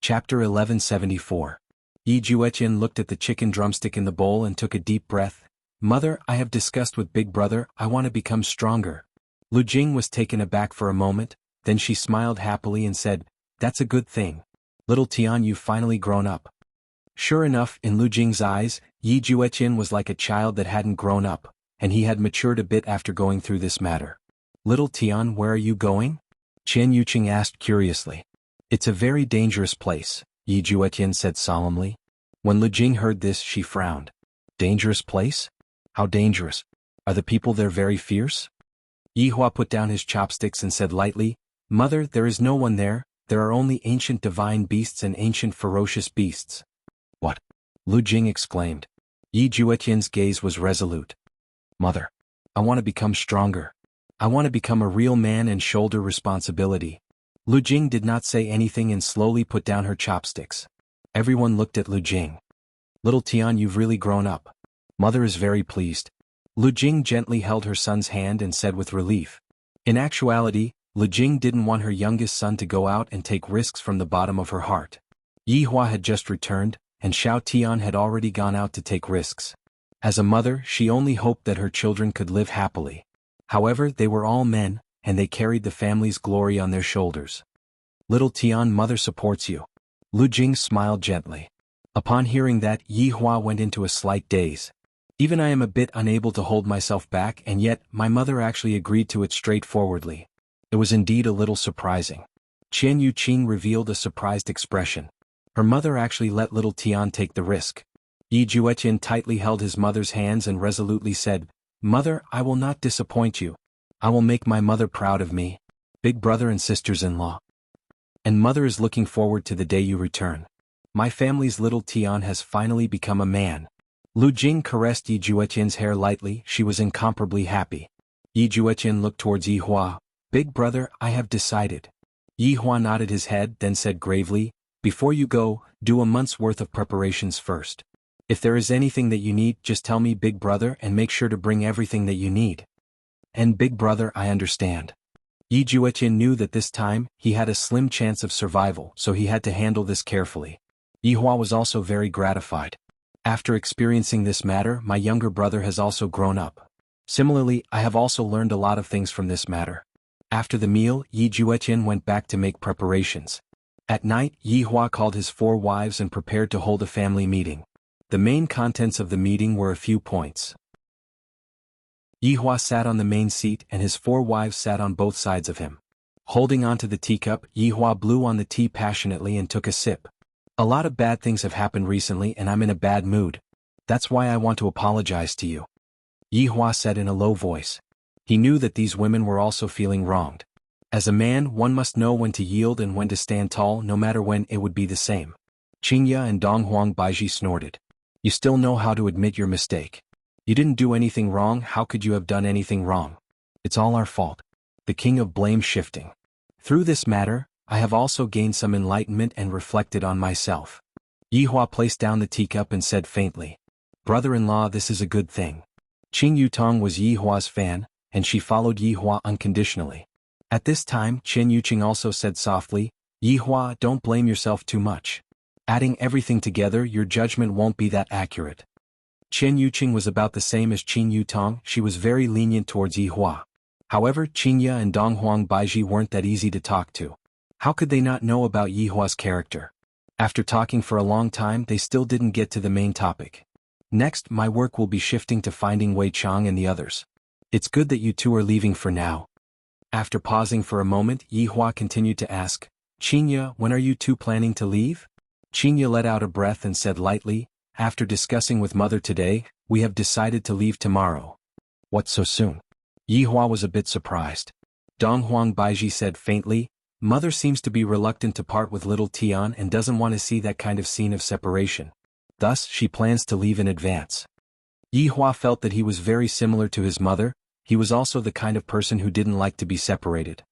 Chapter 1174. Yi Juetian looked at the chicken drumstick in the bowl and took a deep breath. Mother, I have discussed with Big Brother, I want to become stronger. Lu Jing was taken aback for a moment, then she smiled happily and said, that's a good thing. Little Tian, you've finally grown up. Sure enough, in Lu Jing's eyes, Yi Juetian was like a child that hadn't grown up, and he had matured a bit after going through this matter. Little Tian, where are you going? Chen Yuqing asked curiously. It's a very dangerous place, Yi Juetian said solemnly. When Lu Jing heard this, she frowned. Dangerous place? How dangerous? Are the people there very fierce? Yi Hua put down his chopsticks and said lightly, Mother, there is no one there are only ancient divine beasts and ancient ferocious beasts. What? Lu Jing exclaimed. Yi Juetian's gaze was resolute. Mother, I want to become stronger. I want to become a real man and shoulder responsibility. Lu Jing did not say anything and slowly put down her chopsticks. Everyone looked at Lu Jing. Little Tian, you've really grown up. Mother is very pleased. Lu Jing gently held her son's hand and said with relief. In actuality, Lu Jing didn't want her youngest son to go out and take risks from the bottom of her heart. Yi Hua had just returned, and Xiao Tian had already gone out to take risks. As a mother, she only hoped that her children could live happily. However, they were all men, and they carried the family's glory on their shoulders. Little Tian, mother supports you. Lu Jing smiled gently. Upon hearing that, Yi Hua went into a slight daze. Even I am a bit unable to hold myself back, and yet, my mother actually agreed to it straightforwardly. It was indeed a little surprising. Chen Yuqing revealed a surprised expression. Her mother actually let little Tian take the risk. Yi Juetian tightly held his mother's hands and resolutely said, Mother, I will not disappoint you. I will make my mother proud of me. Big brother and sisters-in-law. And mother is looking forward to the day you return. My family's little Tian has finally become a man. Lu Jing caressed Yi Juetian's hair lightly, she was incomparably happy. Yi Juetian looked towards Yi Hua. Big brother, I have decided. Yi Hua nodded his head, then said gravely, Before you go, do a month's worth of preparations first. If there is anything that you need, just tell me, big brother, and make sure to bring everything that you need. And big brother, I understand. Yi Juetian knew that this time, he had a slim chance of survival, so he had to handle this carefully. Yi Hua was also very gratified. After experiencing this matter, my younger brother has also grown up. Similarly, I have also learned a lot of things from this matter. After the meal, Yi Juetian went back to make preparations. At night, Yi Hua called his 4 wives and prepared to hold a family meeting. The main contents of the meeting were a few points. Yi Hua sat on the main seat and his 4 wives sat on both sides of him. Holding onto the teacup, Yi Hua blew on the tea passionately and took a sip. A lot of bad things have happened recently and I'm in a bad mood. That's why I want to apologize to you. Yi Hua said in a low voice. He knew that these women were also feeling wronged. As a man, one must know when to yield and when to stand tall, no matter when it would be the same. Qingya and Donghuang Baiji snorted. You still know how to admit your mistake. You didn't do anything wrong, how could you have done anything wrong? It's all our fault. The king of blame shifting. Through this matter, I have also gained some enlightenment and reflected on myself. Yi Hua placed down the teacup and said faintly. Brother-in-law, this is a good thing. Qing Yutong was Yi Hua's fan, and she followed Yi Hua unconditionally. At this time, Chen Yuqing also said softly, Yi Hua, don't blame yourself too much. Adding everything together, your judgment won't be that accurate. Chen Yuqing was about the same as Qing Yutong, she was very lenient towards Yi Hua. However, Qingya and Donghuang Baiji weren't that easy to talk to. How could they not know about Yi Hua's character? After talking for a long time, they still didn't get to the main topic. Next, my work will be shifting to finding Wei Chang and the others. It's good that you two are leaving for now. After pausing for a moment, Yi Hua continued to ask, Qingya, when are you two planning to leave? Qingya let out a breath and said lightly, After discussing with mother today, we have decided to leave tomorrow. What, so soon? Yi Hua was a bit surprised. Donghuang Baiji said faintly, Mother seems to be reluctant to part with little Tian and doesn't want to see that kind of scene of separation. Thus, she plans to leave in advance. Yi Hua felt that he was very similar to his mother. He was also the kind of person who didn't like to be separated.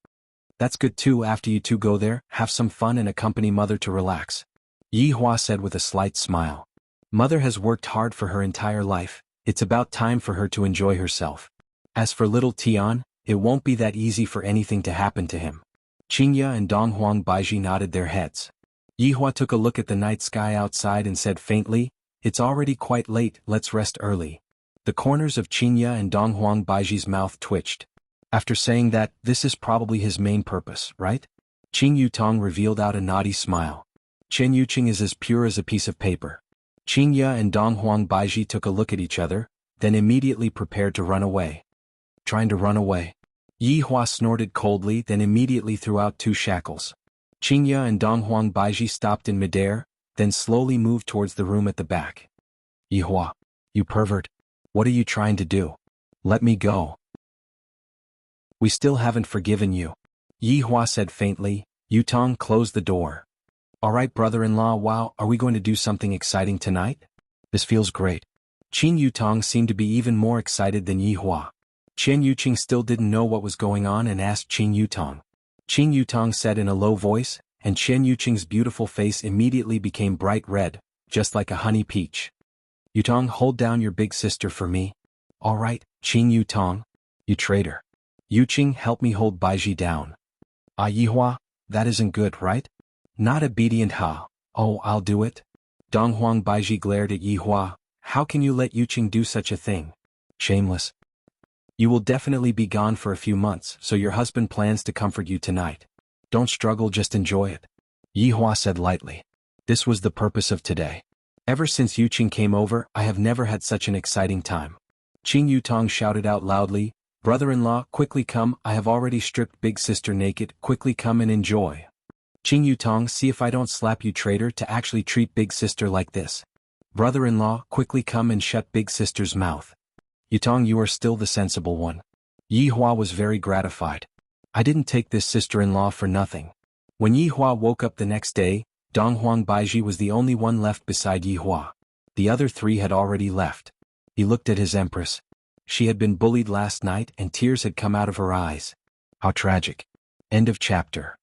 That's good too, after you two go there, have some fun and accompany mother to relax. Yi Hua said with a slight smile. Mother has worked hard for her entire life, it's about time for her to enjoy herself. As for little Tian, it won't be that easy for anything to happen to him. Qingya and Donghuang Baiji nodded their heads. Yihua took a look at the night sky outside and said faintly, "It's already quite late, let's rest early." The corners of Qingya and Donghuang Baiji's mouth twitched. After saying that, this is probably his main purpose, right? Qing Yutong revealed out a naughty smile. Chen Yuqing is as pure as a piece of paper. Qingya and Donghuang Baiji took a look at each other, then immediately prepared to run away. Trying to run away? Yihua snorted coldly, then immediately threw out 2 shackles. Qingya and Donghuang Baiji stopped in midair, then slowly moved towards the room at the back. Yihua, you pervert. What are you trying to do? Let me go. We still haven't forgiven you. Yihua said faintly. Yutong closed the door. Alright brother-in-law, wow, are we going to do something exciting tonight? This feels great. Qin Yutong seemed to be even more excited than Yihua. Chen Yuqing still didn't know what was going on and asked Qin Yutong. Qin Yutong said in a low voice, and Chen Yuqing's beautiful face immediately became bright red, just like a honey peach. Yutong, hold down your big sister for me. Alright, Qin Yutong. You traitor. Yuqing, help me hold Baiji down. Ah Yihua, that isn't good, right? Not obedient ha. Oh, I'll do it. Donghuang Baiji glared at Yihua. How can you let Yuqing do such a thing? Shameless. You will definitely be gone for a few months, so your husband plans to comfort you tonight. Don't struggle, just enjoy it. Yihua said lightly. This was the purpose of today. Ever since Yuqing came over, I have never had such an exciting time. Qing Yutong shouted out loudly, brother-in-law, quickly come, I have already stripped big sister naked, quickly come and enjoy. Qing Yutong, see if I don't slap you traitor to actually treat big sister like this. Brother-in-law, quickly come and shut big sister's mouth. Yutong, you are still the sensible one. Yihua was very gratified. I didn't take this sister-in-law for nothing. When Yihua woke up the next day, Donghuang Baiji was the only one left beside Yihua. The other 3 had already left. He looked at his empress. She had been bullied last night and tears had come out of her eyes. How tragic. End of chapter.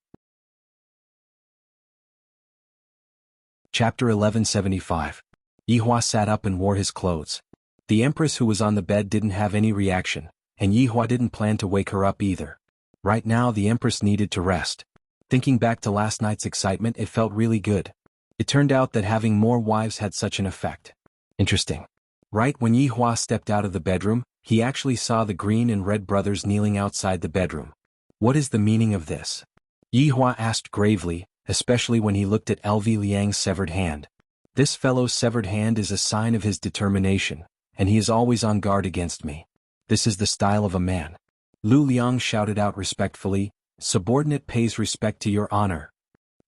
Chapter 1175. Yihua sat up and wore his clothes. The empress who was on the bed didn't have any reaction, and Yihua didn't plan to wake her up either. Right now the empress needed to rest. Thinking back to last night's excitement, it felt really good. It turned out that having more wives had such an effect. Interesting. Right when Yihua stepped out of the bedroom, he actually saw the green and red brothers kneeling outside the bedroom. What is the meaning of this? Yihua asked gravely, especially when he looked at LV Liang's severed hand. This fellow's severed hand is a sign of his determination, and he is always on guard against me. This is the style of a man. Lu Liang shouted out respectfully, subordinate pays respect to your honor.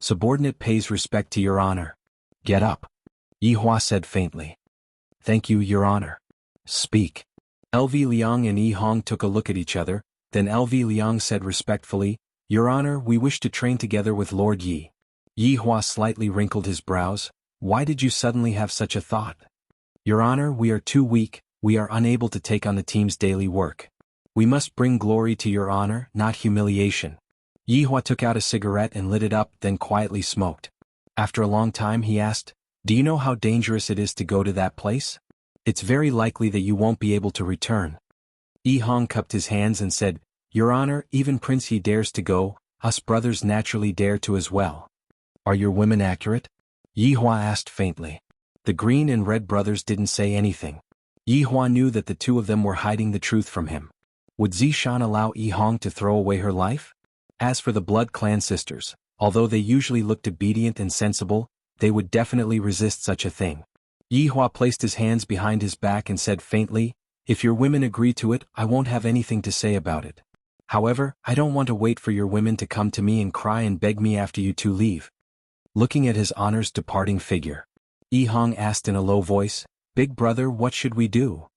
Subordinate pays respect to your honor. Get up. Yihua said faintly. Thank you, your honor. Speak. LV Liang and Yi Hong took a look at each other, then LV Liang said respectfully, Your honor, we wish to train together with Lord Yi. Yihua slightly wrinkled his brows. Why did you suddenly have such a thought? Your honor, we are too weak, we are unable to take on the team's daily work. We must bring glory to your honor, not humiliation. Yihua took out a cigarette and lit it up, then quietly smoked. After a long time he asked, Do you know how dangerous it is to go to that place? It's very likely that you won't be able to return. Yi Hong cupped his hands and said, Your honor, even Prince He dares to go, us brothers naturally dare to as well. Are your women accurate? Yihua asked faintly. The green and red brothers didn't say anything. Yihua knew that the 2 of them were hiding the truth from him. Would Zishan allow Yi Hong to throw away her life? As for the blood clan sisters, although they usually looked obedient and sensible, they would definitely resist such a thing. Yihua placed his hands behind his back and said faintly, If your women agree to it, I won't have anything to say about it. However, I don't want to wait for your women to come to me and cry and beg me after you 2 leave. Looking at his honor's departing figure, Yi Hong asked in a low voice, Big brother, what should we do?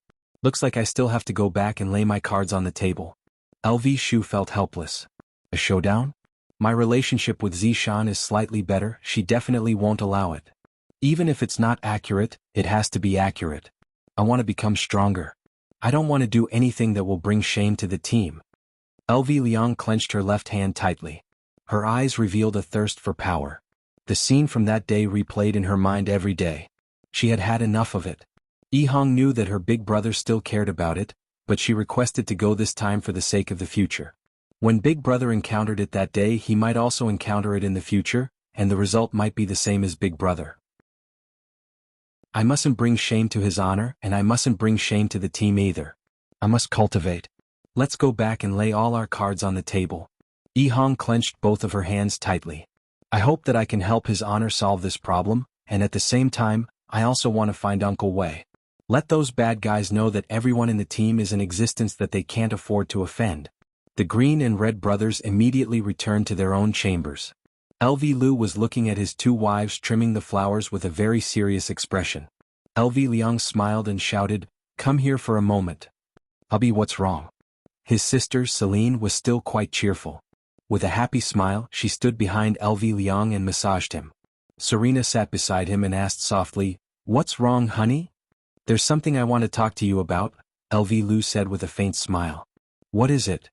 Looks like I still have to go back and lay my cards on the table. LV Shu felt helpless. A showdown? My relationship with Zishan is slightly better, she definitely won't allow it. Even if it's not accurate, it has to be accurate. I want to become stronger. I don't want to do anything that will bring shame to the team. LV Liang clenched her left hand tightly. Her eyes revealed a thirst for power. The scene from that day replayed in her mind every day. She had had enough of it. Yi Hong knew that her big brother still cared about it, but she requested to go this time for the sake of the future. When Big Brother encountered it that day, he might also encounter it in the future, and the result might be the same as Big Brother. I mustn't bring shame to his honor, and I mustn't bring shame to the team either. I must cultivate. Let's go back and lay all our cards on the table. Yi Hong clenched both of her hands tightly. I hope that I can help his honor solve this problem, and at the same time, I also want to find Uncle Wei. Let those bad guys know that everyone in the team is an existence that they can't afford to offend. The Green and Red brothers immediately returned to their own chambers. LV Lu was looking at his two wives trimming the flowers with a very serious expression. LV Liang smiled and shouted, "Come here for a moment." "Hubby, what's wrong?" His sister, Celine, was still quite cheerful. With a happy smile, she stood behind LV Liang and massaged him. Serena sat beside him and asked softly, "What's wrong, honey?" "There's something I want to talk to you about," LV Lu said with a faint smile. "What is it?"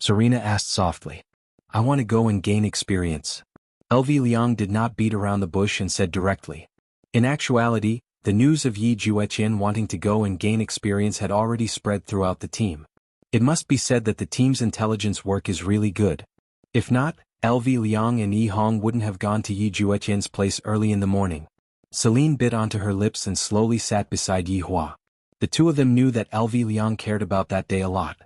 Serena asked softly. "I want to go and gain experience." LV Liang did not beat around the bush and said directly. In actuality, the news of Yi Jueqian wanting to go and gain experience had already spread throughout the team. It must be said that the team's intelligence work is really good. If not, LV Liang and Yi Hong wouldn't have gone to Yi Jueqian's place early in the morning. Celine bit onto her lips and slowly sat beside Yi Hua. The two of them knew that LV Liang cared about that day a lot.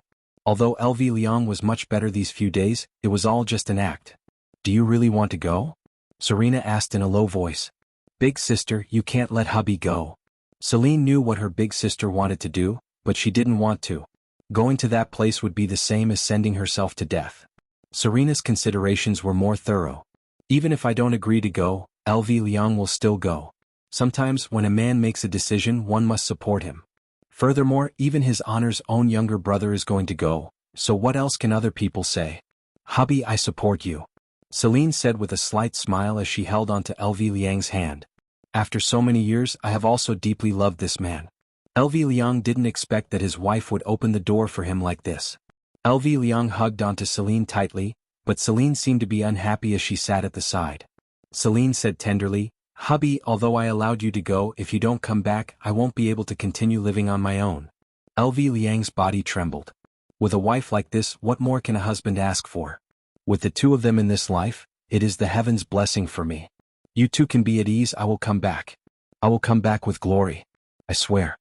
Although LV Liang was much better these few days, it was all just an act. "Do you really want to go?" Serena asked in a low voice. "Big sister, you can't let hubby go." Celine knew what her big sister wanted to do, but she didn't want to. Going to that place would be the same as sending herself to death. Serena's considerations were more thorough. "Even if I don't agree to go, LV Liang will still go. Sometimes when a man makes a decision, one must support him. Furthermore, even his honor's own younger brother is going to go, so what else can other people say?" "Hubby, I support you," Celine said with a slight smile as she held onto LV Liang's hand. "After so many years, I have also deeply loved this man." LV Liang didn't expect that his wife would open the door for him like this. LV Liang hugged onto Celine tightly, but Celine seemed to be unhappy as she sat at the side. Celine said tenderly, "Hubby, although I allowed you to go, if you don't come back, I won't be able to continue living on my own." LV Liang's body trembled. With a wife like this, what more can a husband ask for? With the two of them in this life, it is the heaven's blessing for me. "You two can be at ease, I will come back. I will come back with glory. I swear."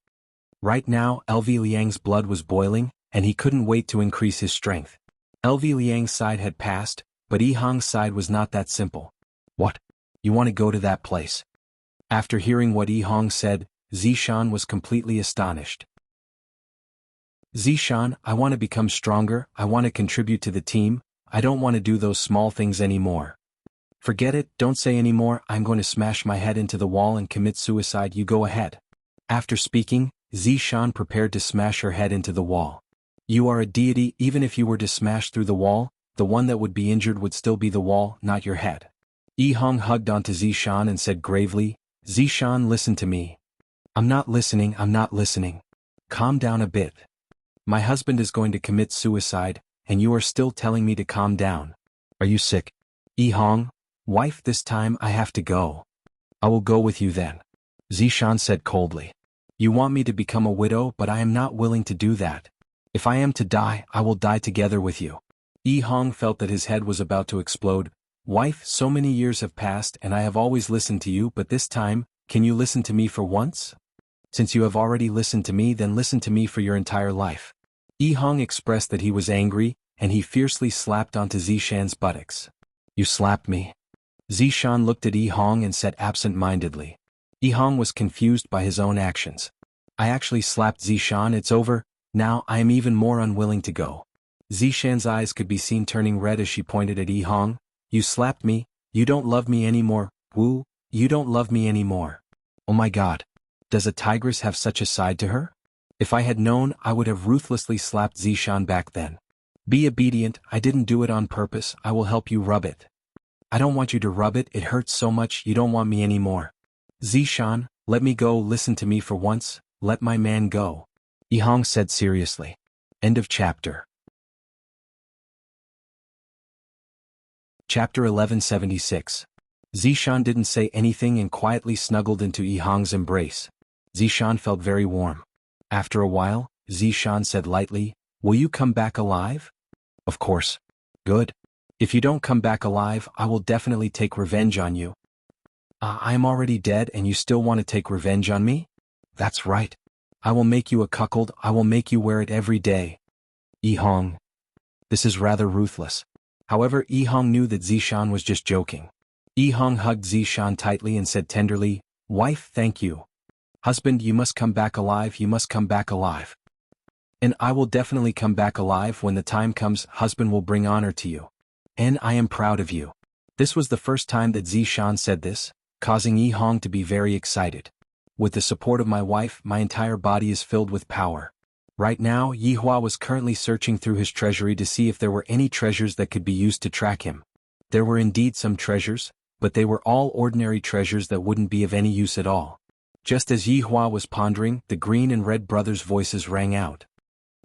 Right now, LV Liang's blood was boiling, and he couldn't wait to increase his strength. LV Liang's side had passed, but Yi Hong's side was not that simple. "What? You want to go to that place?" After hearing what Yi Hong said, Zishan was completely astonished. "Zishan, I want to become stronger, I want to contribute to the team, I don't want to do those small things anymore." "Forget it, don't say anymore, I'm going to smash my head into the wall and commit suicide, you go ahead." After speaking, Zishan prepared to smash her head into the wall. "You are a deity, even if you were to smash through the wall, the one that would be injured would still be the wall, not your head." Yi Hong hugged onto Zishan and said gravely, "Zishan, listen to me." I'm not listening. Calm down a bit. My husband is going to commit suicide, and you are still telling me to calm down. Are you sick?" "Yi Hong, wife, this time I have to go." "I will go with you then," Zishan said coldly. "You want me to become a widow, but I am not willing to do that. If I am to die, I will die together with you." Yi Hong felt that his head was about to explode. "Wife, so many years have passed and I have always listened to you, but this time, can you listen to me for once? Since you have already listened to me, then listen to me for your entire life." Yi Hong expressed that he was angry, and he fiercely slapped onto Zishan's buttocks. "You slapped me?" Zishan looked at Yi Hong and said absent-mindedly. Yi Hong was confused by his own actions. "I actually slapped Zishan, it's over, now I am even more unwilling to go." Zishan's eyes could be seen turning red as she pointed at Yi Hong. "You slapped me, you don't love me anymore, Wu, you don't love me anymore." Oh my god. Does a tigress have such a side to her? If I had known, I would have ruthlessly slapped Zishan back then. "Be obedient, I didn't do it on purpose, I will help you rub it." "I don't want you to rub it, it hurts so much, you don't want me anymore." "Zishan, let me go, listen to me for once, let my man go," Yi Hong said seriously. End of chapter. Chapter 1176. Zishan didn't say anything and quietly snuggled into Yi Hong's embrace. Zishan felt very warm. After a while, Zishan said lightly, "Will you come back alive?" "Of course." "Good. If you don't come back alive, I will definitely take revenge on you. I am already dead and you still want to take revenge on me? That's right. I will make you a cuckold, I will make you wear it every day. Yi Hong. This is rather ruthless. However, Yi Hong knew that Zishan was just joking. Yi Hong hugged Zishan tightly and said tenderly, "Wife, thank you. Husband, you must come back alive, you must come back alive. And I will definitely come back alive when the time comes, husband will bring honor to you. And I am proud of you." This was the first time that Zishan said this, causing Yi Hong to be very excited. With the support of my wife, my entire body is filled with power. Right now, Yi Hua was currently searching through his treasury to see if there were any treasures that could be used to track him. There were indeed some treasures, but they were all ordinary treasures that wouldn't be of any use at all. Just as Yi Hua was pondering, the Green and Red brothers' voices rang out.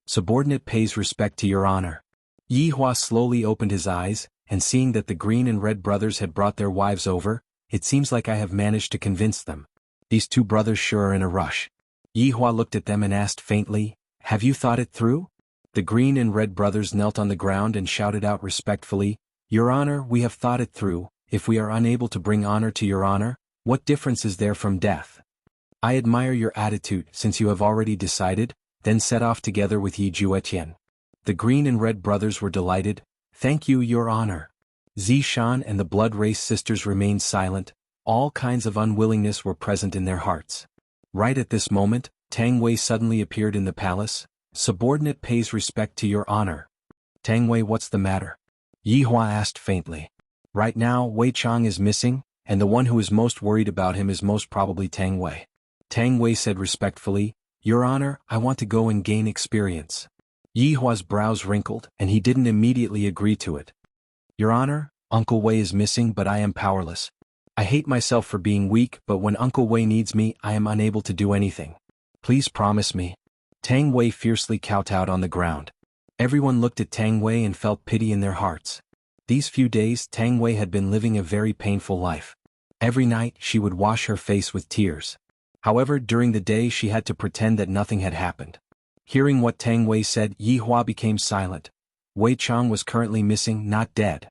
"Subordinate pays respect to your honor." Yi Hua slowly opened his eyes, and seeing that the Green and Red brothers had brought their wives over, "It seems like I have managed to convince them. These two brothers sure are in a rush." Yi Hua looked at them and asked faintly, "Have you thought it through?" The Green and Red brothers knelt on the ground and shouted out respectfully, "Your honor, we have thought it through. If we are unable to bring honor to your honor, what difference is there from death? I admire your attitude, since you have already decided, then set off together with Yi Juetian." The Green and Red brothers were delighted. "Thank you, your honor." Zishan and the blood race sisters remained silent. All kinds of unwillingness were present in their hearts. Right at this moment, Tang Wei suddenly appeared in the palace. "Subordinate pays respect to your honor." "Tang Wei, what's the matter?" Yi Hua asked faintly. "Right now, Wei Chang is missing, and the one who is most worried about him is most probably Tang Wei." Tang Wei said respectfully, "Your honor, I want to go and gain experience." Yi Hua's brows wrinkled, and he didn't immediately agree to it. "Your honor, Uncle Wei is missing, but I am powerless. I hate myself for being weak, but when Uncle Wei needs me, I am unable to do anything. Please promise me." Tang Wei fiercely kowtowed on the ground. Everyone looked at Tang Wei and felt pity in their hearts. These few days, Tang Wei had been living a very painful life. Every night, she would wash her face with tears. However, during the day she had to pretend that nothing had happened. Hearing what Tang Wei said, Yi Hua became silent. Wei Chang was currently missing, not dead.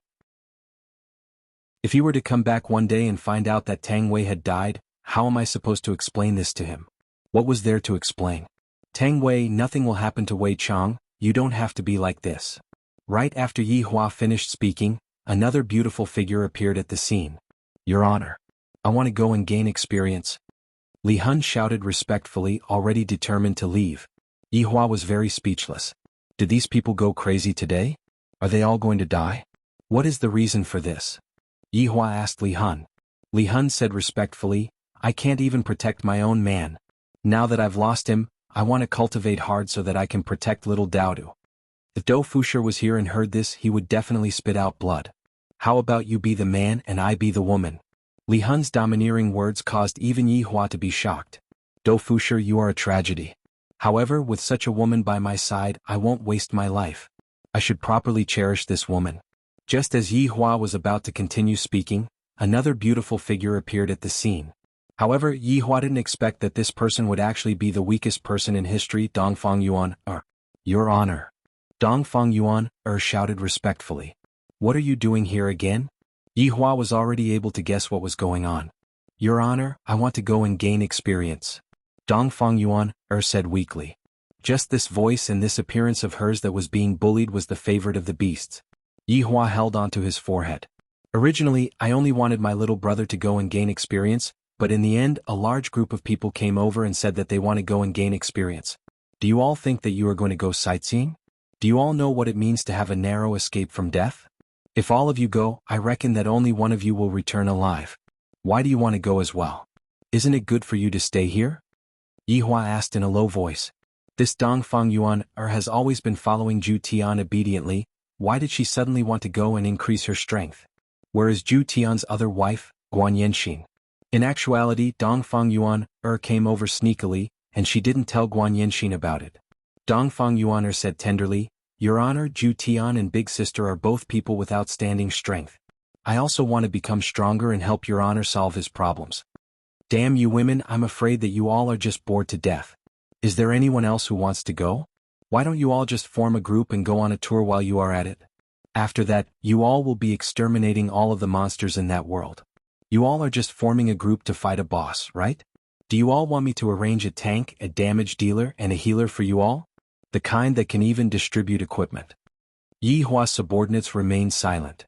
If he were to come back one day and find out that Tang Wei had died, how am I supposed to explain this to him? What was there to explain? "Tang Wei, nothing will happen to Wei Chang, you don't have to be like this." Right after Yi Hua finished speaking, another beautiful figure appeared at the scene. "Your honor, I want to go and gain experience." Li Hun shouted respectfully, already determined to leave. Yi Hua was very speechless. Did these people go crazy today? Are they all going to die? What is the reason for this? Yi Hua asked Li Hun. Li Hun said respectfully, "I can't even protect my own man. Now that I've lost him, I want to cultivate hard so that I can protect little Daodu." If Dou Fusher was here and heard this, he would definitely spit out blood. "How about you be the man and I be the woman?" Li Hun's domineering words caused even Yi Hua to be shocked. "Dou Fusher, you are a tragedy. However, with such a woman by my side, I won't waste my life. I should properly cherish this woman." Just as Yi Hua was about to continue speaking, another beautiful figure appeared at the scene. However, Yi Hua didn't expect that this person would actually be the weakest person in history. Dongfang Yuan, "Your honor." Dongfang Yuan, shouted respectfully. "What are you doing here again?" Yi Hua was already able to guess what was going on. "Your honor, I want to go and gain experience." Dongfang Yuan, said weakly. Just this voice and this appearance of hers that was being bullied was the favorite of the beasts. Yi Hua held onto his forehead. "Originally, I only wanted my little brother to go and gain experience, but in the end, a large group of people came over and said that they want to go and gain experience. Do you all think that you are going to go sightseeing? Do you all know what it means to have a narrow escape from death? If all of you go, I reckon that only one of you will return alive. Why do you want to go as well? Isn't it good for you to stay here?" Yi Hua asked in a low voice. This Dongfang Yuan has always been following Zhu Tian obediently. Why did she suddenly want to go and increase her strength? Where is Zhu Tian's other wife, Guan Yanxin? In actuality, Dongfang Yuan came over sneakily, and she didn't tell Guan Yanxin about it. Dongfang Yuan said tenderly, "Your honor, Zhu Tian and Big Sister are both people with outstanding strength. I also want to become stronger and help your honor solve his problems. Damn you women, I'm afraid that you all are just bored to death. Is there anyone else who wants to go? Why don't you all just form a group and go on a tour while you are at it?" After that, you all will be exterminating all of the monsters in that world. You all are just forming a group to fight a boss, right? Do you all want me to arrange a tank, a damage dealer, and a healer for you all? The kind that can even distribute equipment. Yi Hua's subordinates remained silent.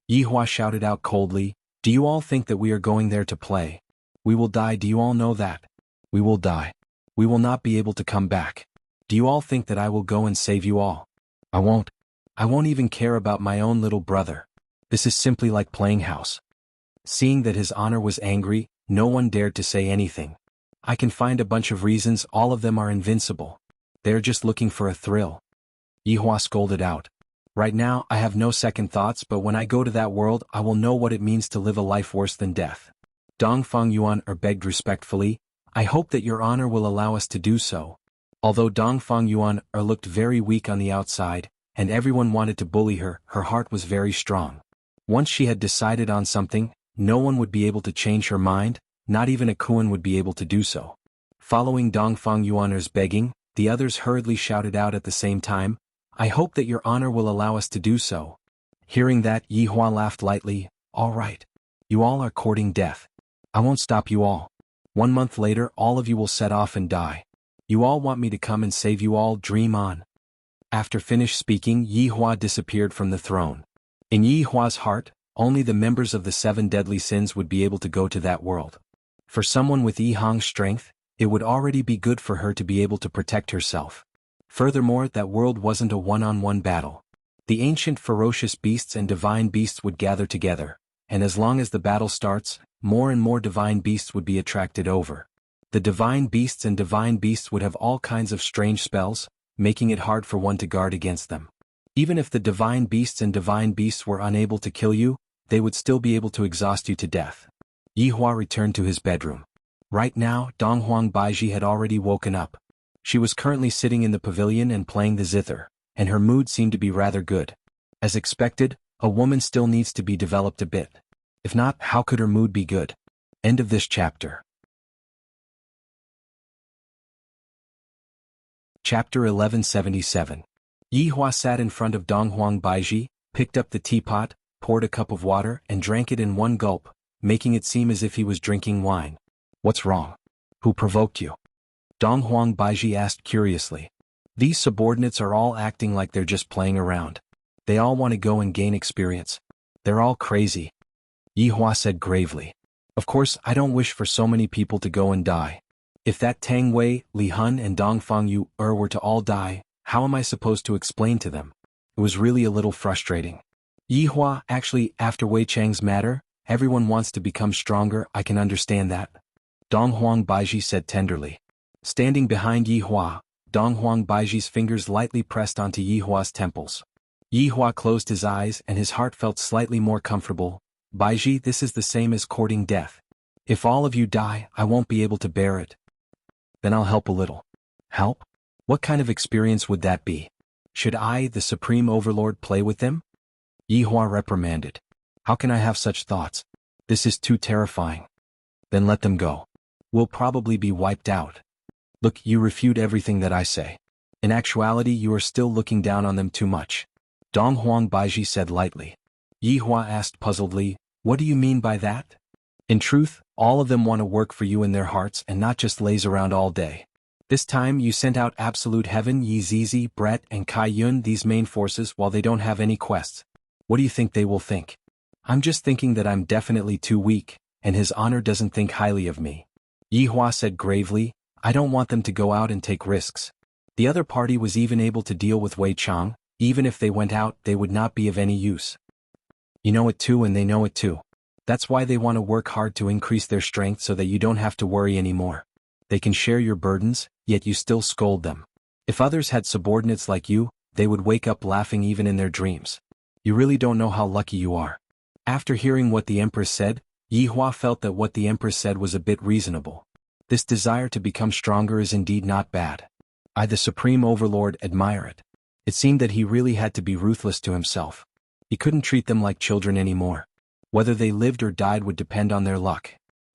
Yi Hua shouted out coldly, "Do you all think that we are going there to play? We will die, do you all know that? We will die. We will not be able to come back. Do you all think that I will go and save you all? I won't. I won't even care about my own little brother. This is simply like playing house." Seeing that his honor was angry, no one dared to say anything. I can find a bunch of reasons, all of them are invincible. They're just looking for a thrill. Yi Hua scolded out. Right now, I have no second thoughts, but when I go to that world, I will know what it means to live a life worse than death. Dongfang Yuan begged respectfully, "I hope that your honor will allow us to do so." Although Dongfang Yuan looked very weak on the outside, and everyone wanted to bully her, her heart was very strong. Once she had decided on something, no one would be able to change her mind, not even a Kuan would be able to do so. Following Dongfang Yuan's begging, the others hurriedly shouted out at the same time, "I hope that your honor will allow us to do so." Hearing that, Yi Hua laughed lightly, "All right. You all are courting death. I won't stop you all. 1 month later, all of you will set off and die. You all want me to come and save you all, dream on." After finished speaking, Yi Hua disappeared from the throne. In Yi Hua's heart, only the members of the 7 deadly sins would be able to go to that world. For someone with Yi Hong's strength, it would already be good for her to be able to protect herself. Furthermore, that world wasn't a one-on-one battle. The ancient ferocious beasts and divine beasts would gather together, and as long as the battle starts, more and more divine beasts would be attracted over. The divine beasts and divine beasts would have all kinds of strange spells, making it hard for one to guard against them. Even if the divine beasts and divine beasts were unable to kill you, they would still be able to exhaust you to death. Yi Hua returned to his bedroom. Right now, Donghuang Baiji had already woken up. She was currently sitting in the pavilion and playing the zither, and her mood seemed to be rather good. As expected, a woman still needs to be developed a bit. If not, how could her mood be good? End of this chapter. Chapter 1177. Yi Hua sat in front of Donghuang Baiji, picked up the teapot, poured a cup of water, and drank it in one gulp, making it seem as if he was drinking wine. "What's wrong? Who provoked you?" Donghuang Baiji asked curiously. "These subordinates are all acting like they're just playing around. They all want to go and gain experience. They're all crazy." Yi Hua said gravely. "Of course, I don't wish for so many people to go and die. If that Tang Wei, Li Hun and Dongfang Yu were to all die, how am I supposed to explain to them?" It was really a little frustrating. Yi Hua, actually, after Wei Chang's matter, everyone wants to become stronger, I can understand that. Donghuang Baiji said tenderly. Standing behind Yi Hua, Donghuang Baiji's fingers lightly pressed onto Yi Hua's temples. Yi Hua closed his eyes and his heart felt slightly more comfortable. "Baiji, this is the same as courting death. If all of you die, I won't be able to bear it. Then I'll help a little." "Help? What kind of experience would that be? Should I, the Supreme Overlord, play with them?" Yi Hua reprimanded. "How can I have such thoughts? This is too terrifying." "Then let them go. We'll probably be wiped out." "Look, you refute everything that I say. In actuality, you are still looking down on them too much." Donghuang Baiji said lightly. Yi Hua asked puzzledly, "What do you mean by that?" "In truth, all of them want to work for you in their hearts and not just laze around all day. This time you sent out Absolute Heaven, Yi Zizi, Brett and Kai Yun, these main forces, while they don't have any quests. What do you think they will think? I'm just thinking that I'm definitely too weak, and his honor doesn't think highly of me." Yi Hua said gravely, "I don't want them to go out and take risks. The other party was even able to deal with Wei Chang. Even if they went out, they would not be of any use. You know it too and they know it too. That's why they want to work hard to increase their strength so that you don't have to worry anymore. They can share your burdens, yet you still scold them. If others had subordinates like you, they would wake up laughing even in their dreams. You really don't know how lucky you are." After hearing what the Empress said, Yi Hua felt that what the Empress said was a bit reasonable. This desire to become stronger is indeed not bad. I, the Supreme Overlord, admire it. It seemed that he really had to be ruthless to himself. He couldn't treat them like children anymore. Whether they lived or died would depend on their luck.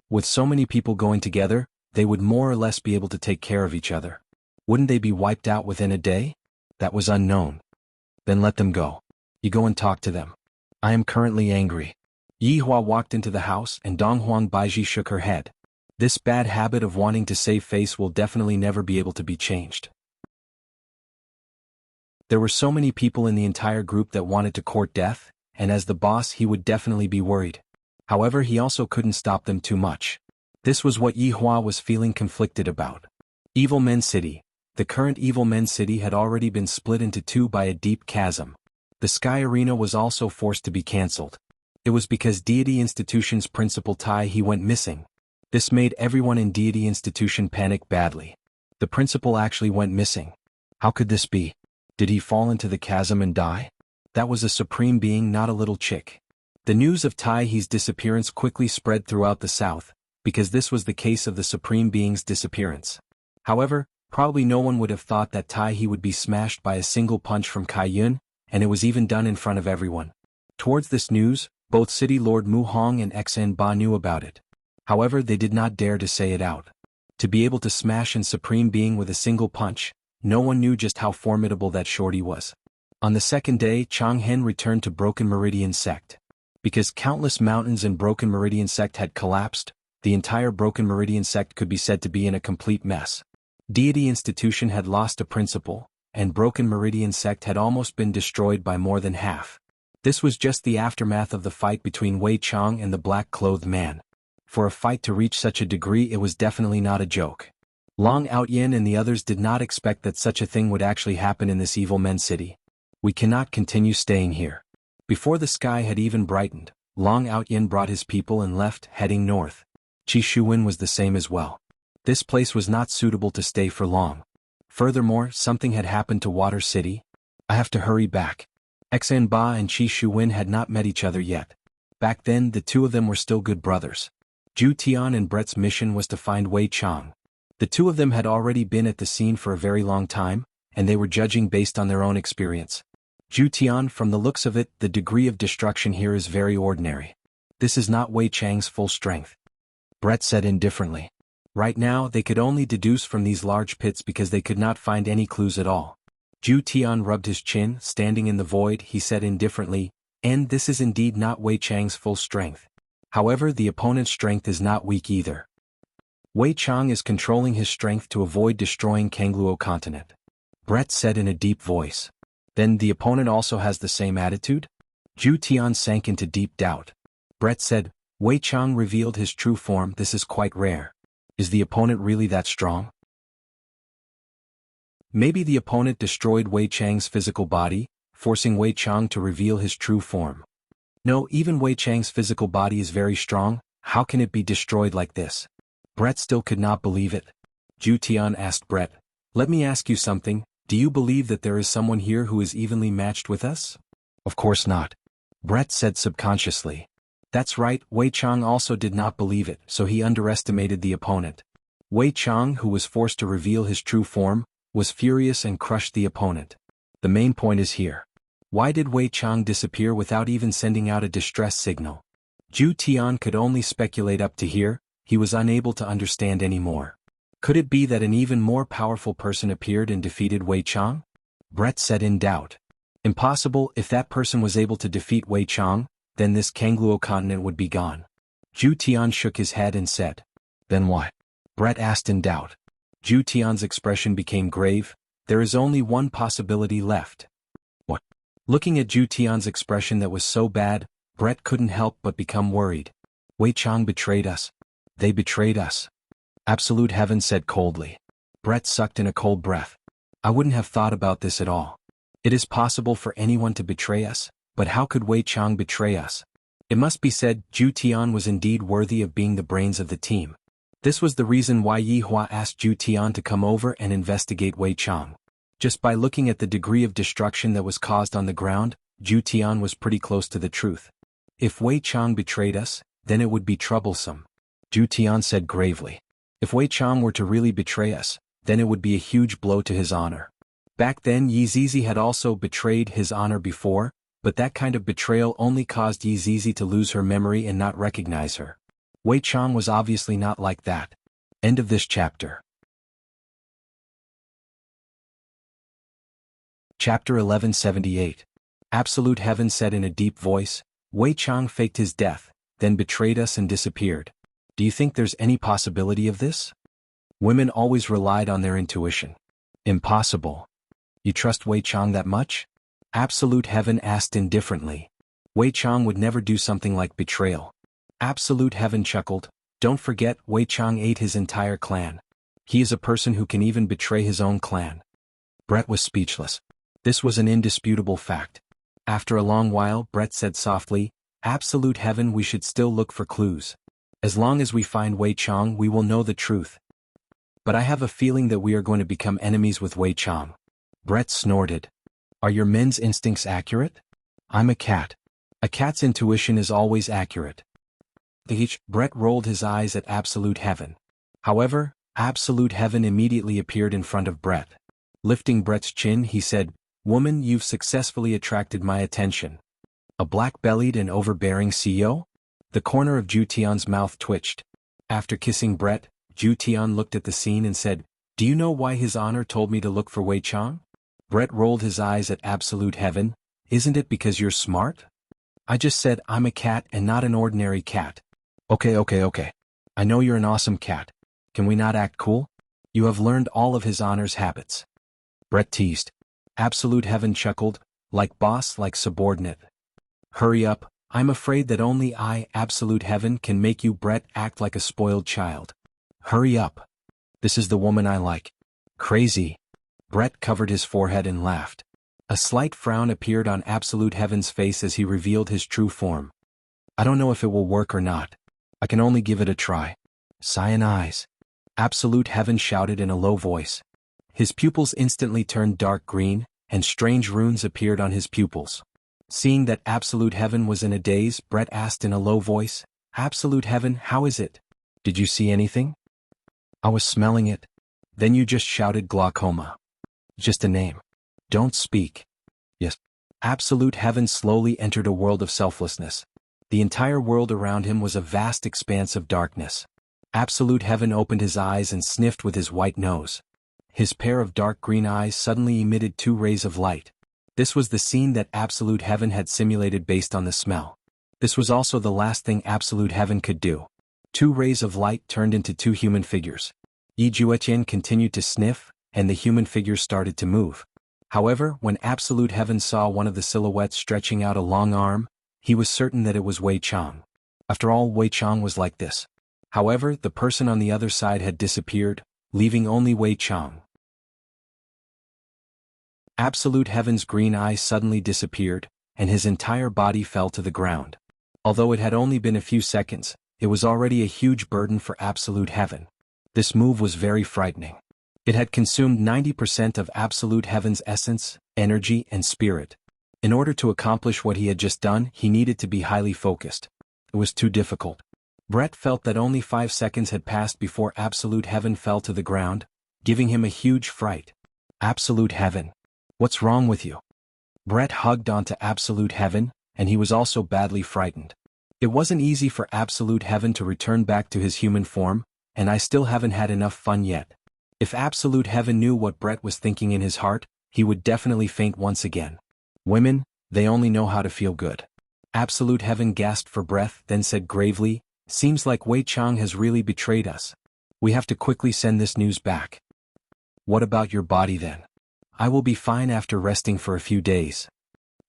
With so many people going together, they would more or less be able to take care of each other. Wouldn't they be wiped out within a day? That was unknown. Then let them go. You go and talk to them. I am currently angry. Yi Hua walked into the house and Dong Huang Baiji shook her head. This bad habit of wanting to save face will definitely never be able to be changed. There were so many people in the entire group that wanted to court death, and as the boss he would definitely be worried. However, he also couldn't stop them too much. This was what Yi Hua was feeling conflicted about. Evil Men City. The current Evil Men City had already been split into two by a deep chasm. The Sky Arena was also forced to be cancelled. It was because Deity Institution's principal Tai He went missing. This made everyone in Deity Institution panic badly. The principal actually went missing. How could this be? Did he fall into the chasm and die? That was a supreme being, not a little chick. The news of Tai He's disappearance quickly spread throughout the south, because this was the case of the supreme being's disappearance. However, probably no one would have thought that Tai He would be smashed by a single punch from Kai Yun, and it was even done in front of everyone. Towards this news, both City Lord Mu Hong and XN Ba knew about it. However, they did not dare to say it out. To be able to smash an supreme being with a single punch, no one knew just how formidable that shorty was. On the second day, Chang Hen returned to Broken Meridian Sect. Because countless mountains in Broken Meridian Sect had collapsed, the entire Broken Meridian Sect could be said to be in a complete mess. Deity Institution had lost a principal, and Broken Meridian Sect had almost been destroyed by more than half. This was just the aftermath of the fight between Wei Chang and the black-clothed man. For a fight to reach such a degree, it was definitely not a joke. Long Outyin and the others did not expect that such a thing would actually happen in this Evil Men City. We cannot continue staying here. Before the sky had even brightened, Long Outyin brought his people and left, heading north. Qi Shuwen was the same as well. This place was not suitable to stay for long. Furthermore, something had happened to Water City. I have to hurry back. XN Ba and Qi Shuwen had not met each other yet. Back then, the two of them were still good brothers. Zhu Tian and Brett's mission was to find Wei Chang. The two of them had already been at the scene for a very long time, and they were judging based on their own experience. Zhu Tian, from the looks of it, the degree of destruction here is very ordinary. This is not Wei Chang's full strength. Brett said indifferently. Right now, they could only deduce from these large pits because they could not find any clues at all. Zhu Tian rubbed his chin, standing in the void. He said indifferently, and this is indeed not Wei Chang's full strength. However, the opponent's strength is not weak either. Wei Chang is controlling his strength to avoid destroying Kangluo continent. Brett said in a deep voice. Then the opponent also has the same attitude? Zhu Tian sank into deep doubt. Brett said, Wei Chang revealed his true form. This is quite rare. Is the opponent really that strong? Maybe the opponent destroyed Wei Chang's physical body, forcing Wei Chang to reveal his true form. No, even Wei Chang's physical body is very strong. How can it be destroyed like this? Brett still could not believe it. Zhu Tian asked Brett, let me ask you something, do you believe that there is someone here who is evenly matched with us? Of course not. Brett said subconsciously. That's right, Wei Chang also did not believe it, so he underestimated the opponent. Wei Chang, who was forced to reveal his true form, was furious and crushed the opponent. The main point is here. Why did Wei Chang disappear without even sending out a distress signal? Zhu Tian could only speculate up to here. He was unable to understand any more. Could it be that an even more powerful person appeared and defeated Wei Chang? Brett said in doubt. Impossible. If that person was able to defeat Wei Chang, then this Kangluo continent would be gone. Zhu Tian shook his head and said. Then why? Brett asked in doubt. Zhu Tian's expression became grave. There is only one possibility left. What? Looking at Zhu Tian's expression that was so bad, Brett couldn't help but become worried. Wei Chang betrayed us. They betrayed us. Absolute Heaven said coldly. Brett sucked in a cold breath. I wouldn't have thought about this at all. It is possible for anyone to betray us, but how could Wei Chang betray us? It must be said, Zhu Tian was indeed worthy of being the brains of the team. This was the reason why Yi Hua asked Zhu Tian to come over and investigate Wei Chang. Just by looking at the degree of destruction that was caused on the ground, Zhu Tian was pretty close to the truth. If Wei Chang betrayed us, then it would be troublesome. Zhu Tian said gravely. If Wei Chang were to really betray us, then it would be a huge blow to his honor. Back then Yi Zizi had also betrayed his honor before, but that kind of betrayal only caused Yi Zizi to lose her memory and not recognize her. Wei Chang was obviously not like that. End of this chapter. Chapter 1178. Absolute Heaven said in a deep voice, Wei Chang faked his death, then betrayed us and disappeared. Do you think there's any possibility of this? Women always relied on their intuition. Impossible. You trust Wei Chang that much? Absolute Heaven asked indifferently. Wei Chang would never do something like betrayal. Absolute Heaven chuckled. Don't forget, Wei Chang ate his entire clan. He is a person who can even betray his own clan. Brett was speechless. This was an indisputable fact. After a long while, Brett said softly, Absolute Heaven, we should still look for clues. As long as we find Wei Chang, we will know the truth. But I have a feeling that we are going to become enemies with Wei Chang. Brett snorted. Are your men's instincts accurate? I'm a cat. A cat's intuition is always accurate. Brett rolled his eyes at Absolute Heaven. However, Absolute Heaven immediately appeared in front of Brett. Lifting Brett's chin, he said, Woman, you've successfully attracted my attention. A black-bellied and overbearing CEO? The corner of Ju Tian's mouth twitched. After kissing Brett, Ju Tian looked at the scene and said, Do you know why His Honor told me to look for Wei Chang? Brett rolled his eyes at Absolute Heaven. Isn't it because you're smart? I just said I'm a cat and not an ordinary cat. Okay. I know you're an awesome cat. Can we not act cool? You have learned all of His Honor's habits. Brett teased. Absolute Heaven chuckled, like boss, like subordinate. Hurry up, I'm afraid that only I, Absolute Heaven, can make you, Brett, act like a spoiled child. Hurry up. This is the woman I like. Crazy. Brett covered his forehead and laughed. A slight frown appeared on Absolute Heaven's face as he revealed his true form. I don't know if it will work or not. I can only give it a try. Cyan eyes. Absolute Heaven shouted in a low voice. His pupils instantly turned dark green, and strange runes appeared on his pupils. Seeing that Absolute Heaven was in a daze, Brett asked in a low voice, Absolute Heaven, how is it? Did you see anything? I was smelling it. Then you just shouted glaucoma. Just a name. Don't speak. Yes. Absolute Heaven slowly entered a world of selflessness. The entire world around him was a vast expanse of darkness. Absolute Heaven opened his eyes and sniffed with his white nose. His pair of dark green eyes suddenly emitted 2 rays of light. This was the scene that Absolute Heaven had simulated based on the smell. This was also the last thing Absolute Heaven could do. 2 rays of light turned into 2 human figures. Yi Juetian continued to sniff, and the human figures started to move. However, when Absolute Heaven saw one of the silhouettes stretching out a long arm, he was certain that it was Wei Chang. After all, Wei Chang was like this. However, the person on the other side had disappeared, leaving only Wei Chang. Absolute Heaven's green eyes suddenly disappeared, and his entire body fell to the ground. Although it had only been a few seconds, it was already a huge burden for Absolute Heaven. This move was very frightening. It had consumed 90% of Absolute Heaven's essence, energy, and spirit. In order to accomplish what he had just done, he needed to be highly focused. It was too difficult. Brett felt that only 5 seconds had passed before Absolute Heaven fell to the ground, giving him a huge fright. Absolute Heaven. What's wrong with you? Brett hugged onto Absolute Heaven, and he was also badly frightened. It wasn't easy for Absolute Heaven to return back to his human form, and I still haven't had enough fun yet. If Absolute Heaven knew what Brett was thinking in his heart, he would definitely faint once again. Women, they only know how to feel good. Absolute Heaven gasped for breath, then said gravely, Seems like Wei Chang has really betrayed us. We have to quickly send this news back. What about your body then? I will be fine after resting for a few days.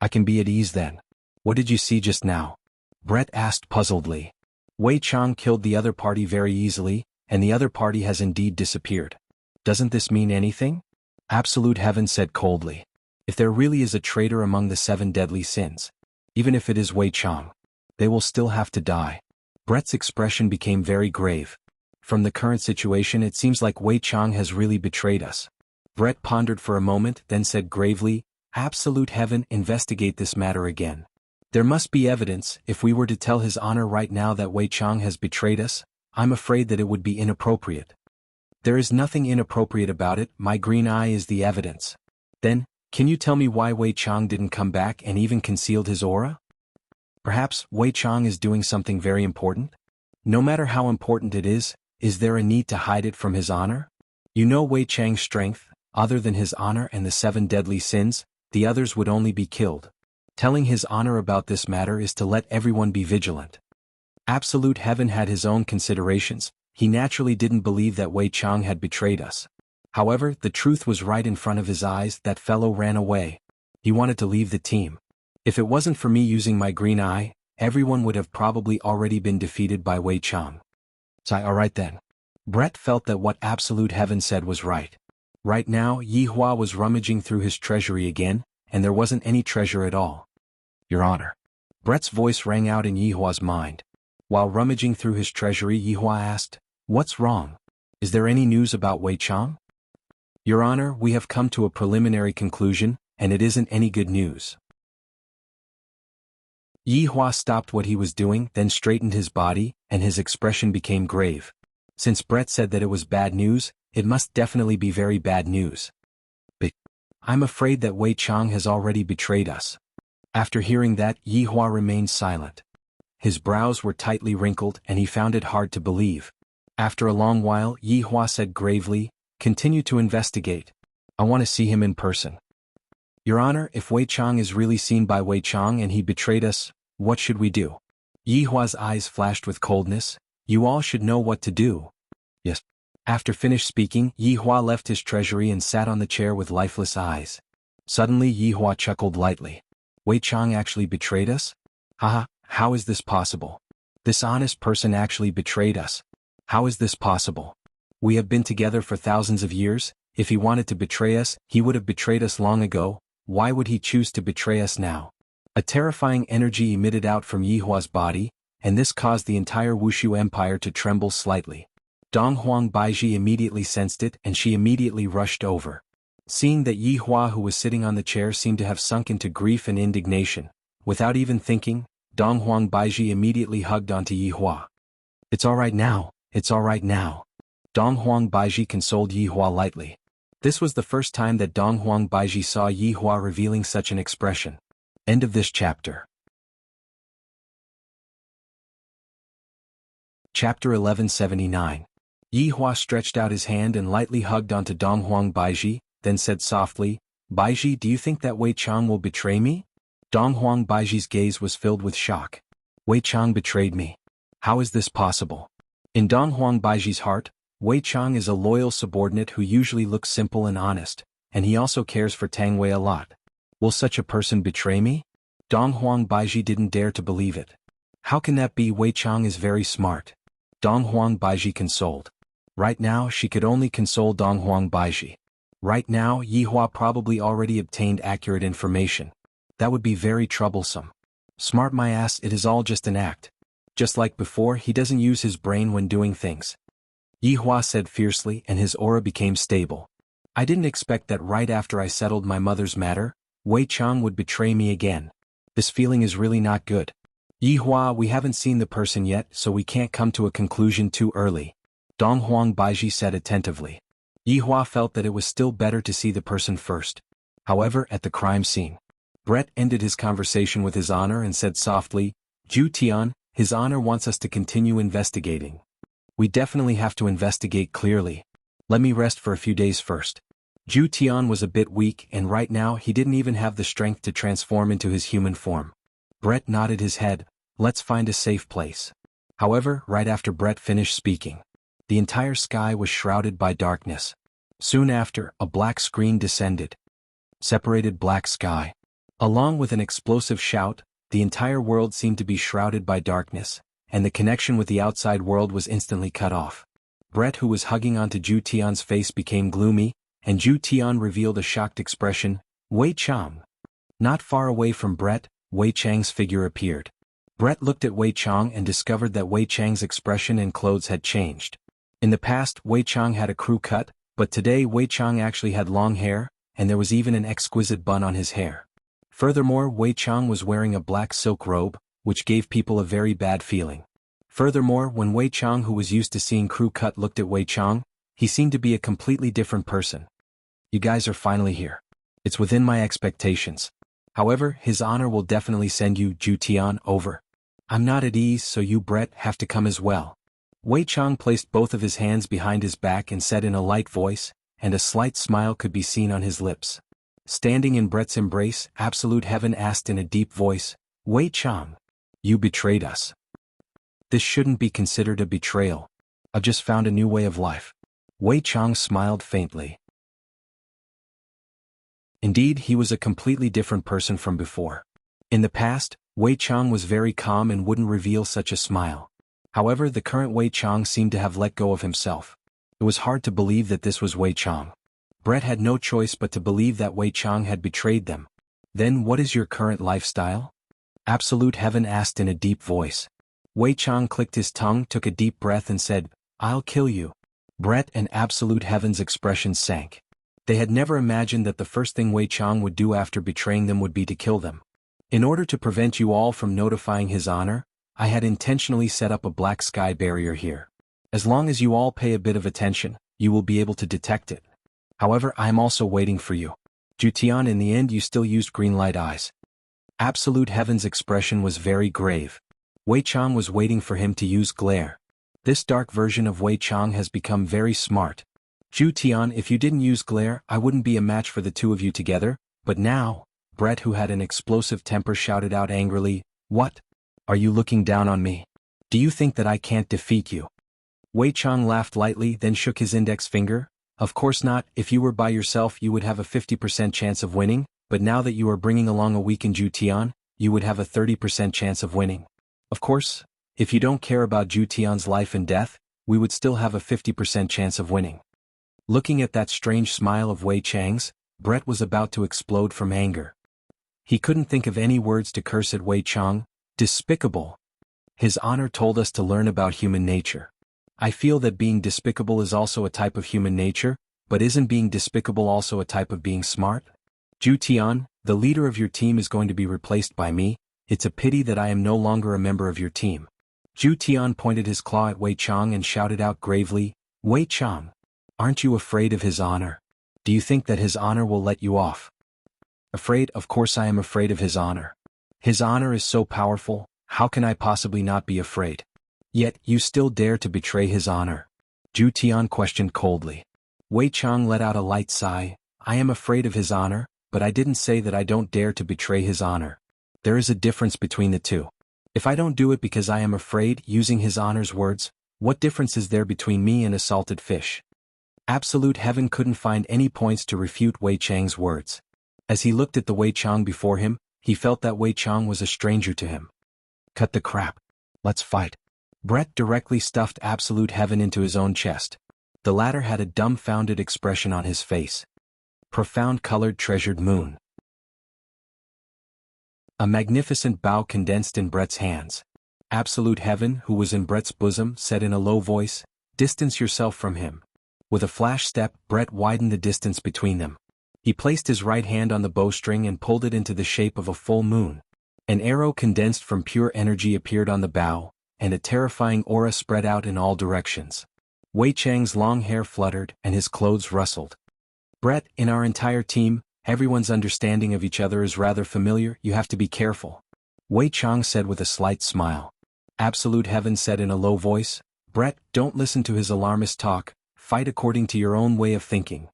I can be at ease then. What did you see just now? Brett asked puzzledly. Wei Chang killed the other party very easily, and the other party has indeed disappeared. Doesn't this mean anything? Absolute Heaven said coldly. If there really is a traitor among the 7 deadly sins, even if it is Wei Chang, they will still have to die. Brett's expression became very grave. From the current situation, it seems like Wei Chang has really betrayed us. Brett pondered for a moment, then said gravely, Absolute Heaven, investigate this matter again. There must be evidence. If we were to tell His Honor right now that Wei Chang has betrayed us, I'm afraid that it would be inappropriate. There is nothing inappropriate about it, my green eye is the evidence. Then, can you tell me why Wei Chang didn't come back and even concealed his aura? Perhaps Wei Chang is doing something very important? No matter how important it is there a need to hide it from His Honor? You know Wei Chang's strength, other than His Honor and the 7 deadly sins, the others would only be killed. Telling his honor about this matter is to let everyone be vigilant. Absolute Heaven had his own considerations. He naturally didn't believe that Wei Chang had betrayed us. However, the truth was right in front of his eyes. That fellow ran away. He wanted to leave the team. If it wasn't for me using my green eye, everyone would have probably already been defeated by Wei Chang. So alright then. Brett felt that what Absolute Heaven said was right. Right now, Yi Hua was rummaging through his treasury again, and there wasn't any treasure at all. Your Honor. Brett's voice rang out in Yi Hua's mind. While rummaging through his treasury, Yi Hua asked, "What's wrong? Is there any news about Wei Chang?" Your Honor, we have come to a preliminary conclusion, and it isn't any good news. Yi Hua stopped what he was doing, then straightened his body, and his expression became grave. Since Brett said that it was bad news, it must definitely be very bad news. But I'm afraid that Wei Chang has already betrayed us. After hearing that, Yi Hua remained silent. His brows were tightly wrinkled and he found it hard to believe. After a long while, Yi Hua said gravely, "Continue to investigate. I want to see him in person." Your Honor, if Wei Chang is really seen by Wei Chang and he betrayed us, what should we do? Yi Hua's eyes flashed with coldness. You all should know what to do. Yes. After finished speaking, Yi Hua left his treasury and sat on the chair with lifeless eyes. Suddenly Yi Hua chuckled lightly. Wei Chang actually betrayed us? Haha, how is this possible? This honest person actually betrayed us. How is this possible? We have been together for thousands of years. If he wanted to betray us, he would have betrayed us long ago. Why would he choose to betray us now? A terrifying energy emitted out from Yi Hua's body, and this caused the entire Wushu Empire to tremble slightly. Dong Huang Baiji immediately sensed it and she immediately rushed over. Seeing that Yi Hua who was sitting on the chair seemed to have sunk into grief and indignation, without even thinking, Dong Huang Baiji immediately hugged onto Yi Hua. It's alright now, it's alright now. Dong Huang Baiji consoled Yi Hua lightly. This was the first time that Dong Huang Baiji saw Yi Hua revealing such an expression. End of this chapter. Chapter 1179. Yi Hua stretched out his hand and lightly hugged onto Dong Huang Baiji, then said softly, "Baiji, do you think that Wei Chang will betray me?" Dong Huang Baiji's gaze was filled with shock. Wei Chang betrayed me. How is this possible? In Dong Huang Baiji's heart, Wei Chang is a loyal subordinate who usually looks simple and honest, and he also cares for Tang Wei a lot. Will such a person betray me? Dong Huang Baiji didn't dare to believe it. How can that be? Wei Chang is very smart. Dong Huang Baiji consoled. Right now she could only console Dong Huang Baiji. Right now Yi Hua probably already obtained accurate information. That would be very troublesome. Smart my ass, it is all just an act. Just like before, he doesn't use his brain when doing things. Yi Hua said fiercely and his aura became stable. I didn't expect that right after I settled my mother's matter, Wei Chang would betray me again. This feeling is really not good. Yi Hua, we haven't seen the person yet, so we can't come to a conclusion too early. Dong Huang Baiji said attentively. Yi Hua felt that it was still better to see the person first. However, at the crime scene, Brett ended his conversation with His Honor and said softly, "Ju Tian, His Honor wants us to continue investigating. We definitely have to investigate clearly. Let me rest for a few days first." Ju Tian was a bit weak and right now he didn't even have the strength to transform into his human form. Brett nodded his head. Let's find a safe place. However, right after Brett finished speaking, the entire sky was shrouded by darkness. Soon after, a black screen descended. Separated black sky. Along with an explosive shout, the entire world seemed to be shrouded by darkness, and the connection with the outside world was instantly cut off. Brett, who was hugging onto Ju Tian's face, became gloomy, and Ju Tian revealed a shocked expression. Wei Chang. Not far away from Brett, Wei Chang's figure appeared. Brett looked at Wei Chang and discovered that Wei Chang's expression and clothes had changed. In the past, Wei Chang had a crew cut, but today Wei Chang actually had long hair, and there was even an exquisite bun on his hair. Furthermore, Wei Chang was wearing a black silk robe, which gave people a very bad feeling. Furthermore, when Wei Chang, who was used to seeing crew cut, looked at Wei Chang, he seemed to be a completely different person. You guys are finally here. It's within my expectations. However, His Honor will definitely send you, Ju Tian, over. I'm not at ease, so you, Brett, have to come as well. Wei Chang placed both of his hands behind his back and said in a light voice, and a slight smile could be seen on his lips. Standing in Brett's embrace, Absolute Heaven asked in a deep voice, Wei Chang, you betrayed us. This shouldn't be considered a betrayal. I've just found a new way of life. Wei Chang smiled faintly. Indeed, he was a completely different person from before. In the past, Wei Chang was very calm and wouldn't reveal such a smile. However, the current Wei Chang seemed to have let go of himself. It was hard to believe that this was Wei Chang. Brett had no choice but to believe that Wei Chang had betrayed them. Then what is your current lifestyle? Absolute Heaven asked in a deep voice. Wei Chang clicked his tongue, took a deep breath and said, I'll kill you. Brett and Absolute Heaven's expressions sank. They had never imagined that the first thing Wei Chang would do after betraying them would be to kill them. In order to prevent you all from notifying his honor, I had intentionally set up a black sky barrier here. As long as you all pay a bit of attention, you will be able to detect it. However, I am also waiting for you. Jutian, in the end you still used green light eyes. Absolute Heaven's expression was very grave. Wei Chang was waiting for him to use glare. This dark version of Wei Chang has become very smart. Jutian, if you didn't use glare, I wouldn't be a match for the two of you together, but now, Brett, who had an explosive temper, shouted out angrily, What? Are you looking down on me? Do you think that I can't defeat you? Wei Chang laughed lightly, then shook his index finger. Of course not. If you were by yourself you would have a 50% chance of winning, but now that you are bringing along a weakened Jutian, you would have a 30% chance of winning. Of course, if you don't care about Jutian's life and death, we would still have a 50% chance of winning. Looking at that strange smile of Wei Chang's, Brett was about to explode from anger. He couldn't think of any words to curse at Wei Chang. Despicable. His honor told us to learn about human nature. I feel that being despicable is also a type of human nature, but isn't being despicable also a type of being smart? Jutian, the leader of your team is going to be replaced by me. It's a pity that I am no longer a member of your team. Jutian pointed his claw at Wei Chang and shouted out gravely, Wei Chang, aren't you afraid of his honor? Do you think that his honor will let you off? Afraid? Of course I am afraid of his honor. His honor is so powerful, how can I possibly not be afraid? Yet, you still dare to betray his honor? Jutian questioned coldly. Wei Chang let out a light sigh. I am afraid of his honor, but I didn't say that I don't dare to betray his honor. There is a difference between the two. If I don't do it because I am afraid, using his honor's words, what difference is there between me and a salted fish? Absolute Heaven couldn't find any points to refute Wei Chang's words. As he looked at the Wei Chang before him, he felt that Wei Chang was a stranger to him. Cut the crap. Let's fight. Brett directly stuffed Absolute Heaven into his own chest. The latter had a dumbfounded expression on his face. Profound colored treasured moon. A magnificent bow condensed in Brett's hands. Absolute Heaven, who was in Brett's bosom, said in a low voice, Distance yourself from him. With a flash step, Brett widened the distance between them. He placed his right hand on the bowstring and pulled it into the shape of a full moon. An arrow condensed from pure energy appeared on the bow, and a terrifying aura spread out in all directions. Wei Chang's long hair fluttered, and his clothes rustled. Brett, in our entire team, everyone's understanding of each other is rather familiar, you have to be careful. Wei Chang said with a slight smile. Absolute Heaven said in a low voice, Brett, don't listen to his alarmist talk, fight according to your own way of thinking.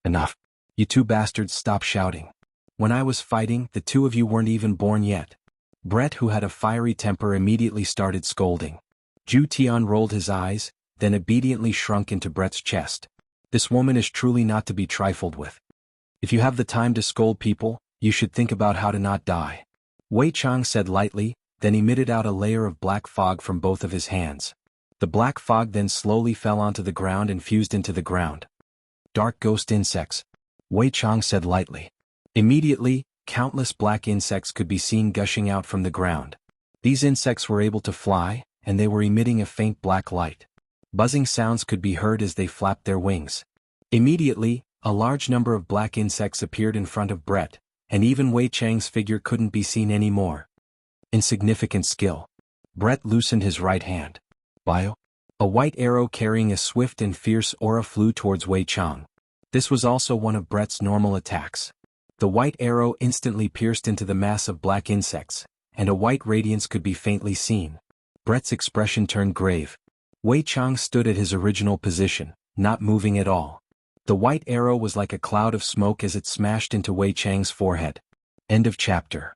Enough. You two bastards, stop shouting. When I was fighting, the two of you weren't even born yet. Brett, who had a fiery temper, immediately started scolding. Jutian rolled his eyes, then obediently shrunk into Brett's chest. This woman is truly not to be trifled with. If you have the time to scold people, you should think about how to not die. Wei Chang said lightly, then emitted out a layer of black fog from both of his hands. The black fog then slowly fell onto the ground and fused into the ground. Dark ghost insects. Wei Chang said lightly. Immediately, countless black insects could be seen gushing out from the ground. These insects were able to fly, and they were emitting a faint black light. Buzzing sounds could be heard as they flapped their wings. Immediately, a large number of black insects appeared in front of Brett, and even Wei Chang's figure couldn't be seen anymore. Insignificant skill. Brett loosened his right hand. Bio. A white arrow carrying a swift and fierce aura flew towards Wei Chang. This was also one of Brett's normal attacks. The white arrow instantly pierced into the mass of black insects, and a white radiance could be faintly seen. Brett's expression turned grave. Wei Chang stood at his original position, not moving at all. The white arrow was like a cloud of smoke as it smashed into Wei Chang's forehead. End of chapter.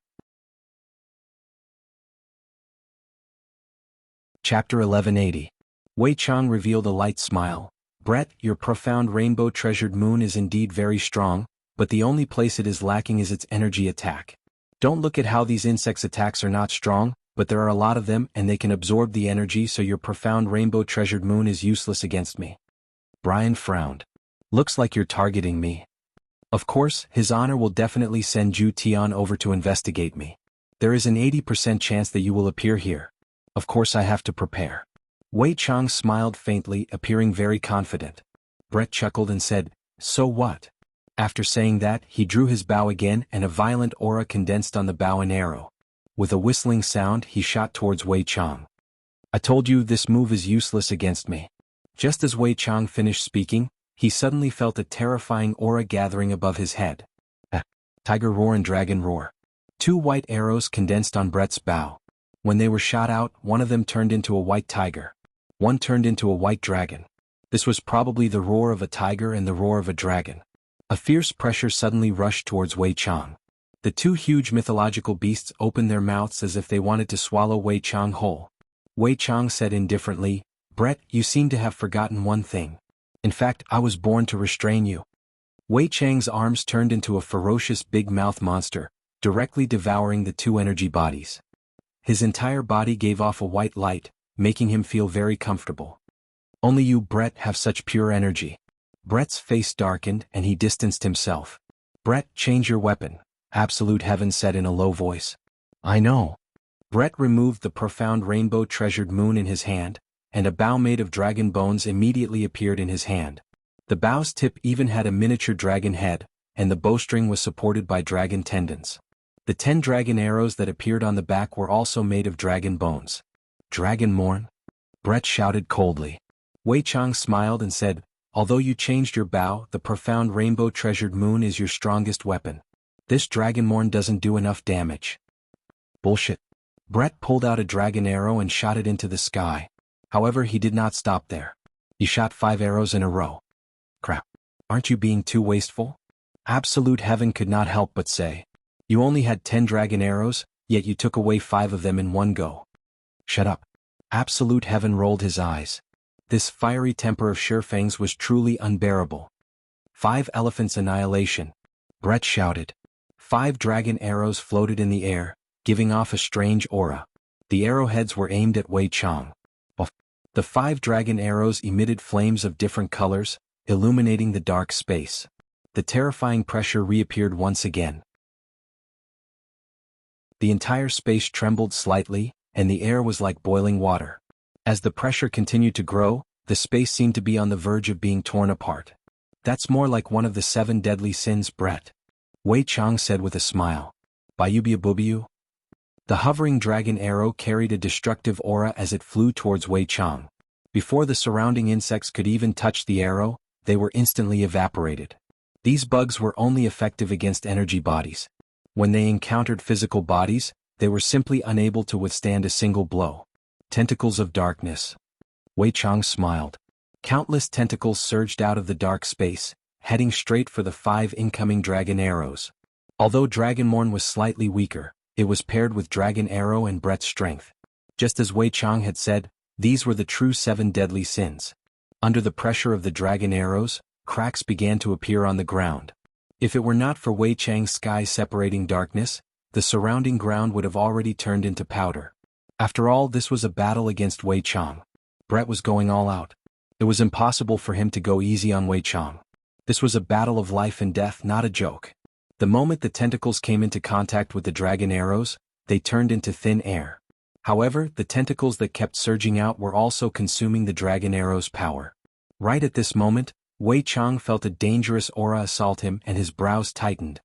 Chapter 1180. Wei Chang revealed a light smile. Brett, your profound rainbow-treasured moon is indeed very strong, but the only place it is lacking is its energy attack. Don't look at how these insects' attacks are not strong, but there are a lot of them and they can absorb the energy, so your profound rainbow-treasured moon is useless against me. Brian frowned. Looks like you're targeting me. Of course, His Honor will definitely send Zhu Tian over to investigate me. There is an 80% chance that you will appear here. Of course I have to prepare. Wei Chang smiled faintly, appearing very confident. Brett chuckled and said, so what? After saying that, he drew his bow again and a violent aura condensed on the bow and arrow. With a whistling sound, he shot towards Wei Chang. I told you this move is useless against me. Just as Wei Chang finished speaking, he suddenly felt a terrifying aura gathering above his head. Tiger roar and dragon roar. 2 white arrows condensed on Brett's bow. When they were shot out, one of them turned into a white tiger. One turned into a white dragon. This was probably the roar of a tiger and the roar of a dragon. A fierce pressure suddenly rushed towards Wei Chang. The 2 huge mythological beasts opened their mouths as if they wanted to swallow Wei Chang whole. Wei Chang said indifferently, Brett, you seem to have forgotten one thing. In fact, I was born to restrain you. Wei Chang's arms turned into a ferocious big-mouth monster, directly devouring the 2 energy bodies. His entire body gave off a white light, making him feel very comfortable. Only you, Brett, have such pure energy. Brett's face darkened and he distanced himself. Brett, change your weapon, Absolute Heaven said in a low voice. I know. Brett removed the profound rainbow-treasured moon in his hand, and a bow made of dragon bones immediately appeared in his hand. The bow's tip even had a miniature dragon head, and the bowstring was supported by dragon tendons. The 10 dragon arrows that appeared on the back were also made of dragon bones. Dragon Morn? Brett shouted coldly. Wei Chang smiled and said, although you changed your bow, the profound rainbow-treasured moon is your strongest weapon. This dragon morn doesn't do enough damage. Bullshit. Brett pulled out a dragon arrow and shot it into the sky. However, he did not stop there. He shot 5 arrows in a row. Crap. Aren't you being too wasteful? Absolute Heaven could not help but say. You only had 10 dragon arrows, yet you took away 5 of them in one go. Shut up. Absolute Heaven rolled his eyes. This fiery temper of Shifangs was truly unbearable. 5 elephants annihilation. Brett shouted. 5 dragon arrows floated in the air, giving off a strange aura. The arrowheads were aimed at Wei Chang. The 5 dragon arrows emitted flames of different colors, illuminating the dark space. The terrifying pressure reappeared once again. The entire space trembled slightly, and the air was like boiling water. As the pressure continued to grow, the space seemed to be on the verge of being torn apart. That's more like one of the 7 deadly sins, Brett. Wei Chang said with a smile. Bayubiabubiu? The hovering dragon arrow carried a destructive aura as it flew towards Wei Chang. Before the surrounding insects could even touch the arrow, they were instantly evaporated. These bugs were only effective against energy bodies. When they encountered physical bodies, they were simply unable to withstand a single blow. Tentacles of darkness. Wei Chang smiled. Countless tentacles surged out of the dark space, heading straight for the 5 incoming dragon arrows. Although Dragonmorn was slightly weaker, it was paired with Dragon Arrow and Brett's strength. Just as Wei Chang had said, these were the true 7 deadly sins. Under the pressure of the dragon arrows, cracks began to appear on the ground. If it were not for Wei Chang's sky-separating darkness, the surrounding ground would have already turned into powder. After all, this was a battle against Wei Chang. Brett was going all out. It was impossible for him to go easy on Wei Chang. This was a battle of life and death, not a joke. The moment the tentacles came into contact with the dragon arrows, they turned into thin air. However, the tentacles that kept surging out were also consuming the dragon arrow's power. Right at this moment, Wei Chang felt a dangerous aura assault him and his brows tightened.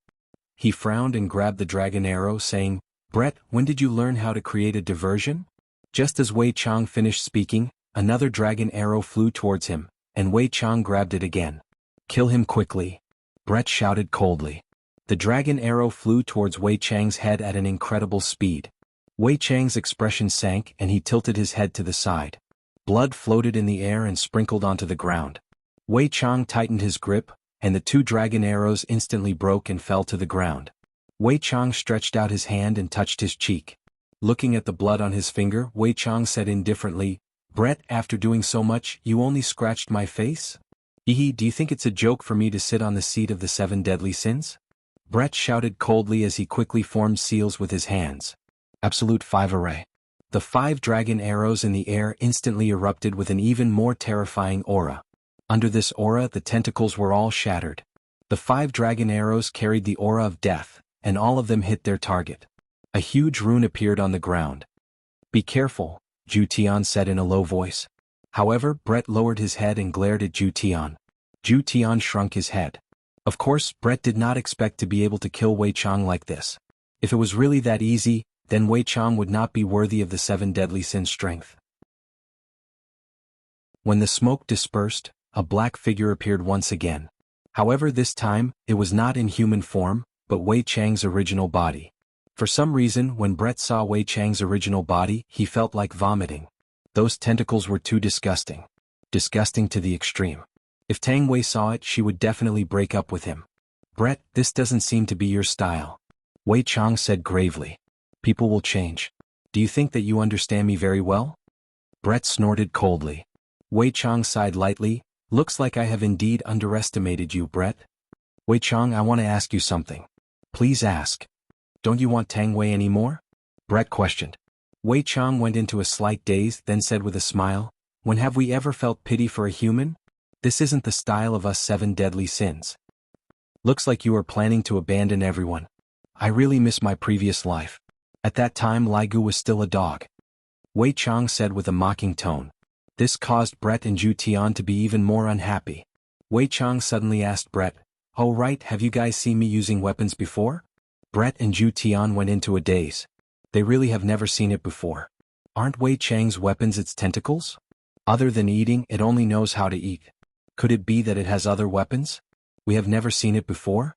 He frowned and grabbed the dragon arrow, saying, Brett, when did you learn how to create a diversion? Just as Wei Chang finished speaking, another dragon arrow flew towards him, and Wei Chang grabbed it again. Kill him quickly. Brett shouted coldly. The dragon arrow flew towards Wei Chang's head at an incredible speed. Wei Chang's expression sank and he tilted his head to the side. Blood floated in the air and sprinkled onto the ground. Wei Chang tightened his grip, and the 2 dragon arrows instantly broke and fell to the ground. Wei Chang stretched out his hand and touched his cheek. Looking at the blood on his finger, Wei Chang said indifferently, "Brett, after doing so much, you only scratched my face? Do you think it's a joke for me to sit on the seat of the 7 deadly sins?" Brett shouted coldly as he quickly formed seals with his hands. Absolute 5 array. The 5 dragon arrows in the air instantly erupted with an even more terrifying aura. Under this aura, the tentacles were all shattered. The 5 dragon arrows carried the aura of death, and all of them hit their target. A huge rune appeared on the ground. "Be careful," Zhu Tian said in a low voice. However, Brett lowered his head and glared at Zhu Tian. Zhu Tian shrunk his head. Of course, Brett did not expect to be able to kill Wei Chang like this. If it was really that easy, then Wei Chang would not be worthy of the 7 deadly sins' strength. When the smoke dispersed, a black figure appeared once again. However, this time, it was not in human form, but Wei Chang's original body. For some reason, when Brett saw Wei Chang's original body, he felt like vomiting. Those tentacles were too disgusting. Disgusting to the extreme. If Tang Wei saw it, she would definitely break up with him. "Brett, this doesn't seem to be your style," Wei Chang said gravely. "People will change. Do you think that you understand me very well?" Brett snorted coldly. Wei Chang sighed lightly. "Looks like I have indeed underestimated you, Brett." "Wei Chang, I want to ask you something." "Please ask." "Don't you want Tang Wei anymore?" Brett questioned. Wei Chang went into a slight daze, then said with a smile, "When have we ever felt pity for a human? This isn't the style of us 7 deadly sins. Looks like you are planning to abandon everyone. I really miss my previous life. At that time Lai Gu was still a dog." Wei Chang said with a mocking tone. This caused Brett and Zhu Tian to be even more unhappy. Wei Chang suddenly asked Brett, "Oh right, have you guys seen me using weapons before?" Brett and Zhu Tian went into a daze. They really have never seen it before. Aren't Wei Chang's weapons its tentacles? Other than eating, it only knows how to eat. Could it be that it has other weapons? We have never seen it before?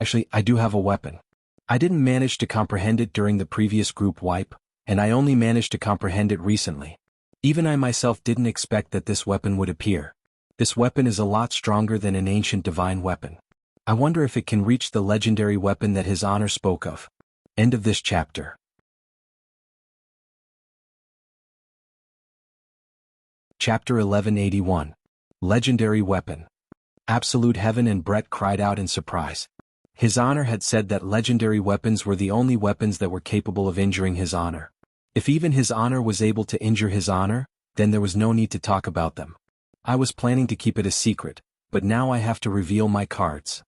Actually, I do have a weapon. I didn't manage to comprehend it during the previous group wipe, and I only managed to comprehend it recently. Even I myself didn't expect that this weapon would appear. This weapon is a lot stronger than an ancient divine weapon. I wonder if it can reach the legendary weapon that His Honor spoke of. End of this chapter. Chapter 1181. Legendary Weapon. Absolute Heaven and Brett cried out in surprise. His Honor had said that legendary weapons were the only weapons that were capable of injuring His Honor. If even His Honor was able to injure His Honor, then there was no need to talk about them. I was planning to keep it a secret, but now I have to reveal my cards.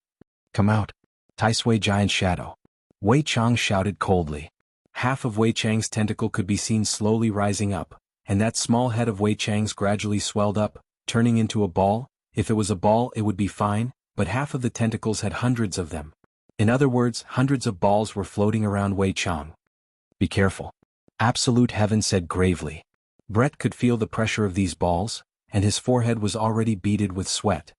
Come out. Taisui Giant Shadow. Wei Chang shouted coldly. Half of Wei Chang's tentacle could be seen slowly rising up, and that small head of Wei Chang's gradually swelled up, turning into a ball. If it was a ball it would be fine, but half of the tentacles had hundreds of them. In other words, hundreds of balls were floating around Wei Chang. Be careful. Absolute Heaven said gravely. Brett could feel the pressure of these balls, and his forehead was already beaded with sweat.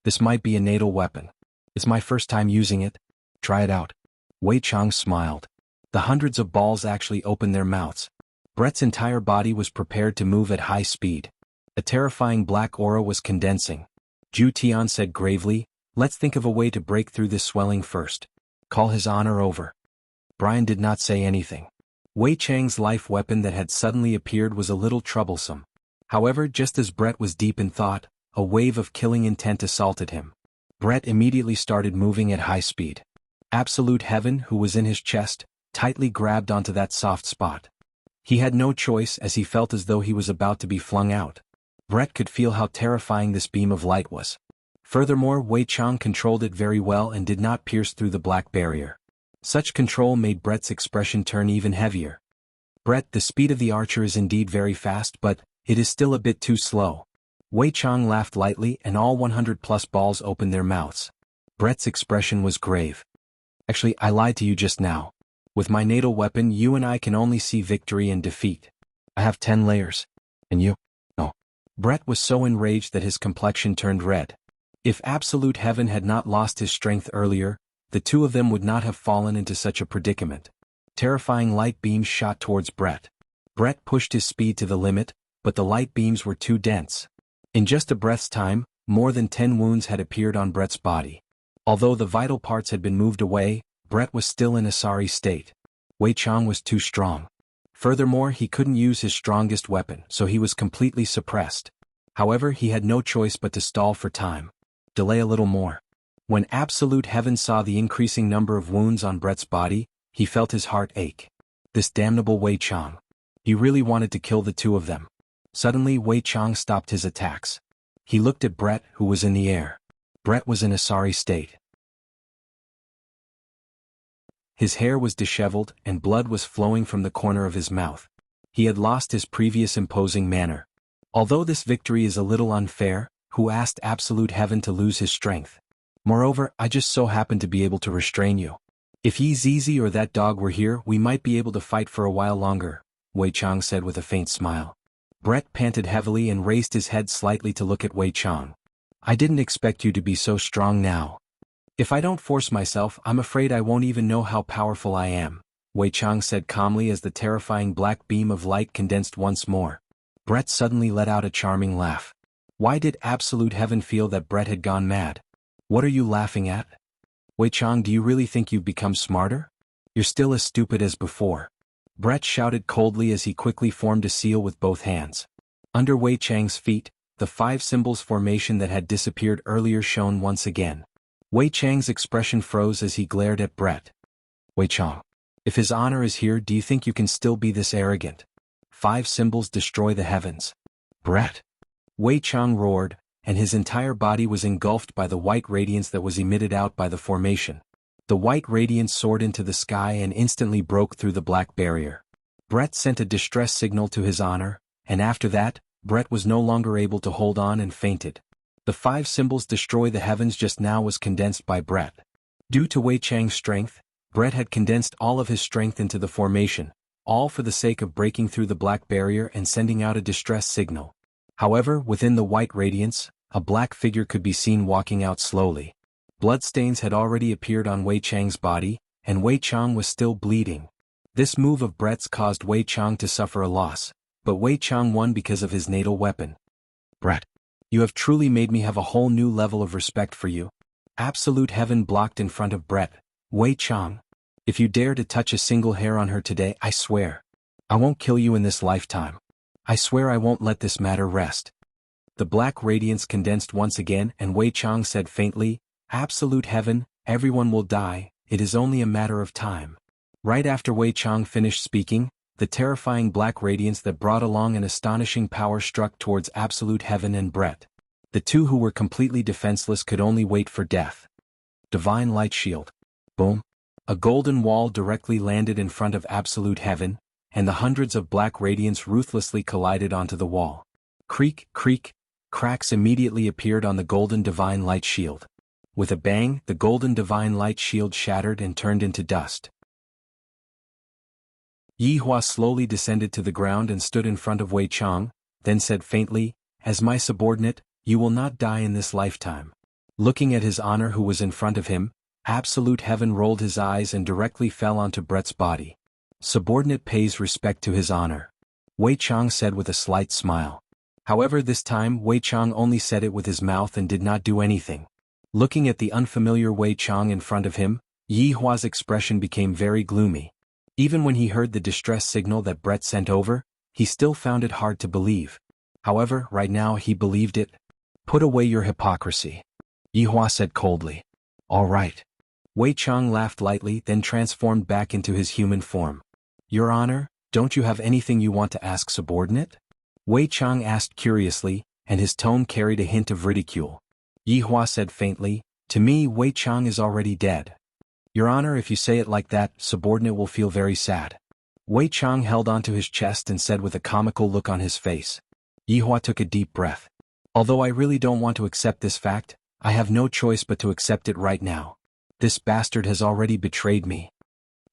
This might be a natal weapon. It's my first time using it. Try it out. Wei Chang smiled. The hundreds of balls actually opened their mouths. Brett's entire body was prepared to move at high speed. A terrifying black aura was condensing. Zhu Tian said gravely, "Let's think of a way to break through this swelling first. Call His Honor over." Brian did not say anything. Wei Chang's life weapon that had suddenly appeared was a little troublesome. However, just as Brett was deep in thought, a wave of killing intent assaulted him. Brett immediately started moving at high speed. Absolute Heaven, who was in his chest, tightly grabbed onto that soft spot. He had no choice as he felt as though he was about to be flung out. Brett could feel how terrifying this beam of light was. Furthermore, Wei Chang controlled it very well and did not pierce through the black barrier. Such control made Brett's expression turn even heavier. "Brett, the speed of the archer is indeed very fast, but it is still a bit too slow." Wei Chang laughed lightly and all 100+ balls opened their mouths. Brett's expression was grave. "Actually, I lied to you just now. With my natal weapon you and I can only see victory and defeat. I have 10 layers. And you? No." Brett was so enraged that his complexion turned red. If Absolute Heaven had not lost his strength earlier, the two of them would not have fallen into such a predicament. Terrifying light beams shot towards Brett. Brett pushed his speed to the limit, but the light beams were too dense. In just a breath's time, More than 10 wounds had appeared on Brett's body. Although the vital parts had been moved away, Brett was still in a sorry state. Wei Chang was too strong. Furthermore, he couldn't use his strongest weapon, so he was completely suppressed. However, he had no choice but to stall for time. Delay a little more. When Absolute Heaven saw the increasing number of wounds on Brett's body, he felt his heart ache. This damnable Wei Chang. He really wanted to kill the two of them. Suddenly, Wei Chang stopped his attacks. He looked at Brett, who was in the air. Brett was in a sorry state. His hair was disheveled and blood was flowing from the corner of his mouth. He had lost his previous imposing manner. Although this victory is a little unfair, who asked Absolute Heaven to lose his strength? Moreover, I just so happen to be able to restrain you. If Yi Zizi or that dog were here, we might be able to fight for a while longer, Wei Chang said with a faint smile. Brett panted heavily and raised his head slightly to look at Wei Chang. I didn't expect you to be so strong now. If I don't force myself, I'm afraid I won't even know how powerful I am, Wei Chang said calmly as the terrifying black beam of light condensed once more. Brett suddenly let out a charming laugh. Why did Absolute Heaven feel that Brett had gone mad? What are you laughing at? Wei Chang, do you really think you've become smarter? You're still as stupid as before. Brett shouted coldly as he quickly formed a seal with both hands. Under Wei Chang's feet, the 5 symbols formation that had disappeared earlier shone once again. Wei Chang's expression froze as he glared at Brett. Wei Chang, if his honor is here, do you think you can still be this arrogant? 5 symbols destroy the heavens. Brett! Wei Chang roared, and his entire body was engulfed by the white radiance that was emitted out by the formation. The white radiance soared into the sky and instantly broke through the black barrier. Brett sent a distress signal to his honor, and after that, Brett was no longer able to hold on and fainted. The 5 symbols destroy the heavens just now was condensed by Brett. Due to Wei Chang's strength, Brett had condensed all of his strength into the formation, all for the sake of breaking through the black barrier and sending out a distress signal. However, within the white radiance, a black figure could be seen walking out slowly. Bloodstains had already appeared on Wei Chang's body, and Wei Chang was still bleeding. This move of Brett's caused Wei Chang to suffer a loss, but Wei Chang won because of his natal weapon. Brett, you have truly made me have a whole new level of respect for you. Absolute Heaven blocked in front of Brett. Wei Chang, if you dare to touch a single hair on her today, I swear. I won't kill you in this lifetime. I swear I won't let this matter rest. The black radiance condensed once again and Wei Chang said faintly, Absolute Heaven, everyone will die, it is only a matter of time. Right after Wei Chang finished speaking, the terrifying black radiance that brought along an astonishing power struck towards Absolute Heaven and Brett. The two who were completely defenseless could only wait for death. Divine Light Shield. Boom. A golden wall directly landed in front of Absolute Heaven, and the hundreds of black radiance ruthlessly collided onto the wall. Creak, creak, cracks immediately appeared on the golden Divine Light Shield. With a bang, the golden Divine Light Shield shattered and turned into dust. Yi Hua slowly descended to the ground and stood in front of Wei Chang, then said faintly, As my subordinate, you will not die in this lifetime. Looking at his honor who was in front of him, Absolute Heaven rolled his eyes and directly fell onto Brett's body. Subordinate pays respect to his honor. Wei Chang said with a slight smile. However, this time Wei Chang only said it with his mouth and did not do anything. Looking at the unfamiliar Wei Chang in front of him, Yi Hua's expression became very gloomy. Even when he heard the distress signal that Brett sent over, he still found it hard to believe. However, right now he believed it. Put away your hypocrisy. Yi Hua said coldly. All right. Wei Chang laughed lightly, then transformed back into his human form. Your honor, don't you have anything you want to ask subordinate? Wei Chang asked curiously, and his tone carried a hint of ridicule. Yi Hua said faintly, To me, Wei Chang is already dead. Your honor, if you say it like that, subordinate will feel very sad. Wei Chang held onto his chest and said with a comical look on his face. Yi Hua took a deep breath. Although I really don't want to accept this fact, I have no choice but to accept it right now. This bastard has already betrayed me.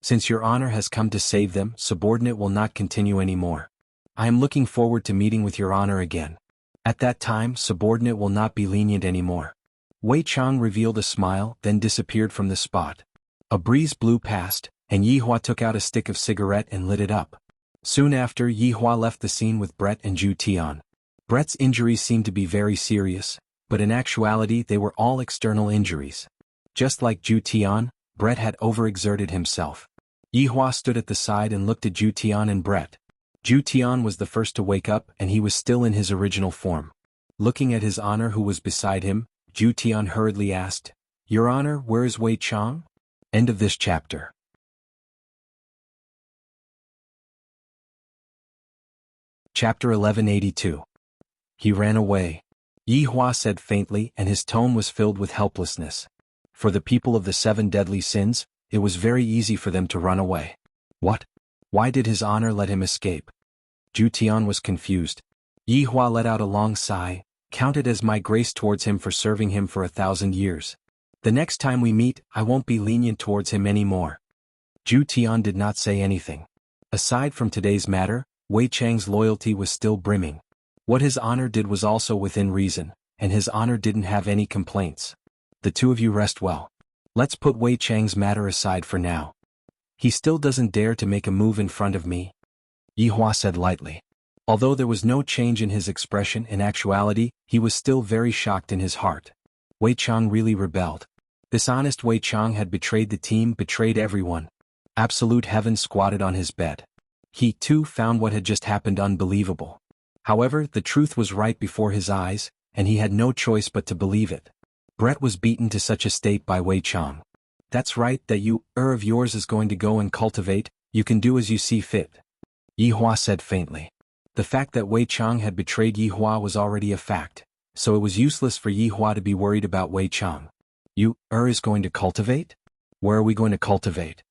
Since your honor has come to save them, subordinate will not continue anymore. I am looking forward to meeting with your honor again. At that time, subordinate will not be lenient anymore. Wei Chang revealed a smile, then disappeared from the spot. A breeze blew past, and Yi Hua took out a stick of cigarette and lit it up. Soon after, Yi Hua left the scene with Brett and Zhu Tian. Brett's injuries seemed to be very serious, but in actuality they were all external injuries. Just like Ju Tian, Brett had overexerted himself. Yi Hua stood at the side and looked at Ju Tian and Brett. Ju Tian was the first to wake up and he was still in his original form. Looking at his honor who was beside him, Ju Tian hurriedly asked, "Your honor, where is Wei Chang?" End of this chapter. Chapter 1182. He ran away. Yi Hua said faintly, and his tone was filled with helplessness. For the people of the 7 deadly sins, it was very easy for them to run away. What? Why did his honor let him escape? Ju Tian was confused. Yi Hua let out a long sigh. "Count it as my grace towards him for serving him for 1,000 years. The next time we meet, I won't be lenient towards him anymore." Ju Tian did not say anything. Aside from today's matter, Wei Chang's loyalty was still brimming. What his honor did was also within reason, and his honor didn't have any complaints. "The two of you rest well. Let's put Wei Chang's matter aside for now. He still doesn't dare to make a move in front of me," Yi Hua said lightly. Although there was no change in his expression, in actuality, he was still very shocked in his heart. Wei Chang really rebelled. This honest Wei Chang had betrayed the team, betrayed everyone. Absolute heaven squatted on his bed. He, too, found what had just happened unbelievable. However, the truth was right before his eyes, and he had no choice but to believe it. Brett was beaten to such a state by Wei Chang. "That's right, that you, of yours is going to go and cultivate, you can do as you see fit," Yi Hua said faintly. The fact that Wei Chang had betrayed Yi Hua was already a fact, so it was useless for Yi Hua to be worried about Wei Chang. "You, is going to cultivate? Where are we going to cultivate?"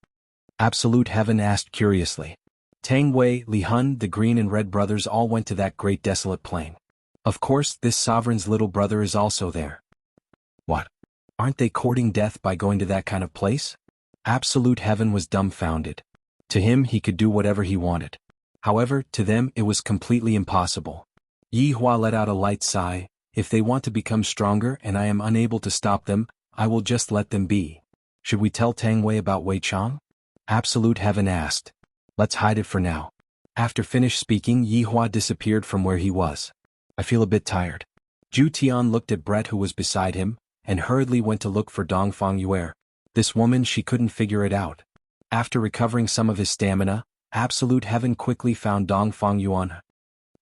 Absolute Heaven asked curiously. Tang Wei, Li Hun, the Green and Red brothers all went to that great desolate plain. Of course, this sovereign's little brother is also there. What? Aren't they courting death by going to that kind of place? Absolute Heaven was dumbfounded. To him he could do whatever he wanted. However, to them it was completely impossible. Yi Hua let out a light sigh. "If they want to become stronger and I am unable to stop them, I will just let them be. Should we tell Tang Wei about Wei Chang?" Absolute Heaven asked. "Let's hide it for now." After finished speaking, Yi Hua disappeared from where he was. "I feel a bit tired." Ju Tian looked at Brett who was beside him, and hurriedly went to look for Dongfang Yuer. This woman, she couldn't figure it out. After recovering some of his stamina, Absolute Heaven quickly found Dongfang Yuan.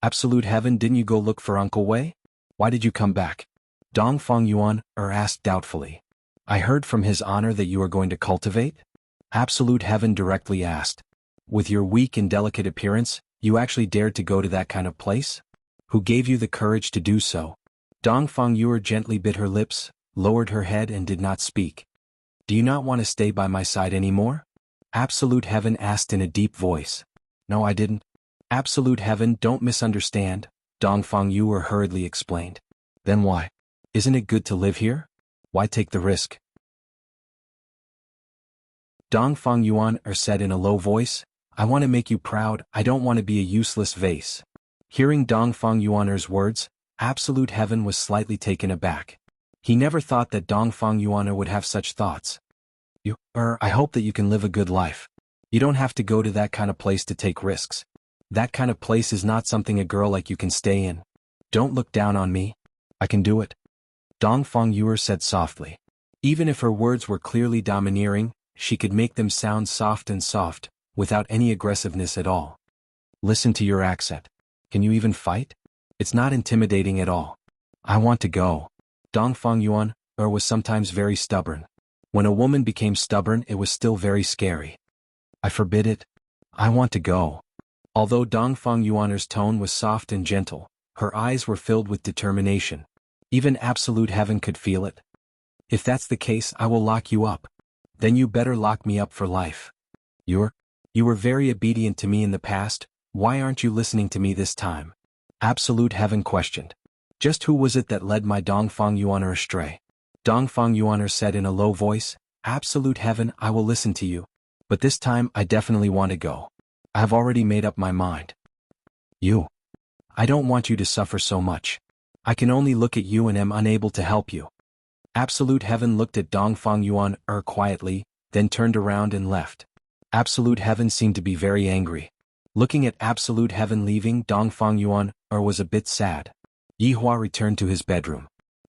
"Absolute Heaven, didn't you go look for Uncle Wei? Why did you come back?" Dongfang Yuan asked doubtfully. "I heard from his honor that you are going to cultivate?" Absolute Heaven directly asked. "With your weak and delicate appearance, you actually dared to go to that kind of place? Who gave you the courage to do so?" Dongfang Yuer gently bit her lips, lowered her head and did not speak. "Do you not want to stay by my side anymore?" Absolute Heaven asked in a deep voice. "No, I didn't." Absolute Heaven, don't misunderstand, Dongfang Yuer hurriedly explained. "Then why? Isn't it good to live here? Why take the risk?" Dongfang Yuan said in a low voice, "I want to make you proud, I don't want to be a useless vase." Hearing Dongfang Yuaner's words, Absolute Heaven was slightly taken aback. He never thought that Dongfang Yuaner would have such thoughts. I hope that you can live a good life. You don't have to go to that kind of place to take risks. That kind of place is not something a girl like you can stay in. Don't look down on me. I can do it." Dongfang Yuer said softly. Even if her words were clearly domineering, she could make them sound soft and soft, without any aggressiveness at all. "Listen to your accent. Can you even fight? It's not intimidating at all." "I want to go." Dongfang Yuan was sometimes very stubborn. When a woman became stubborn, it was still very scary. "I forbid it. I want to go." Although Dongfang Yuaner's tone was soft and gentle, her eyes were filled with determination. Even Absolute Heaven could feel it. "If that's the case, I will lock you up." "Then you better lock me up for life. You were very obedient to me in the past, why aren't you listening to me this time?" Absolute Heaven questioned. "Just who was it that led my Dongfang Yuaner astray?" Dongfang Yuaner said in a low voice, "Absolute Heaven, I will listen to you. But this time I definitely want to go. I have already made up my mind." I don't want you to suffer so much. I can only look at you and am unable to help you." Absolute Heaven looked at Dongfang Yuan quietly, then turned around and left. Absolute Heaven seemed to be very angry. Looking at Absolute Heaven leaving, Dongfang Yuan was a bit sad. Yi Hua returned to his bedroom.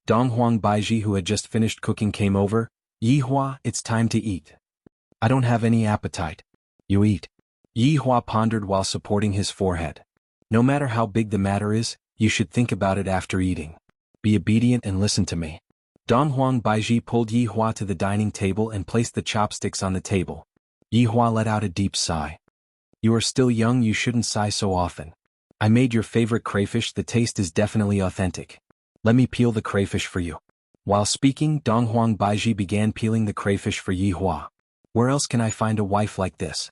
Dong Huang Baiji, who had just finished cooking, came over. Yi Hua, it's time to eat. I don't have any appetite. You eat. Yi Hua pondered while supporting his forehead. No matter how big the matter is, you should think about it after eating. Be obedient and listen to me. Dong Huang Baiji pulled Yi Hua to the dining table and placed the chopsticks on the table. Yi Hua let out a deep sigh. You are still young, you shouldn't sigh so often. I made your favorite crayfish, the taste is definitely authentic. Let me peel the crayfish for you. While speaking, Dong Huang Baiji began peeling the crayfish for Yi Hua. Where else can I find a wife like this?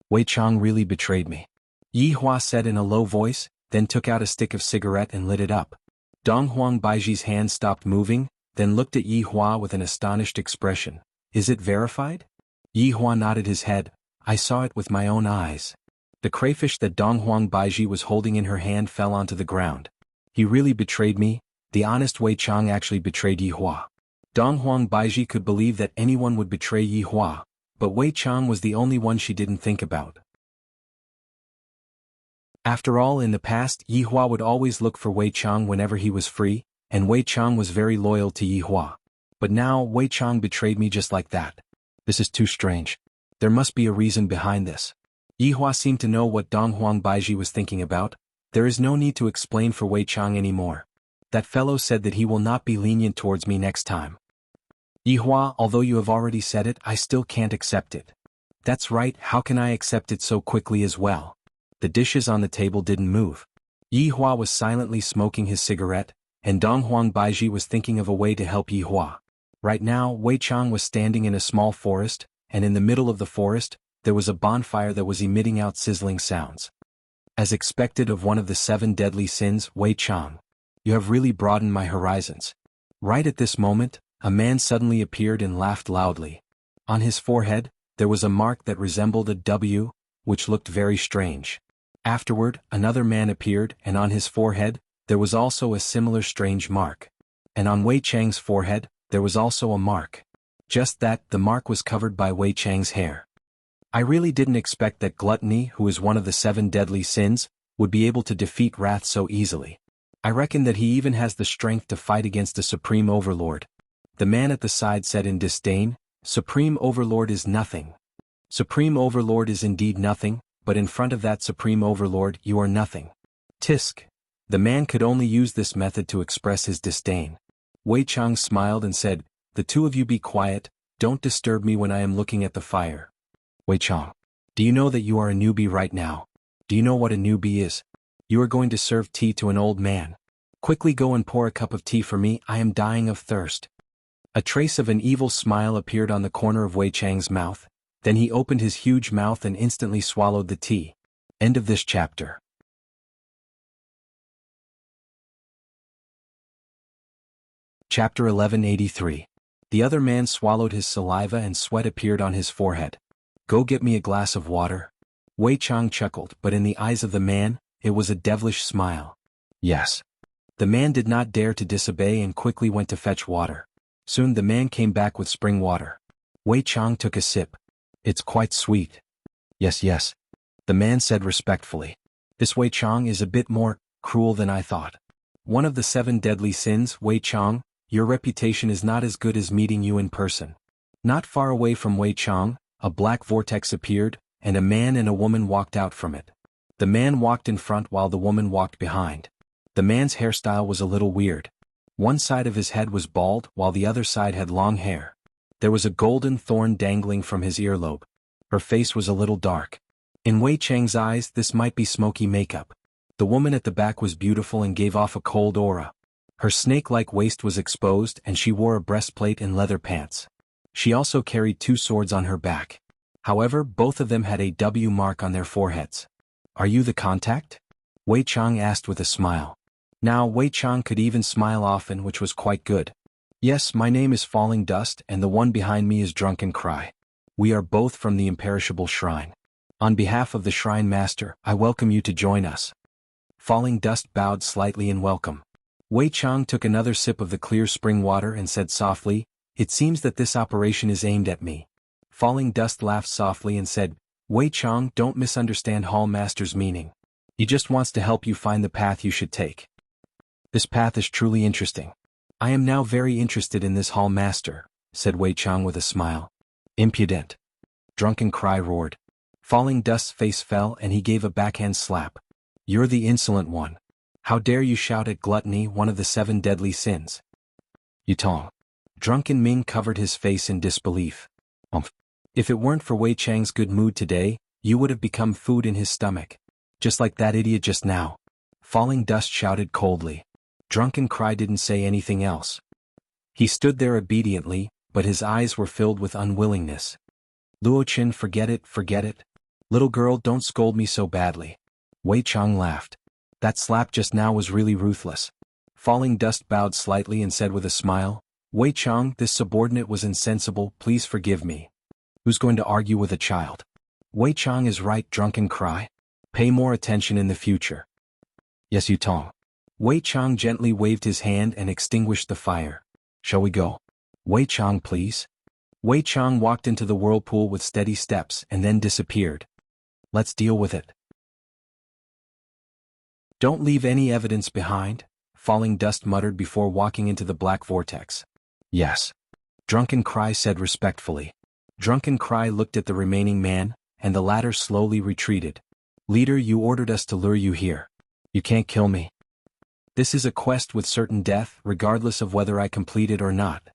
Wei Chang really betrayed me. Yi Hua said in a low voice, then took out a stick of cigarette and lit it up. Dong Huang Baiji's hand stopped moving, then looked at Yi Hua with an astonished expression. Is it verified? Yi Hua nodded his head. I saw it with my own eyes. The crayfish that Dong Huang Baiji was holding in her hand fell onto the ground. He really betrayed me. The honest Wei Chang actually betrayed Yi Hua. Dong Huang Baiji could believe that anyone would betray Yi Hua, but Wei Chang was the only one she didn't think about. After all, in the past, Yi Hua would always look for Wei Chang whenever he was free, and Wei Chang was very loyal to Yi Hua. But now, Wei Chang betrayed me just like that. This is too strange. There must be a reason behind this. Yi Hua seemed to know what Dong Huang Baiji was thinking about. There is no need to explain for Wei Chang anymore. That fellow said that he will not be lenient towards me next time. Yi Hua, although you have already said it, I still can't accept it. That's right, how can I accept it so quickly as well? The dishes on the table didn't move. Yi Hua was silently smoking his cigarette, and Dong Huang Baiji was thinking of a way to help Yi Hua. Right now, Wei Chang was standing in a small forest, and in the middle of the forest, there was a bonfire that was emitting out sizzling sounds. As expected of one of the 7 deadly sins, Wei Chang, you have really broadened my horizons. Right at this moment, a man suddenly appeared and laughed loudly. On his forehead, there was a mark that resembled a W, which looked very strange. Afterward, another man appeared, and on his forehead, there was also a similar strange mark. And on Wei Chang's forehead, there was also a mark. Just that, the mark was covered by Wei Chang's hair. I really didn't expect that gluttony, who is one of the 7 deadly sins, would be able to defeat wrath so easily. I reckon that he even has the strength to fight against a supreme overlord. The man at the side said in disdain, Supreme Overlord is nothing. Supreme Overlord is indeed nothing, but in front of that Supreme Overlord you are nothing. Tisk. The man could only use this method to express his disdain. Wei Chang smiled and said, The two of you be quiet, don't disturb me when I am looking at the fire. Wei Chang. Do you know that you are a newbie right now? Do you know what a newbie is? You are going to serve tea to an old man. Quickly go and pour a cup of tea for me, I am dying of thirst. A trace of an evil smile appeared on the corner of Wei Chang's mouth, then he opened his huge mouth and instantly swallowed the tea. End of this chapter. Chapter 1183. The other man swallowed his saliva and sweat appeared on his forehead. Go get me a glass of water. Wei Chang chuckled, but in the eyes of the man, it was a devilish smile. Yes. The man did not dare to disobey and quickly went to fetch water. Soon the man came back with spring water. Wei Chang took a sip. It's quite sweet. Yes. The man said respectfully. This Wei Chang is a bit more cruel than I thought. One of the 7 deadly sins, Wei Chang, your reputation is not as good as meeting you in person. Not far away from Wei Chang, a black vortex appeared, and a man and a woman walked out from it. The man walked in front while the woman walked behind. The man's hairstyle was a little weird. One side of his head was bald while the other side had long hair. There was a golden thorn dangling from his earlobe. Her face was a little dark. In Wei Chang's eyes, this might be smoky makeup. The woman at the back was beautiful and gave off a cold aura. Her snake-like waist was exposed and she wore a breastplate and leather pants. She also carried 2 swords on her back. However, both of them had a W mark on their foreheads. Are you the contact? Wei Chang asked with a smile. Now Wei Chang could even smile often, which was quite good. Yes, my name is Falling Dust and the one behind me is Drunken Cry. We are both from the Imperishable Shrine. On behalf of the Shrine Master, I welcome you to join us. Falling Dust bowed slightly in welcome. Wei Chang took another sip of the clear spring water and said softly, It seems that this operation is aimed at me. Falling Dust laughed softly and said, Wei Chang, don't misunderstand Hall Master's meaning. He just wants to help you find the path you should take. This path is truly interesting. I am now very interested in this hall master, said Wei Chang with a smile. Impudent. Drunken Cry roared. Falling Dust's face fell and he gave a backhand slap. You're the insolent one. How dare you shout at gluttony, one of the 7 deadly sins? Yutong. Drunken Ming covered his face in disbelief. If it weren't for Wei Chang's good mood today, you would have become food in his stomach. Just like that idiot just now. Falling Dust shouted coldly. Drunken Cry didn't say anything else. He stood there obediently, but his eyes were filled with unwillingness. Luo Qin, forget it, forget it. Little girl, don't scold me so badly. Wei Chang laughed. That slap just now was really ruthless. Falling Dust bowed slightly and said with a smile, Wei Chang, this subordinate was insensible, please forgive me. Who's going to argue with a child? Wei Chang is right, Drunken Cry. Pay more attention in the future. Yes, Yutong. Wei Chang gently waved his hand and extinguished the fire. Shall we go? Wei Chang, please. Wei Chang walked into the whirlpool with steady steps and then disappeared. Let's deal with it. Don't leave any evidence behind, Falling Dust muttered before walking into the black vortex. Yes. Drunken Cry said respectfully. Drunken Cry looked at the remaining man, and the latter slowly retreated. Leader, you ordered us to lure you here. You can't kill me. This is a quest with certain death, regardless of whether I complete it or not.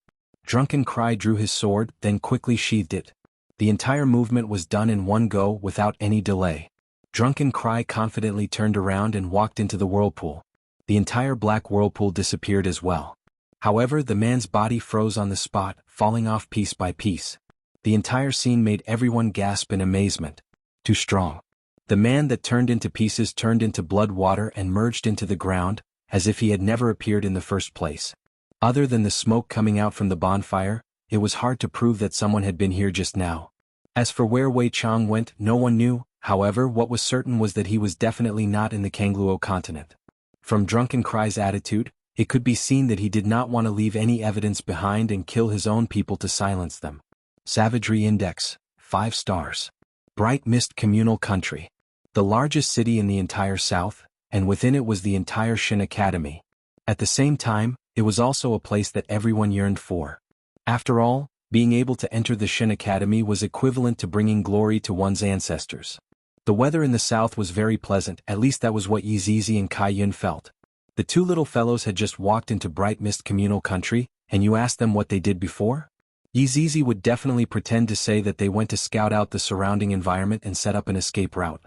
Drunken Cry drew his sword, then quickly sheathed it. The entire movement was done in one go without any delay. Drunken Cry confidently turned around and walked into the whirlpool. The entire black whirlpool disappeared as well. However, the man's body froze on the spot, falling off piece by piece. The entire scene made everyone gasp in amazement. Too strong. The man that turned into pieces turned into blood water and merged into the ground, as if he had never appeared in the first place. Other than the smoke coming out from the bonfire, it was hard to prove that someone had been here just now. As for where Wei Chang went, no one knew. However, what was certain was that he was definitely not in the Kangluo continent. From Drunken Cry's attitude, it could be seen that he did not want to leave any evidence behind and kill his own people to silence them. Savagery Index, 5 stars. Bright Mist Communal Country. The largest city in the entire south, and within it was the entire Shin Academy. At the same time, it was also a place that everyone yearned for. After all, being able to enter the Shin Academy was equivalent to bringing glory to one's ancestors. The weather in the south was very pleasant, at least that was what Yizizi and Kai Yun felt. The 2 little fellows had just walked into Bright Mist Communal Country, and you asked them what they did before? Yizizi would definitely pretend to say that they went to scout out the surrounding environment and set up an escape route.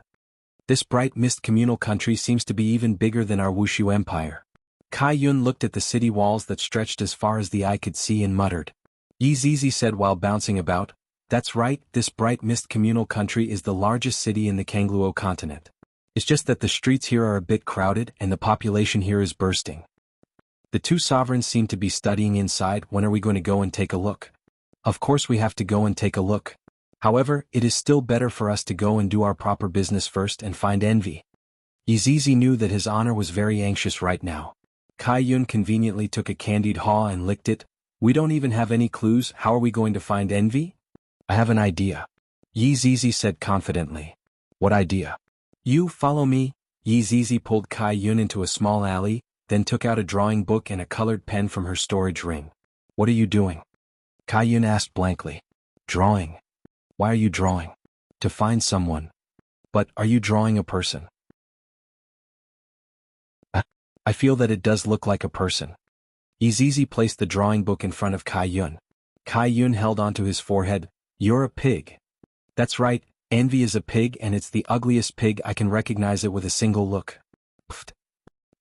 This Bright Mist Communal Country seems to be even bigger than our Wushu Empire. Kai Yun looked at the city walls that stretched as far as the eye could see and muttered. Yizizi said while bouncing about, that's right, this Bright Mist Communal Country is the largest city in the Kangluo continent. It's just that the streets here are a bit crowded and the population here is bursting. The 2 sovereigns seem to be studying inside. When are we going to go and take a look? Of course we have to go and take a look. However, it is still better for us to go and do our proper business first and find envy. Yizizi knew that his honor was very anxious right now. Kai Yun conveniently took a candied haw and licked it. We don't even have any clues. How are we going to find envy? I have an idea. Yizizi said confidently. What idea? You follow me. Yizizi pulled Kai Yun into a small alley, then took out a drawing book and a colored pen from her storage ring. What are you doing? Kai Yun asked blankly. Drawing. Why are you drawing? To find someone. But are you drawing a person? I feel that it does look like a person. Yizizi placed the drawing book in front of Kai Yun. Kai Yun held onto his forehead. You're a pig. That's right, envy is a pig and it's the ugliest pig. I can recognize it with a single look. Pfft.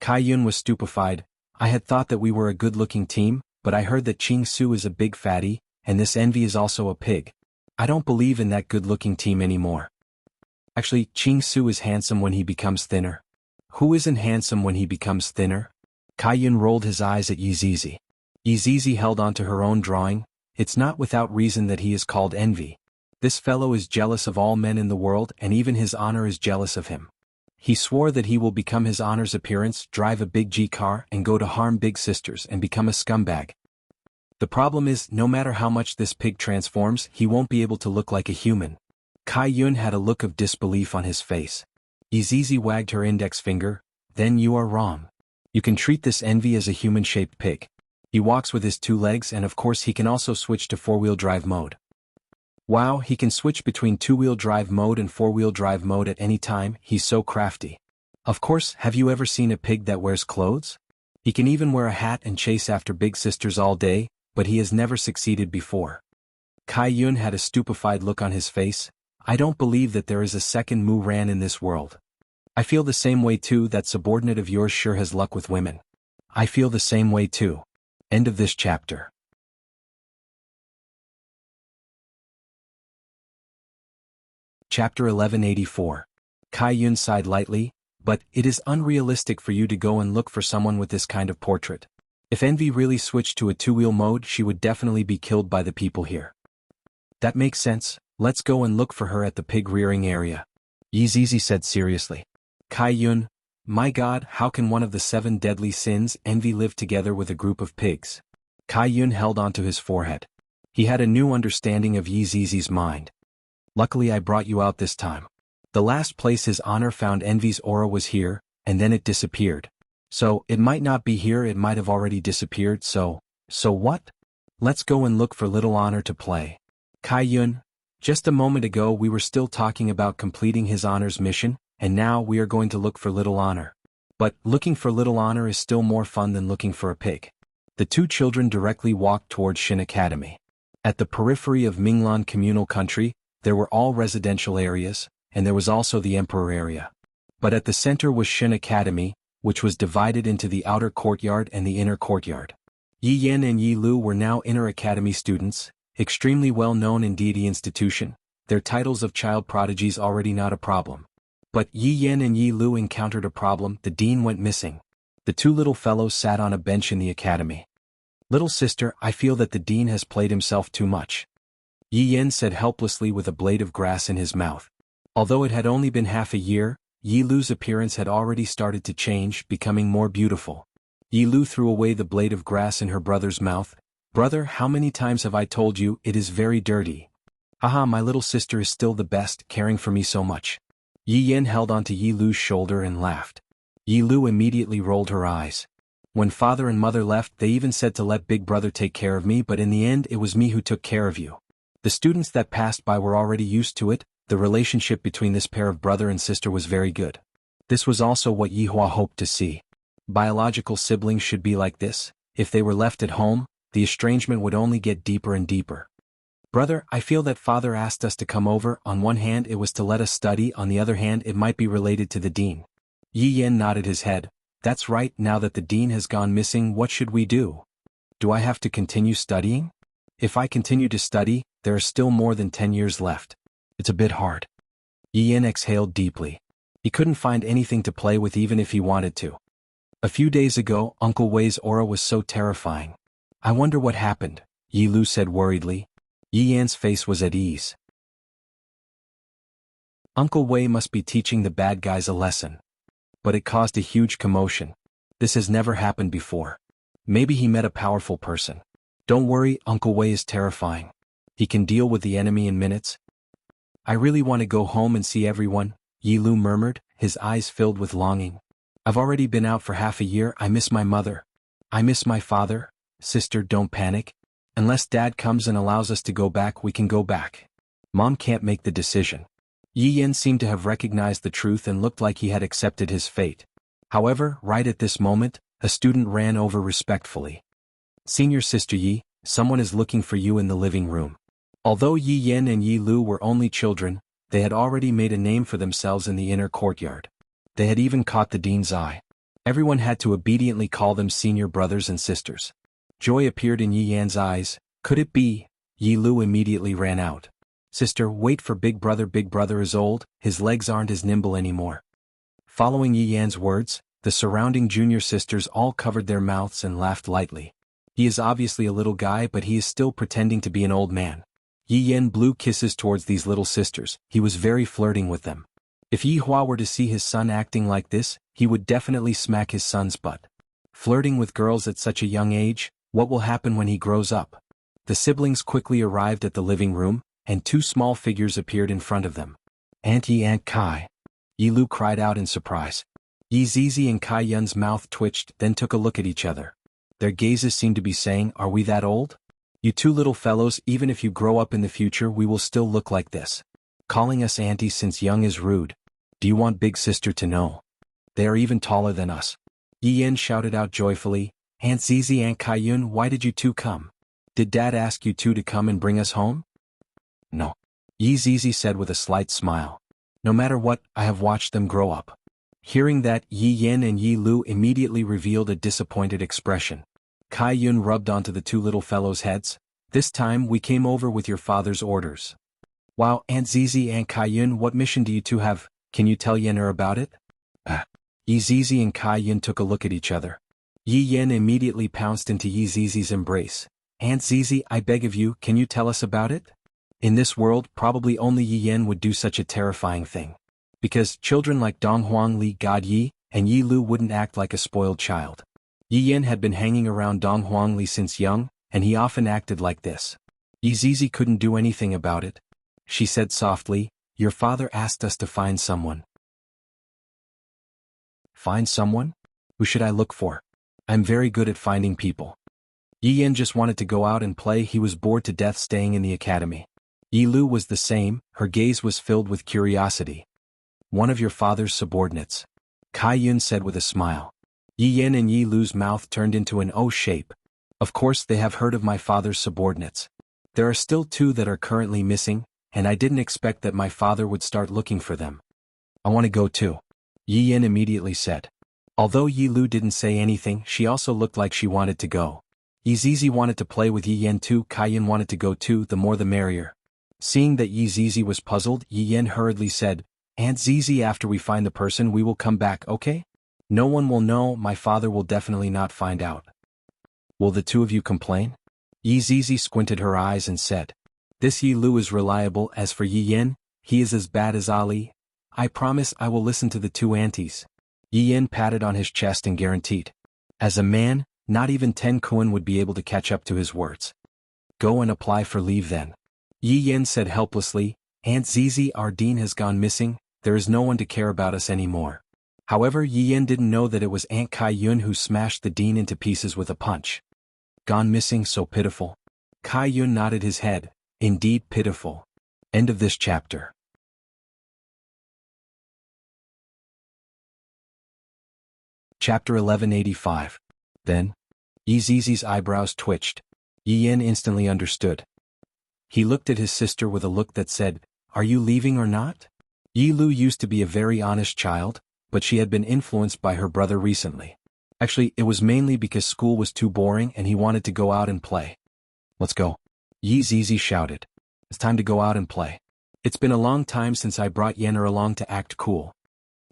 Kai Yun was stupefied. I had thought that we were a good-looking team, but I heard that Ching Su is a big fatty, and this envy is also a pig. I don't believe in that good-looking team anymore. Actually, Ching Su is handsome when he becomes thinner. Who isn't handsome when he becomes thinner? Kai Yun rolled his eyes at Yizizi. Yizizi held onto her own drawing. It's not without reason that he is called envy. This fellow is jealous of all men in the world and even his honor is jealous of him. He swore that he will become his honor's appearance, drive a big G car and go to harm big sisters and become a scumbag. The problem is, no matter how much this pig transforms, he won't be able to look like a human. Kai Yun had a look of disbelief on his face. Yizizi wagged her index finger. Then you are wrong. You can treat this envy as a human-shaped pig. He walks with his 2 legs and of course he can also switch to 4-wheel drive mode. Wow, he can switch between 2-wheel drive mode and 4-wheel drive mode at any time, he's so crafty. Of course, have you ever seen a pig that wears clothes? He can even wear a hat and chase after big sisters all day, but he has never succeeded before. Kai Yun had a stupefied look on his face. I don't believe that there is a second Mu Ran in this world. I feel the same way too. That subordinate of yours sure has luck with women. I feel the same way too. End of this chapter. Chapter 1184. Kai Yun sighed lightly, but it is unrealistic for you to go and look for someone with this kind of portrait. If Envy really switched to a 2-wheel mode, she would definitely be killed by the people here. That makes sense. Let's go and look for her at the pig rearing area. Yi Zizi said seriously. Kai Yun, my God, how can one of the 7 deadly sins, envy, live together with a group of pigs? Kai Yun held onto his forehead. He had a new understanding of Yi Zizi's mind. Luckily I brought you out this time. The last place His Honor found Envy's aura was here, and then it disappeared. So, it might not be here, it might have already disappeared, so what? Let's go and look for Little Honor to play. Kai Yun, just a moment ago we were still talking about completing His Honor's mission, and now we are going to look for Little Honor. But, looking for Little Honor is still more fun than looking for a pig. The 2 children directly walked towards Shin Academy. At the periphery of Minglan communal country, there were all residential areas, and there was also the Emperor area. But at the center was Shin Academy, which was divided into the outer courtyard and the inner courtyard. Yi Yan and Yi Lu were now inner academy students, extremely well known in deity institution, their titles of child prodigies already not a problem. But Yi Yan and Yi Lu encountered a problem. The dean went missing. The 2 little fellows sat on a bench in the academy. Little sister, I feel that the dean has played himself too much. Yi Yan said helplessly with a blade of grass in his mouth. Although it had only been half a year, Yi Lu's appearance had already started to change, becoming more beautiful. Yi Lu threw away the blade of grass in her brother's mouth. Brother, how many times have I told you, it is very dirty. Haha, my little sister is still the best, caring for me so much. Yi Yan held onto Yi Lu's shoulder and laughed. Yi Lu immediately rolled her eyes. When father and mother left, they even said to let big brother take care of me, but in the end it was me who took care of you. The students that passed by were already used to it. The relationship between this pair of brother and sister was very good. This was also what Yi Hua hoped to see. Biological siblings should be like this. If they were left at home, the estrangement would only get deeper and deeper. Brother, I feel that father asked us to come over. On one hand it was to let us study, on the other hand it might be related to the dean. Yi Yan nodded his head. That's right, now that the dean has gone missing, what should we do? Do I have to continue studying? If I continue to study, there are still more than 10 years left. It's a bit hard. Yi Yan exhaled deeply. He couldn't find anything to play with even if he wanted to. A few days ago, Uncle Wei's aura was so terrifying. I wonder what happened, Yi Lu said worriedly. Yi Yan's face was at ease. Uncle Wei must be teaching the bad guys a lesson. But it caused a huge commotion. This has never happened before. Maybe he met a powerful person. Don't worry, Uncle Wei is terrifying. He can deal with the enemy in minutes. I really want to go home and see everyone, Yi Lu murmured, his eyes filled with longing. I've already been out for half a year. I miss my mother. I miss my father. Sister, don't panic. Unless Dad comes and allows us to go back, we can go back. Mom can't make the decision. Yi Yan seemed to have recognized the truth and looked like he had accepted his fate. However, right at this moment, a student ran over respectfully. Senior Sister Yi, someone is looking for you in the living room. Although Yi Yan and Yi Lu were only children, they had already made a name for themselves in the inner courtyard. They had even caught the dean's eye. Everyone had to obediently call them senior brothers and sisters. Joy appeared in Yi Yan's eyes. Could it be? Yi Lu immediately ran out. Sister, wait for big brother is old, his legs aren't as nimble anymore. Following Yi Yan's words, the surrounding junior sisters all covered their mouths and laughed lightly. He is obviously a little guy, but he is still pretending to be an old man. Yi Yan blew kisses towards these little sisters. He was very flirting with them. If Yi Hua were to see his son acting like this, he would definitely smack his son's butt. Flirting with girls at such a young age, what will happen when he grows up? The siblings quickly arrived at the living room, and 2 small figures appeared in front of them. Auntie Aunt Kai. Yi Lu cried out in surprise. Yi Zizi and Kai Yun's mouth twitched, then took a look at each other. Their gazes seemed to be saying, are we that old? You two little fellows, even if you grow up in the future we will still look like this. Calling us aunties since young is rude. Do you want big sister to know? They are even taller than us. Yi Yen shouted out joyfully, Aunt Zizi, Aunt Kaiyun, why did you two come? Did Dad ask you two to come and bring us home? No. Yi Zizi said with a slight smile. No matter what, I have watched them grow up. Hearing that, Yi Yen and Yi Lu immediately revealed a disappointed expression. Kaiyun rubbed onto the two little fellows' heads. This time we came over with your father's orders. Wow, Aunt Zizi, Aunt Kaiyun, what mission do you two have? Can you tell Yen'er about it? Yi Zizi and Kaiyun took a look at each other. Yi Yen immediately pounced into Yi Zizi's embrace. Aunt Zizi, I beg of you, can you tell us about it? In this world, probably only Yi Yen would do such a terrifying thing. Because children like Donghuang Li God Yi and Yi Lu wouldn't act like a spoiled child. Yi Yen had been hanging around Donghuang Li since young, and he often acted like this. Yi Zizi couldn't do anything about it. She said softly, your father asked us to find someone. Find someone? Who should I look for? I'm very good at finding people. Yi Yen just wanted to go out and play, he was bored to death staying in the academy. Yi Lu was the same, her gaze was filled with curiosity. One of your father's subordinates. Kaiyun said with a smile. Yi Yen and Yi Lu's mouth turned into an O shape. Of course they have heard of my father's subordinates. There are still two that are currently missing, and I didn't expect that my father would start looking for them. I want to go too. Yi Yen immediately said. Although Yi Lu didn't say anything, she also looked like she wanted to go. Yi Zizi wanted to play with Yi Yen too, Kaiyun wanted to go too, the more the merrier. Seeing that Yi Zizi was puzzled, Yi Yen hurriedly said, Aunt Zizi, after we find the person we will come back, okay? No one will know, my father will definitely not find out. Will the two of you complain? Yi Zizi squinted her eyes and said. This Yi Lu is reliable, as for Yi Yen, he is as bad as Ali. I promise I will listen to the two aunties. Yi Yen patted on his chest and guaranteed. As a man, not even Ten Kuan would be able to catch up to his words. Go and apply for leave then. Yi Yen said helplessly, Aunt Zizi, our dean has gone missing, there is no one to care about us anymore. However, Yi Yen didn't know that it was Aunt Kaiyun who smashed the dean into pieces with a punch. Gone missing, so pitiful. Kaiyun nodded his head, indeed pitiful. End of this chapter. Chapter 1185. Then, Yi Zizi's eyebrows twitched. Yi Yen instantly understood. He looked at his sister with a look that said, are you leaving or not? Yi Lu used to be a very honest child, but she had been influenced by her brother recently. Actually, it was mainly because school was too boring and he wanted to go out and play. Let's go. Yi Zizi shouted. It's time to go out and play. It's been a long time since I brought Yen'er along to act cool.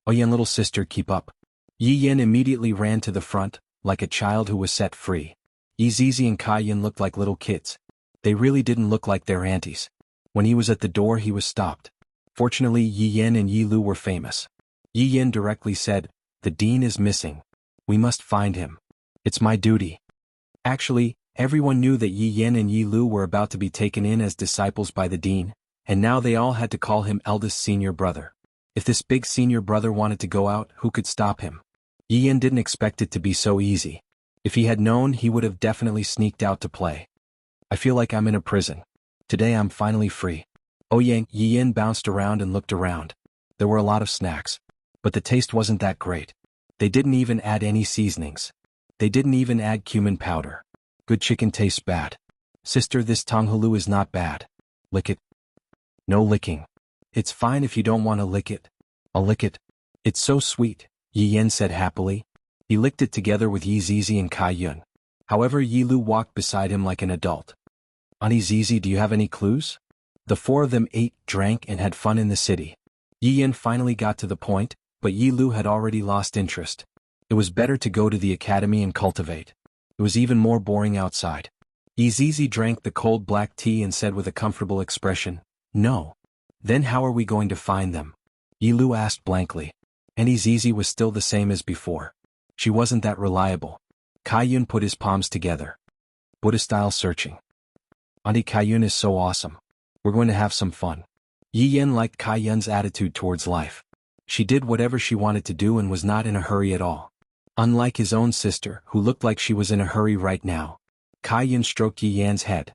Oh Yen, little sister, keep up. Yi Yen immediately ran to the front, like a child who was set free. Yi Zizi and Kaiyun looked like little kids. They really didn't look like their aunties. When he was at the door he was stopped. Fortunately Yi Yen and Yi Lu were famous. Yi Yen directly said, the dean is missing. We must find him. It's my duty. Actually, everyone knew that Yi Yen and Yi Lu were about to be taken in as disciples by the dean, and now they all had to call him eldest senior brother. If this big senior brother wanted to go out, who could stop him? Yi Yen didn't expect it to be so easy. If he had known, he would have definitely sneaked out to play. I feel like I'm in a prison. Today I'm finally free. Oh Yang, Yi Yen bounced around and looked around. There were a lot of snacks. But the taste wasn't that great. They didn't even add any seasonings. They didn't even add cumin powder. Good chicken tastes bad. Sister, this tonghalu is not bad. Lick it. No licking. It's fine if you don't want to lick it. I'll lick it. It's so sweet, Yi Yen said happily. He licked it together with Yi Zizi and Kaiyun. However, Yi Lu walked beside him like an adult. Auntie Zizi, do you have any clues? The four of them ate, drank, and had fun in the city. Yi Yen finally got to the point, but Yi Lu had already lost interest. It was better to go to the academy and cultivate. It was even more boring outside. Yi Zizi drank the cold black tea and said with a comfortable expression, no. Then how are we going to find them? Yi Lu asked blankly. Auntie Zizi was still the same as before. She wasn't that reliable. Kaiyun put his palms together. Buddha-style searching. Auntie Kaiyun is so awesome. We're going to have some fun. Yi Yen liked Kaiyun's attitude towards life. She did whatever she wanted to do and was not in a hurry at all. Unlike his own sister, who looked like she was in a hurry right now. Kai-yun stroked Yi Yan's head.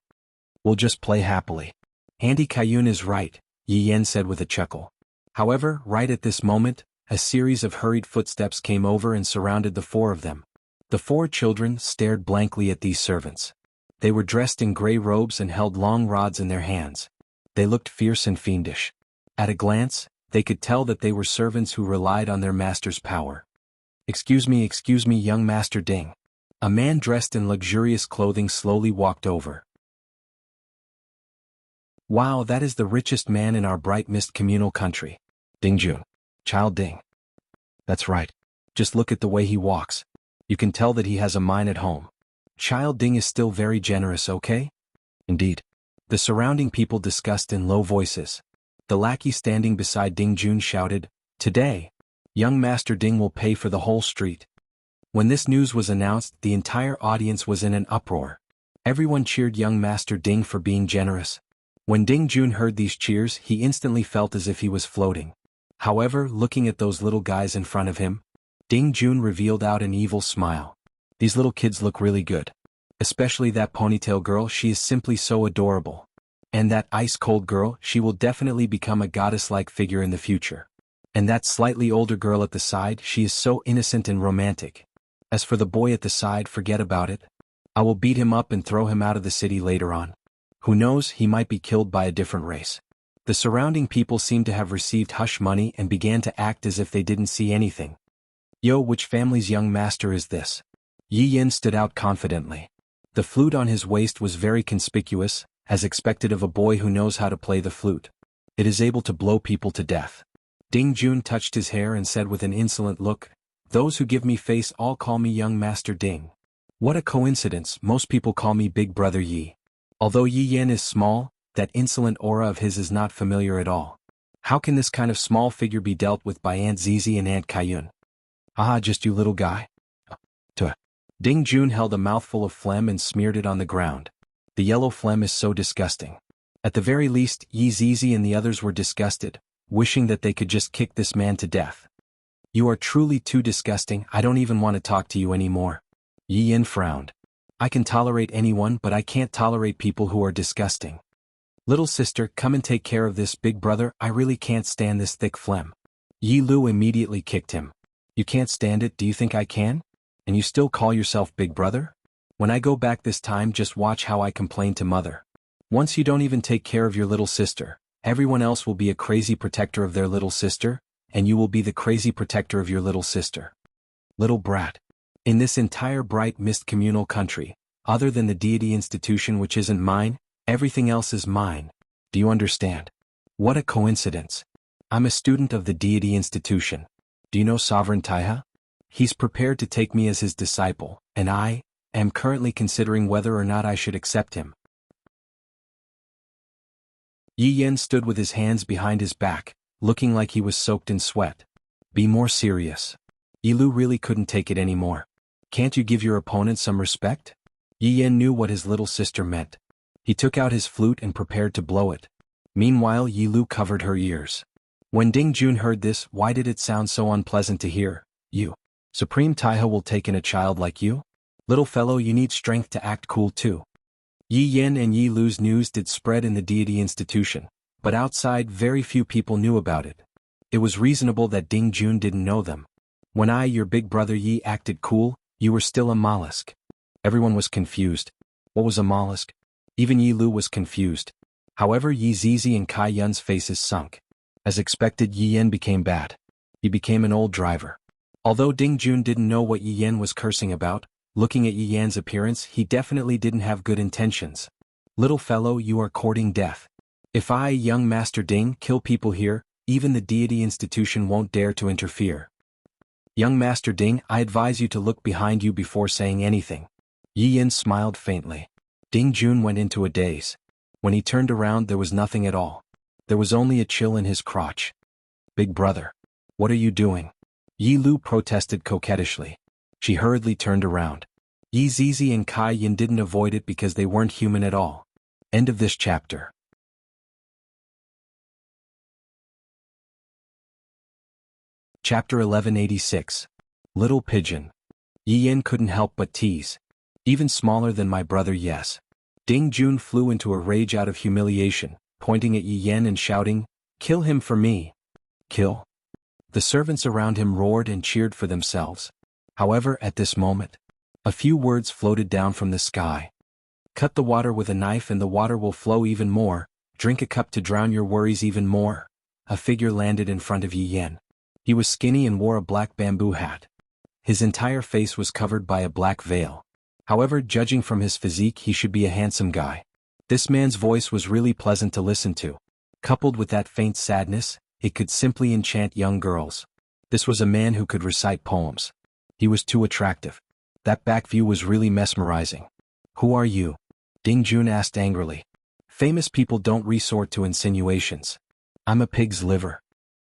We'll just play happily. Auntie Kai-yun is right, Yi Yan said with a chuckle. However, right at this moment, a series of hurried footsteps came over and surrounded the four of them. The four children stared blankly at these servants. They were dressed in gray robes and held long rods in their hands. They looked fierce and fiendish. At a glance, they could tell that they were servants who relied on their master's power. Excuse me, young Master Ding. A man dressed in luxurious clothing slowly walked over. Wow, that is the richest man in our bright mist communal country. Ding Jun. Child Ding. That's right. Just look at the way he walks. You can tell that he has a mine at home. Child Ding is still very generous, okay? Indeed. The surrounding people discussed in low voices. The lackey standing beside Ding Jun shouted, Today, young Master Ding will pay for the whole street. When this news was announced, the entire audience was in an uproar. Everyone cheered young Master Ding for being generous. When Ding Jun heard these cheers, he instantly felt as if he was floating. However, looking at those little guys in front of him, Ding Jun revealed out an evil smile. These little kids look really good. Especially that ponytail girl, she is simply so adorable. And that ice-cold girl, she will definitely become a goddess-like figure in the future. And that slightly older girl at the side, she is so innocent and romantic. As for the boy at the side, forget about it. I will beat him up and throw him out of the city later on. Who knows, he might be killed by a different race. The surrounding people seemed to have received hush money and began to act as if they didn't see anything. Yo, which family's young master is this? Yi Yan stood out confidently. The flute on his waist was very conspicuous, as expected of a boy who knows how to play the flute. It is able to blow people to death. Ding Jun touched his hair and said with an insolent look, Those who give me face all call me young Master Ding. What a coincidence, most people call me Big Brother Yi. Although Yi Yan is small, that insolent aura of his is not familiar at all. How can this kind of small figure be dealt with by Aunt Zizi and Aunt Kai-yun? Ah, just you little guy. Tuh. Ding Jun held a mouthful of phlegm and smeared it on the ground. The yellow phlegm is so disgusting. At the very least, Yi Zizi and the others were disgusted, wishing that they could just kick this man to death. You are truly too disgusting, I don't even want to talk to you anymore. Yi Yan frowned. I can tolerate anyone, but I can't tolerate people who are disgusting. Little sister, come and take care of this, big brother, I really can't stand this thick phlegm. Yi Lu immediately kicked him. You can't stand it, do you think I can? And you still call yourself big brother? When I go back this time, just watch how I complain to mother. Once you don't even take care of your little sister, everyone else will be a crazy protector of their little sister, and you will be the crazy protector of your little sister. Little brat. In this entire bright mist communal country, other than the deity institution which isn't mine, everything else is mine. Do you understand? What a coincidence. I'm a student of the deity institution. Do you know Sovereign Taiha? He's prepared to take me as his disciple, and I am currently considering whether or not I should accept him. Yi Yan stood with his hands behind his back, looking like he was soaked in sweat. Be more serious. Yi Lu really couldn't take it anymore. Can't you give your opponent some respect? Yi Yan knew what his little sister meant. He took out his flute and prepared to blow it. Meanwhile, Yi Lu covered her ears. When Ding Jun heard this, why did it sound so unpleasant to hear? You, Supreme Taiha, will take in a child like you? Little fellow, you need strength to act cool too. Yi Yan and Yi Lu's news did spread in the deity institution, but outside very few people knew about it. It was reasonable that Ding Jun didn't know them. When I, your big brother Yi, acted cool, you were still a mollusk. Everyone was confused. What was a mollusk? Even Yi Lu was confused. However, Yi Zizi and Kai Yun's faces sunk. As expected, Yi Yan became bad. He became an old driver. Although Ding Jun didn't know what Yi Yan was cursing about, looking at Yi Yan's appearance, he definitely didn't have good intentions. Little fellow, you are courting death. If I, young Master Ding, kill people here, even the deity institution won't dare to interfere. Young Master Ding, I advise you to look behind you before saying anything. Yi Yan smiled faintly. Ding Jun went into a daze. When he turned around, there was nothing at all. There was only a chill in his crotch. Big brother. What are you doing? Yi Lu protested coquettishly. She hurriedly turned around. Yi Zizi and Kai Yin didn't avoid it because they weren't human at all. End of this chapter. Chapter 1186. Little Pigeon. Yi Yan couldn't help but tease. Even smaller than my brother, yes. Ding Jun flew into a rage out of humiliation, pointing at Yi Yan and shouting, "Kill him for me." Kill? The servants around him roared and cheered for themselves. However, at this moment, a few words floated down from the sky. Cut the water with a knife and the water will flow even more. Drink a cup to drown your worries even more. A figure landed in front of Yi Yan. He was skinny and wore a black bamboo hat. His entire face was covered by a black veil. However, judging from his physique, he should be a handsome guy. This man's voice was really pleasant to listen to. Coupled with that faint sadness, it could simply enchant young girls. This was a man who could recite poems. He was too attractive. That back view was really mesmerizing. "Who are you?" Ding Jun asked angrily. "Famous people don't resort to insinuations." "I'm a pig's liver."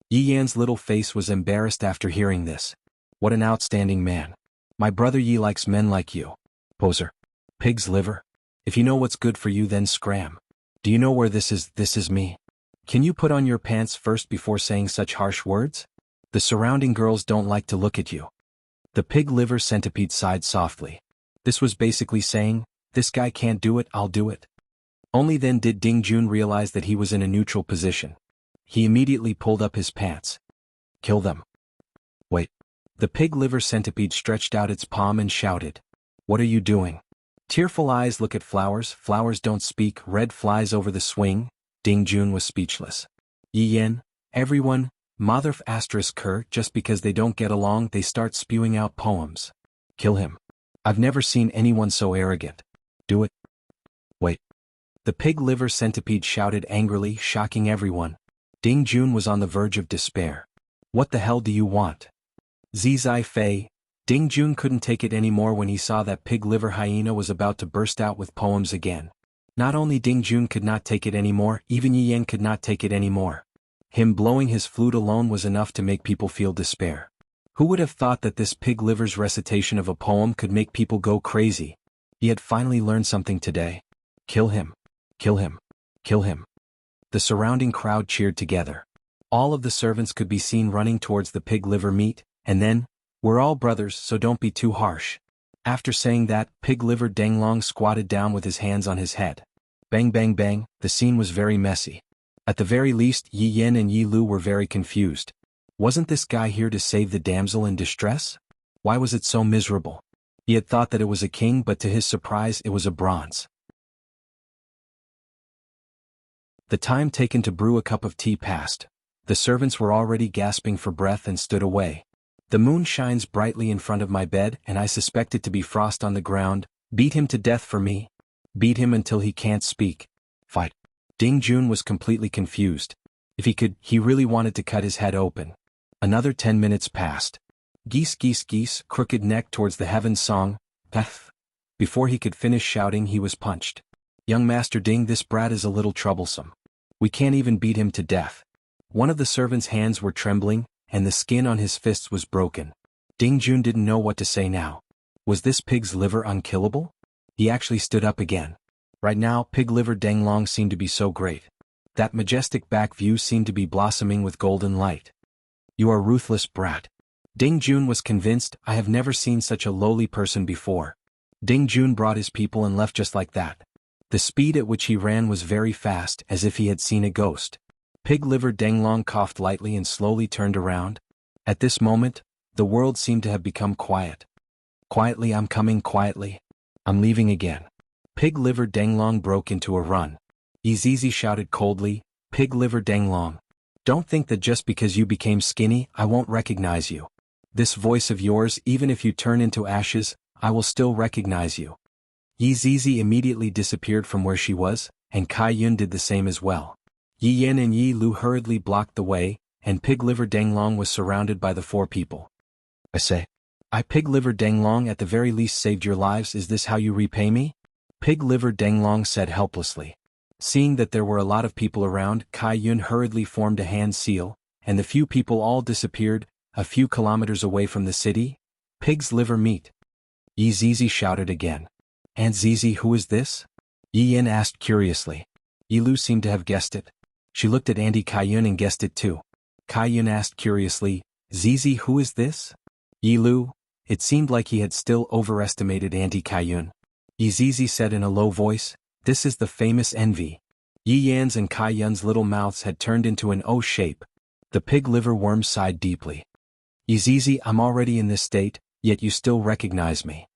Yi Yan's little face was embarrassed after hearing this. What an outstanding man. My brother Yi likes men like you. Poser. Pig's liver? If you know what's good for you, then scram. Do you know where this is? This is me. Can you put on your pants first before saying such harsh words? The surrounding girls don't like to look at you. The pig liver centipede sighed softly. This was basically saying, this guy can't do it, I'll do it. Only then did Ding Jun realize that he was in a neutral position. He immediately pulled up his pants. Kill them. Wait. The pig liver centipede stretched out its palm and shouted. What are you doing? Tearful eyes look at flowers, flowers don't speak, red flies over the swing. Ding Jun was speechless. Yi Yan, everyone, motherf asterisk her, just because they don't get along they start spewing out poems. Kill him. I've never seen anyone so arrogant. Do it. Wait. The pig liver centipede shouted angrily, shocking everyone. Ding Jun was on the verge of despair. What the hell do you want? Zizai Fei. Ding Jun couldn't take it anymore when he saw that pig liver hyena was about to burst out with poems again. Not only Ding Jun could not take it anymore, even Yi Yan could not take it anymore. Him blowing his flute alone was enough to make people feel despair. Who would have thought that this pig liver's recitation of a poem could make people go crazy? He had finally learned something today. Kill him. Kill him. Kill him. The surrounding crowd cheered together. All of the servants could be seen running towards the pig liver meat, and then, we're all brothers, so don't be too harsh. After saying that, pig liver Danglong squatted down with his hands on his head. Bang bang bang, the scene was very messy. At the very least, Yi Yan and Yi Lu were very confused. Wasn't this guy here to save the damsel in distress? Why was it so miserable? He had thought that it was a king, but to his surprise it was a bronze. The time taken to brew a cup of tea passed. The servants were already gasping for breath and stood away. The moon shines brightly in front of my bed and I suspect it to be frost on the ground. Beat him to death for me. Beat him until he can't speak. Fight. Ding Jun was completely confused. If he could, he really wanted to cut his head open. Another 10 minutes passed. Geese geese geese, crooked neck towards the heavens song. Peth. Before he could finish shouting he was punched. Young Master Ding, this brat is a little troublesome. We can't even beat him to death. One of the servants' hands were trembling, and the skin on his fists was broken. Ding Jun didn't know what to say now. Was this pig's liver unkillable? He actually stood up again. Right now, pig liver Danglong seemed to be so great. That majestic back view seemed to be blossoming with golden light. You are ruthless brat. Ding Jun was convinced. I have never seen such a lowly person before. Ding Jun brought his people and left just like that. The speed at which he ran was very fast, as if he had seen a ghost. Pig liver Danglong coughed lightly and slowly turned around. At this moment, the world seemed to have become quiet. Quietly, I'm coming quietly. I'm leaving again. Pig liver Danglong broke into a run. Izizi shouted coldly, Pig liver Danglong. Don't think that just because you became skinny, I won't recognize you. This voice of yours, even if you turn into ashes, I will still recognize you. Izizi immediately disappeared from where she was, and Kai Yun did the same as well. Yi Yan and Yi Lu hurriedly blocked the way, and Pig liver Danglong was surrounded by the 4 people. I Pig liver Danglong at the very least saved your lives. Is this how you repay me? Pig liver Danglong said helplessly. Seeing that there were a lot of people around, Kai Yun hurriedly formed a hand seal, and the few people all disappeared, a few kilometers away from the city. Pig's liver meat. Yi Zizi shouted again. Aunt Zizi, who is this? Yi Yan asked curiously. Yi Lu seemed to have guessed it. She looked at Auntie Kai Yun and guessed it too. Kai Yun asked curiously, Zizi, who is this? Yi Lu, it seemed like he had still overestimated Auntie Kaiyun. Yizizi said in a low voice, "This is the famous envy." Yi Yan's and Kaiyun's little mouths had turned into an O shape. The pig liver worm sighed deeply. "Yizizi, I'm already in this state, yet you still recognize me."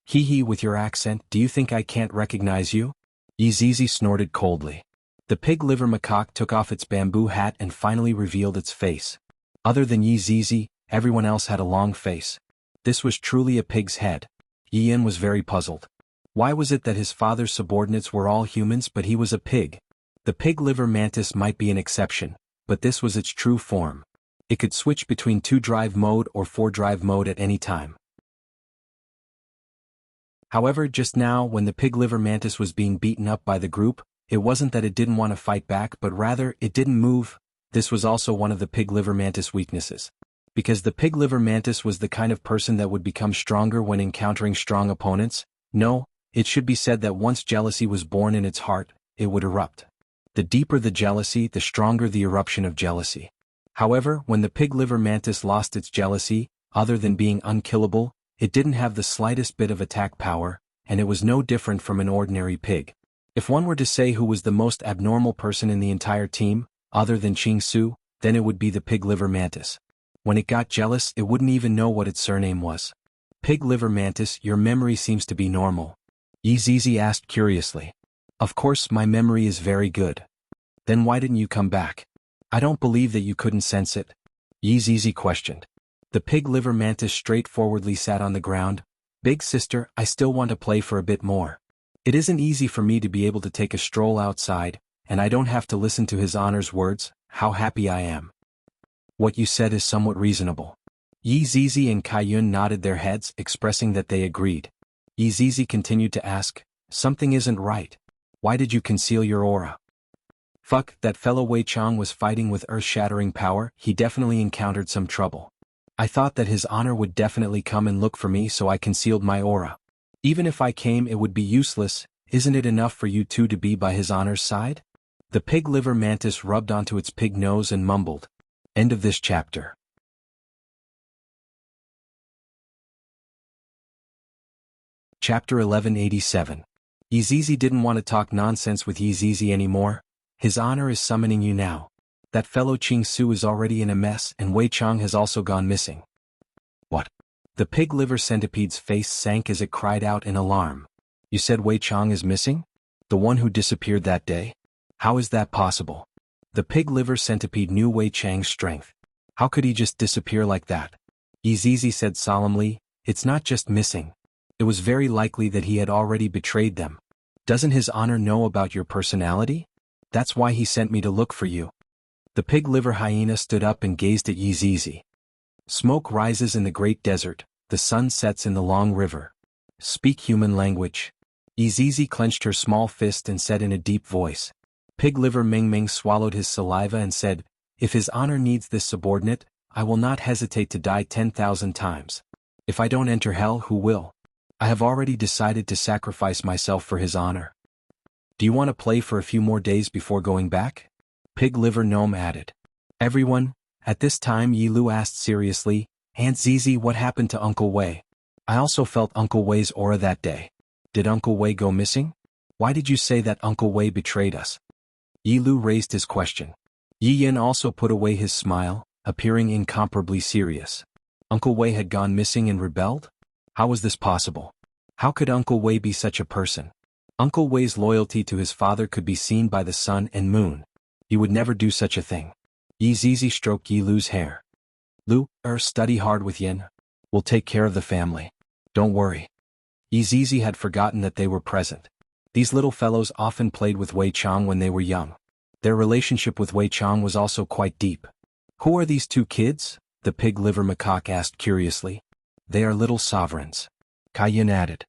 "Hee hee, with your accent, do you think I can't recognize you?" Yizizi snorted coldly. The pig liver macaque took off its bamboo hat and finally revealed its face. Other than Yizizi, everyone else had a long face. This was truly a pig's head. Yi Yan was very puzzled. Why was it that his father's subordinates were all humans but he was a pig? The pig liver mantis might be an exception, but this was its true form. It could switch between 2-drive mode or 4-drive mode at any time. However, just now when the pig liver mantis was being beaten up by the group, it wasn't that it didn't want to fight back but rather, it didn't move. This was also one of the pig liver mantis weaknesses. Because the pig liver mantis was the kind of person that would become stronger when encountering strong opponents. No, it should be said that once jealousy was born in its heart, it would erupt. The deeper the jealousy, the stronger the eruption of jealousy. However, when the pig liver mantis lost its jealousy, other than being unkillable, it didn't have the slightest bit of attack power, and it was no different from an ordinary pig. If one were to say who was the most abnormal person in the entire team, other than Ching Su, then it would be the pig liver mantis. When it got jealous, it wouldn't even know what its surname was. "Pig liver mantis, your memory seems to be normal." Yizizi asked curiously. "Of course my memory is very good." "Then why didn't you come back?" "I don't believe that you couldn't sense it," Yizizi questioned. The pig liver mantis straightforwardly sat on the ground. "Big sister, I still want to play for a bit more. It isn't easy for me to be able to take a stroll outside, and I don't have to listen to His Honor's words. How happy I am." "What you said is somewhat reasonable." Yizizi and Kaiyun nodded their heads, expressing that they agreed. Yizizi continued to ask, "Something isn't right. Why did you conceal your aura?" "Fuck, that fellow Wei Chang was fighting with earth-shattering power, he definitely encountered some trouble. I thought that His Honor would definitely come and look for me, so I concealed my aura. Even if I came, it would be useless. Isn't it enough for you two to be by His Honor's side?" The pig liver mantis rubbed onto its pig nose and mumbled. End of this chapter. Chapter 1187. Yizizi didn't want to talk nonsense with Yizizi anymore. "His Honor is summoning you now. That fellow Ching Su is already in a mess and Wei Chang has also gone missing." "What?" The pig liver centipede's face sank as it cried out in alarm. "You said Wei Chang is missing? The one who disappeared that day? How is that possible?" The pig liver centipede knew Wei Chang's strength. How could he just disappear like that? Yizizi said solemnly, "It's not just missing. It was very likely that he had already betrayed them. Doesn't His Honor know about your personality? That's why he sent me to look for you." The pig liver hyena stood up and gazed at Yizizi. "Smoke rises in the great desert, the sun sets in the long river. Speak human language." Yizizi clenched her small fist and said in a deep voice. Pig liver Meng Meng swallowed his saliva and said, "If His Honor needs this subordinate, I will not hesitate to die 10,000 times. If I don't enter hell, who will? I have already decided to sacrifice myself for His Honor." "Do you want to play for a few more days before going back?" Pig liver gnome added. "Everyone?" At this time Yi Lu asked seriously, "Aunt Zizi, what happened to Uncle Wei? I also felt Uncle Wei's aura that day. Did Uncle Wei go missing? Why did you say that Uncle Wei betrayed us?" Yi Lu raised his question. Yi Yan also put away his smile, appearing incomparably serious. Uncle Wei had gone missing and rebelled? How was this possible? How could Uncle Wei be such a person? Uncle Wei's loyalty to his father could be seen by the sun and moon. He would never do such a thing. Yizizi stroked Yi Lu's hair. "Lu, study hard with Yin. We'll take care of the family. Don't worry." Yizizi had forgotten that they were present. These little fellows often played with Wei Chang when they were young. Their relationship with Wei Chang was also quite deep. "Who are these two kids?" the pig liver macaque asked curiously. "They are little sovereigns," Kaiyun added.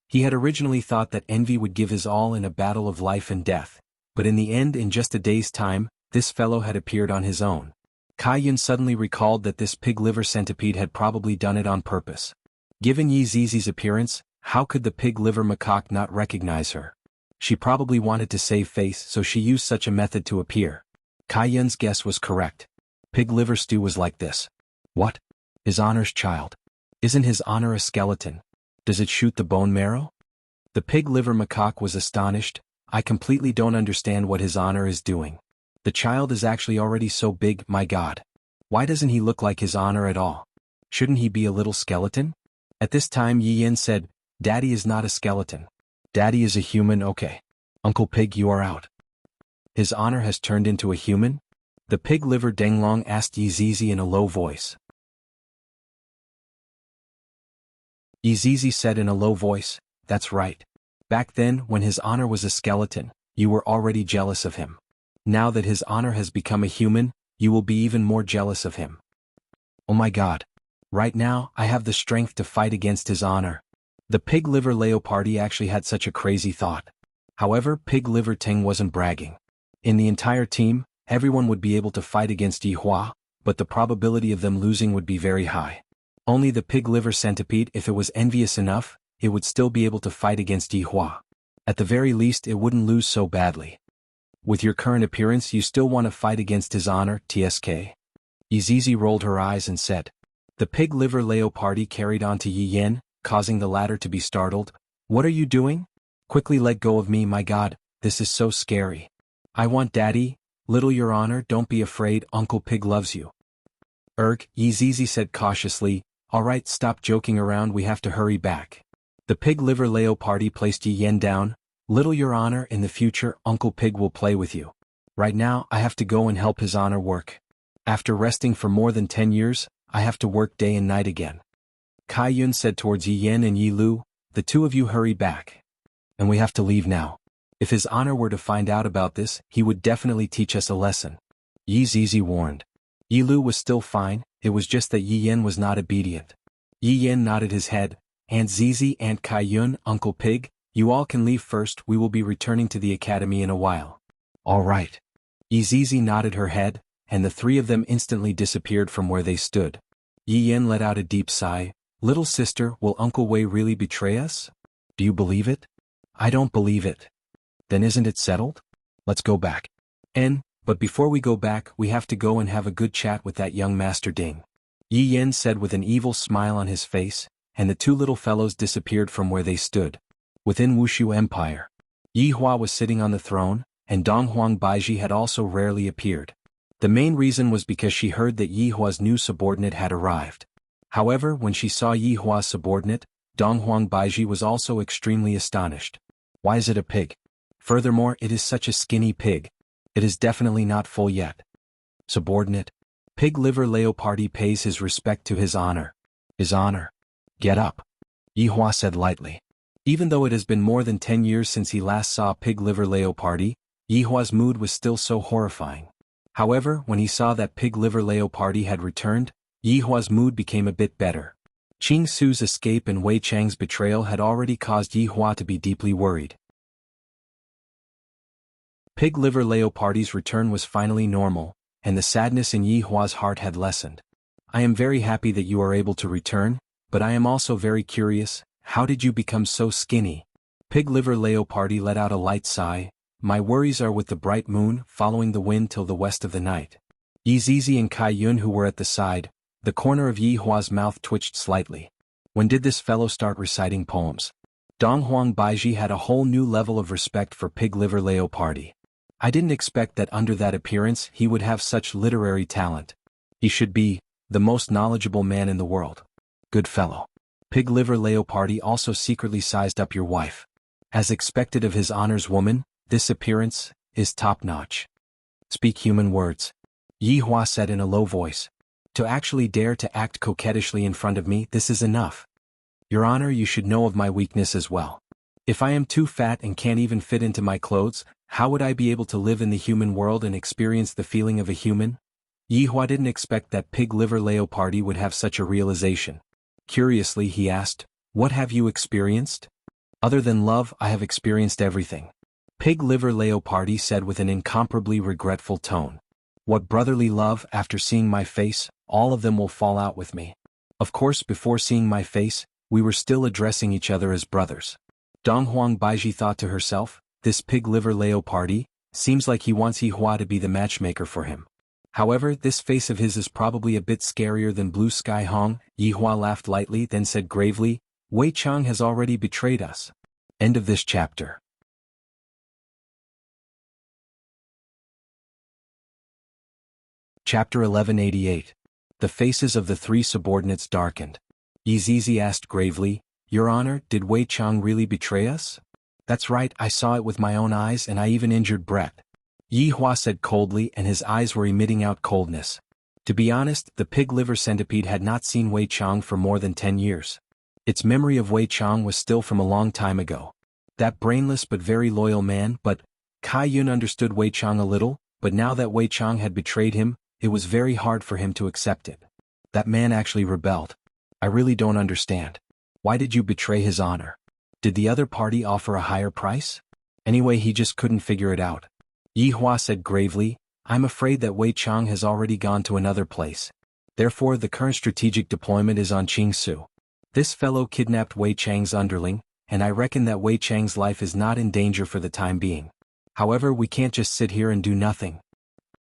He had originally thought that envy would give his all in a battle of life and death, but in the end, in just a day's time, this fellow had appeared on his own. Kaiyun suddenly recalled that this pig liver centipede had probably done it on purpose. Given Yizizi's appearance, how could the pig liver macaque not recognize her? She probably wanted to save face, so she used such a method to appear. Kaiyun's guess was correct. Pig liver stew was like this. "What? His Honor's child. Isn't his honor a skeleton? Does it shoot the bone marrow? The pig liver macaque was astonished. I completely don't understand what his honor is doing. The child is actually already so big, my god. Why doesn't he look like his honor at all? Shouldn't he be a little skeleton? At this time Yi Yin said, Daddy is not a skeleton. Daddy is a human, okay. Uncle Pig, you are out. His honor has turned into a human? The pig liver Denglong asked Yi Zizi in a low voice. Yi Zizi said in a low voice, that's right. Back then, when his honor was a skeleton, you were already jealous of him. Now that his honor has become a human, you will be even more jealous of him. Oh my god. Right now, I have the strength to fight against his honor. The pig liver Leopardi actually had such a crazy thought. However, pig liver Ting wasn't bragging. In the entire team, everyone would be able to fight against Yi Hua, but the probability of them losing would be very high. Only the pig liver centipede, if it was envious enough, it would still be able to fight against Yi Hua. At the very least, it wouldn't lose so badly. With your current appearance, you still want to fight against his honor, TSK? Yizizi rolled her eyes and said. The pig liver Leopardi carried on to Yi Yin, causing the latter to be startled. What are you doing? Quickly let go of me, my god, this is so scary. I want daddy. Little your honor, don't be afraid, Uncle Pig loves you. Yizizi said cautiously, alright, stop joking around, we have to hurry back. The pig liver Leopardi placed Yi Yin down. Little your honor, in the future, Uncle Pig will play with you. Right now, I have to go and help his honor work. After resting for more than 10 years, I have to work day and night again. Kai Yun said towards Yi Yin and Yi Lu, the two of you hurry back. And we have to leave now. If his honor were to find out about this, he would definitely teach us a lesson. Yi Zizi warned. Yi Lu was still fine, it was just that Yi Yin was not obedient. Yi Yin nodded his head. Aunt Zizi, Aunt Kai Yun, Uncle Pig, you all can leave first, we will be returning to the academy in a while. All right. Yi Zizi nodded her head, and the three of them instantly disappeared from where they stood. Yi Yin let out a deep sigh. Little sister, will Uncle Wei really betray us? Do you believe it? I don't believe it. Then isn't it settled? Let's go back. But before we go back, we have to go and have a good chat with that young Master Ding. Yi Yin said with an evil smile on his face, and the two little fellows disappeared from where they stood. Within Wushu Empire, Yi Hua was sitting on the throne, and Dong Huang Baiji had also rarely appeared. The main reason was because she heard that Yi Hua's new subordinate had arrived. However, when she saw Yi Hua's subordinate, Dong Huang Baiji was also extremely astonished. Why is it a pig? Furthermore, it is such a skinny pig. It is definitely not full yet. Subordinate. Pig liver Leopardi pays his respect to his honor. His honor. Get up. Yi Hua said lightly. Even though it has been more than 10 years since he last saw pig liver Leopardi, Yi Hua's mood was still so horrifying. However, when he saw that pig liver Leopardi had returned, Yi Hua's mood became a bit better. Qing Su's escape and Wei Chang's betrayal had already caused Yi Hua to be deeply worried. Pig liver Leopardi's return was finally normal, and the sadness in Yi Hua's heart had lessened. I am very happy that you are able to return, but I am also very curious, how did you become so skinny? Pig liver Leopardi let out a light sigh. My worries are with the bright moon following the wind till the west of the night. Yi Zizi and Kai Yun, who were at the side, the corner of Yi Hua's mouth twitched slightly. When did this fellow start reciting poems? Dong Huang Baiji had a whole new level of respect for pig liver Leopardi. I didn't expect that under that appearance he would have such literary talent. He should be the most knowledgeable man in the world. Good fellow. Pig liver Leopardi also secretly sized up your wife. As expected of his honor's woman, this appearance is top-notch. Speak human words. Yi Hua said in a low voice. To actually dare to act coquettishly in front of me, this is enough. Your honor, you should know of my weakness as well. If I am too fat and can't even fit into my clothes, how would I be able to live in the human world and experience the feeling of a human? Yi Hua didn't expect that pig liver Leopardi would have such a realization. Curiously he asked, what have you experienced? Other than love, I have experienced everything. Pig liver Leopardi said with an incomparably regretful tone. What brotherly love, after seeing my face, all of them will fall out with me. Of course, before seeing my face, we were still addressing each other as brothers. Dong Huang Baiji thought to herself, this pig liver Leopardi, seems like he wants Yi Hua to be the matchmaker for him. However, this face of his is probably a bit scarier than Blue Sky Hong. Yihua laughed lightly, then said gravely, Wei Chang has already betrayed us. End of this chapter. Chapter 1188. The faces of the three subordinates darkened. Yi Zizi asked gravely, Your Honor, did Wei Chang really betray us? That's right, I saw it with my own eyes and I even injured Brett. Yihua said coldly, and his eyes were emitting out coldness. To be honest, the pig liver centipede had not seen Wei Chang for more than 10 years. Its memory of Wei Chang was still from a long time ago. That brainless but very loyal man, but Kai Yun understood Wei Chang a little, but now that Wei Chang had betrayed him, it was very hard for him to accept it. That man actually rebelled. I really don't understand. Why did you betray his honor? Did the other party offer a higher price? Anyway, he just couldn't figure it out. Yihua said gravely, I'm afraid that Wei Chang has already gone to another place. Therefore, the current strategic deployment is on Qingsu. This fellow kidnapped Wei Chang's underling, and I reckon that Wei Chang's life is not in danger for the time being. However, we can't just sit here and do nothing.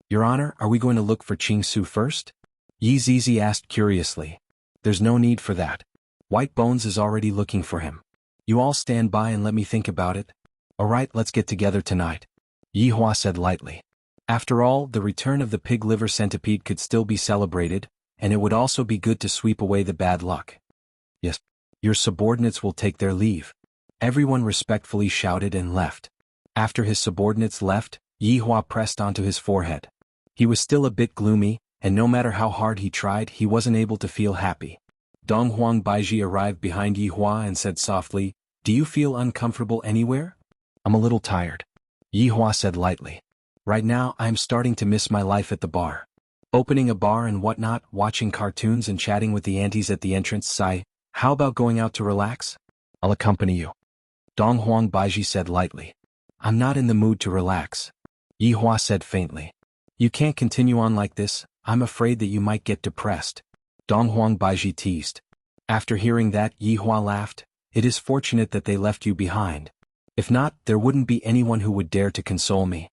Your Honor, are we going to look for Qingsu first? Yi Zizi asked curiously. There's no need for that. White Bones is already looking for him. You all stand by and let me think about it. Alright, let's get together tonight. Yihua said lightly. After all, the return of the pig liver centipede could still be celebrated, and it would also be good to sweep away the bad luck. Yes. Your subordinates will take their leave. Everyone respectfully shouted and left. After his subordinates left, Yihua pressed onto his forehead. He was still a bit gloomy, and no matter how hard he tried, he wasn't able to feel happy. Donghuang Baiji arrived behind Yihua and said softly, Do you feel uncomfortable anywhere? I'm a little tired. Yihua said lightly. Right now, I'm starting to miss my life at the bar. Opening a bar and whatnot, watching cartoons and chatting with the aunties at the entrance. Sigh, how about going out to relax? I'll accompany you. Donghuang Baiji said lightly. I'm not in the mood to relax. Yihua said faintly. You can't continue on like this, I'm afraid that you might get depressed. Donghuang Baiji teased. After hearing that, Yihua laughed. It is fortunate that they left you behind. If not, there wouldn't be anyone who would dare to console me.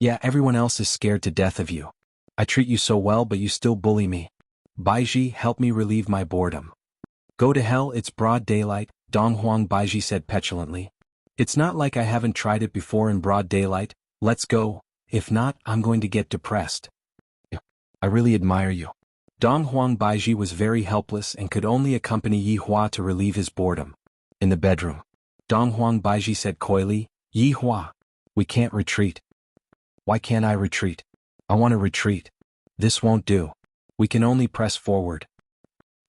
Yeah, everyone else is scared to death of you. I treat you so well but you still bully me. Baiji, help me relieve my boredom. Go to hell, it's broad daylight, Donghuang Baiji said petulantly. It's not like I haven't tried it before in broad daylight, let's go, if not, I'm going to get depressed. I really admire you. Donghuang Baiji was very helpless and could only accompany Yihua to relieve his boredom. In the bedroom, Donghuang Baiji said coyly, Yihua, we can't retreat. Why can't I retreat? I want to retreat. This won't do. We can only press forward.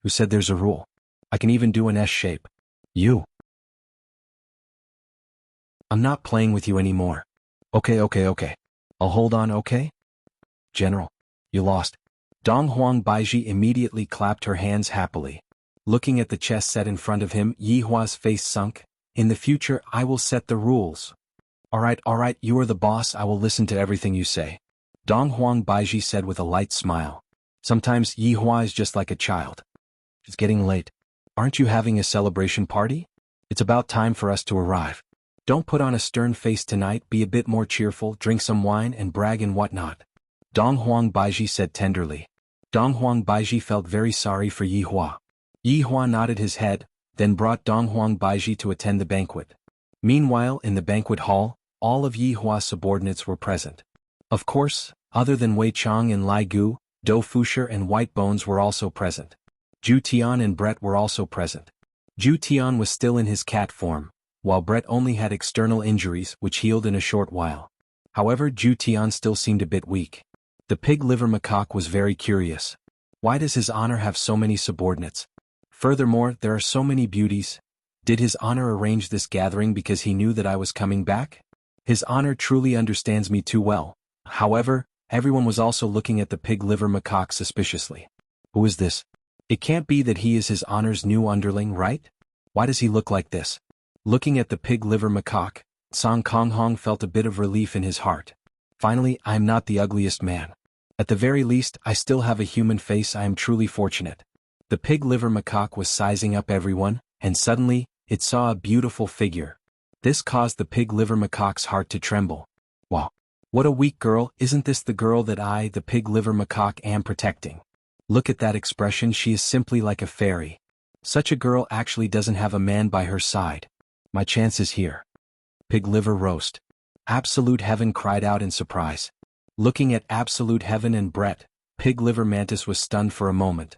Who said there's a rule? I can even do an S shape. You. I'm not playing with you anymore. Okay. I'll hold on, okay? General, you lost. Donghuang Baiji immediately clapped her hands happily. Looking at the chess set in front of him, Yihua's face sunk. In the future, I will set the rules. Alright, you are the boss, I will listen to everything you say. Donghuang Baiji said with a light smile. Sometimes Yihua is just like a child. It's getting late. Aren't you having a celebration party? It's about time for us to arrive. Don't put on a stern face tonight, be a bit more cheerful, drink some wine and brag and whatnot. Donghuang Baiji said tenderly. Donghuang Baiji felt very sorry for Yihua. Yihua nodded his head, then brought Donghuang Baiji to attend the banquet. Meanwhile, in the banquet hall, all of Yihua's subordinates were present. Of course, other than Wei Chang and Lai Gu, Do Fusher and White Bones were also present. Zhu Tian and Brett were also present. Zhu Tian was still in his cat form, while Brett only had external injuries which healed in a short while. However, Zhu Tian still seemed a bit weak. The pig liver macaque was very curious. Why does his honor have so many subordinates? Furthermore, there are so many beauties. Did his honor arrange this gathering because he knew that I was coming back? His honor truly understands me too well. However, everyone was also looking at the pig liver macaque suspiciously. Who is this? It can't be that he is his honor's new underling, right? Why does he look like this? Looking at the pig liver macaque, Song Konghong felt a bit of relief in his heart. Finally, I am not the ugliest man. At the very least, I still have a human face. I am truly fortunate. The pig liver macaque was sizing up everyone, and suddenly, it saw a beautiful figure. This caused the pig liver macaque's heart to tremble. Wow! What a weak girl, isn't this the girl that I, the pig liver macaque, am protecting? Look at that expression, she is simply like a fairy. Such a girl actually doesn't have a man by her side. My chance is here. Pig liver roast. Absolute Heaven cried out in surprise. Looking at Absolute Heaven and Brett, Pig Liver Mantis was stunned for a moment.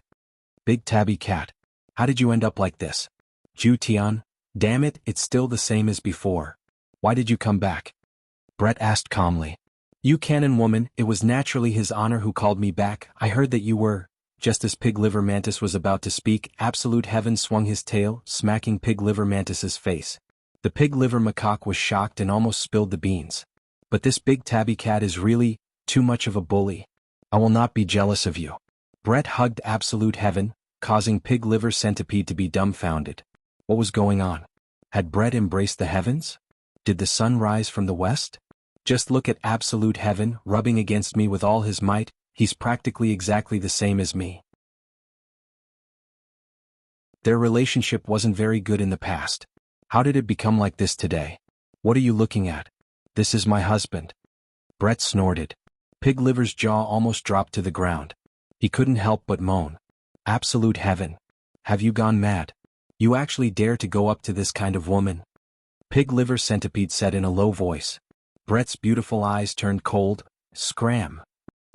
Big Tabby Cat. How did you end up like this? Ju Tian, damn it, it's still the same as before. Why did you come back? Brett asked calmly. You Cannon Woman, it was naturally his honor who called me back. I heard that you were. Just as Pig Liver Mantis was about to speak, Absolute Heaven swung his tail, smacking Pig Liver Mantis's face. The Pig Liver Macaque was shocked and almost spilled the beans. But this Big Tabby Cat is really too much of a bully. I will not be jealous of you. Brett hugged Absolute Heaven, causing Pig Liver Centipede to be dumbfounded. What was going on? Had Brett embraced the heavens? Did the sun rise from the west? Just look at Absolute Heaven, rubbing against me with all his might, he's practically exactly the same as me. Their relationship wasn't very good in the past. How did it become like this today? What are you looking at? This is my husband. Brett snorted. Pig Liver's jaw almost dropped to the ground. He couldn't help but moan. Absolute Heaven. Have you gone mad? You actually dare to go up to this kind of woman? Pig Liver Centipede said in a low voice. Brett's beautiful eyes turned cold. Scram.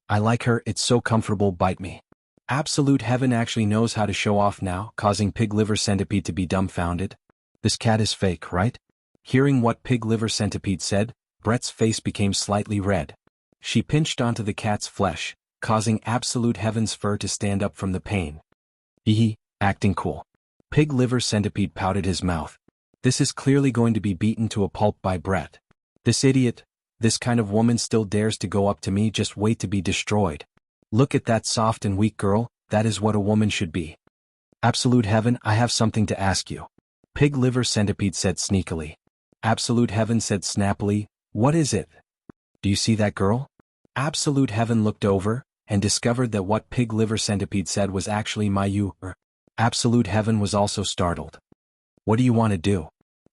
I like her, it's so comfortable, bite me. Absolute Heaven actually knows how to show off now, causing Pig Liver Centipede to be dumbfounded. This cat is fake, right? Hearing what Pig Liver Centipede said, Brett's face became slightly red. She pinched onto the cat's flesh, causing Absolute Heaven's fur to stand up from the pain. Acting cool. Pig Liver Centipede pouted his mouth. This is clearly going to be beaten to a pulp by Brett. This idiot, this kind of woman still dares to go up to me, just wait to be destroyed. Look at that soft and weak girl, that is what a woman should be. Absolute Heaven, I have something to ask you. Pig Liver Centipede said sneakily. Absolute Heaven said snappily, what is it? Do you see that girl? Absolute Heaven looked over, and discovered that what Pig Liver Centipede said was actually Mayu. Absolute Heaven was also startled. What do you want to do?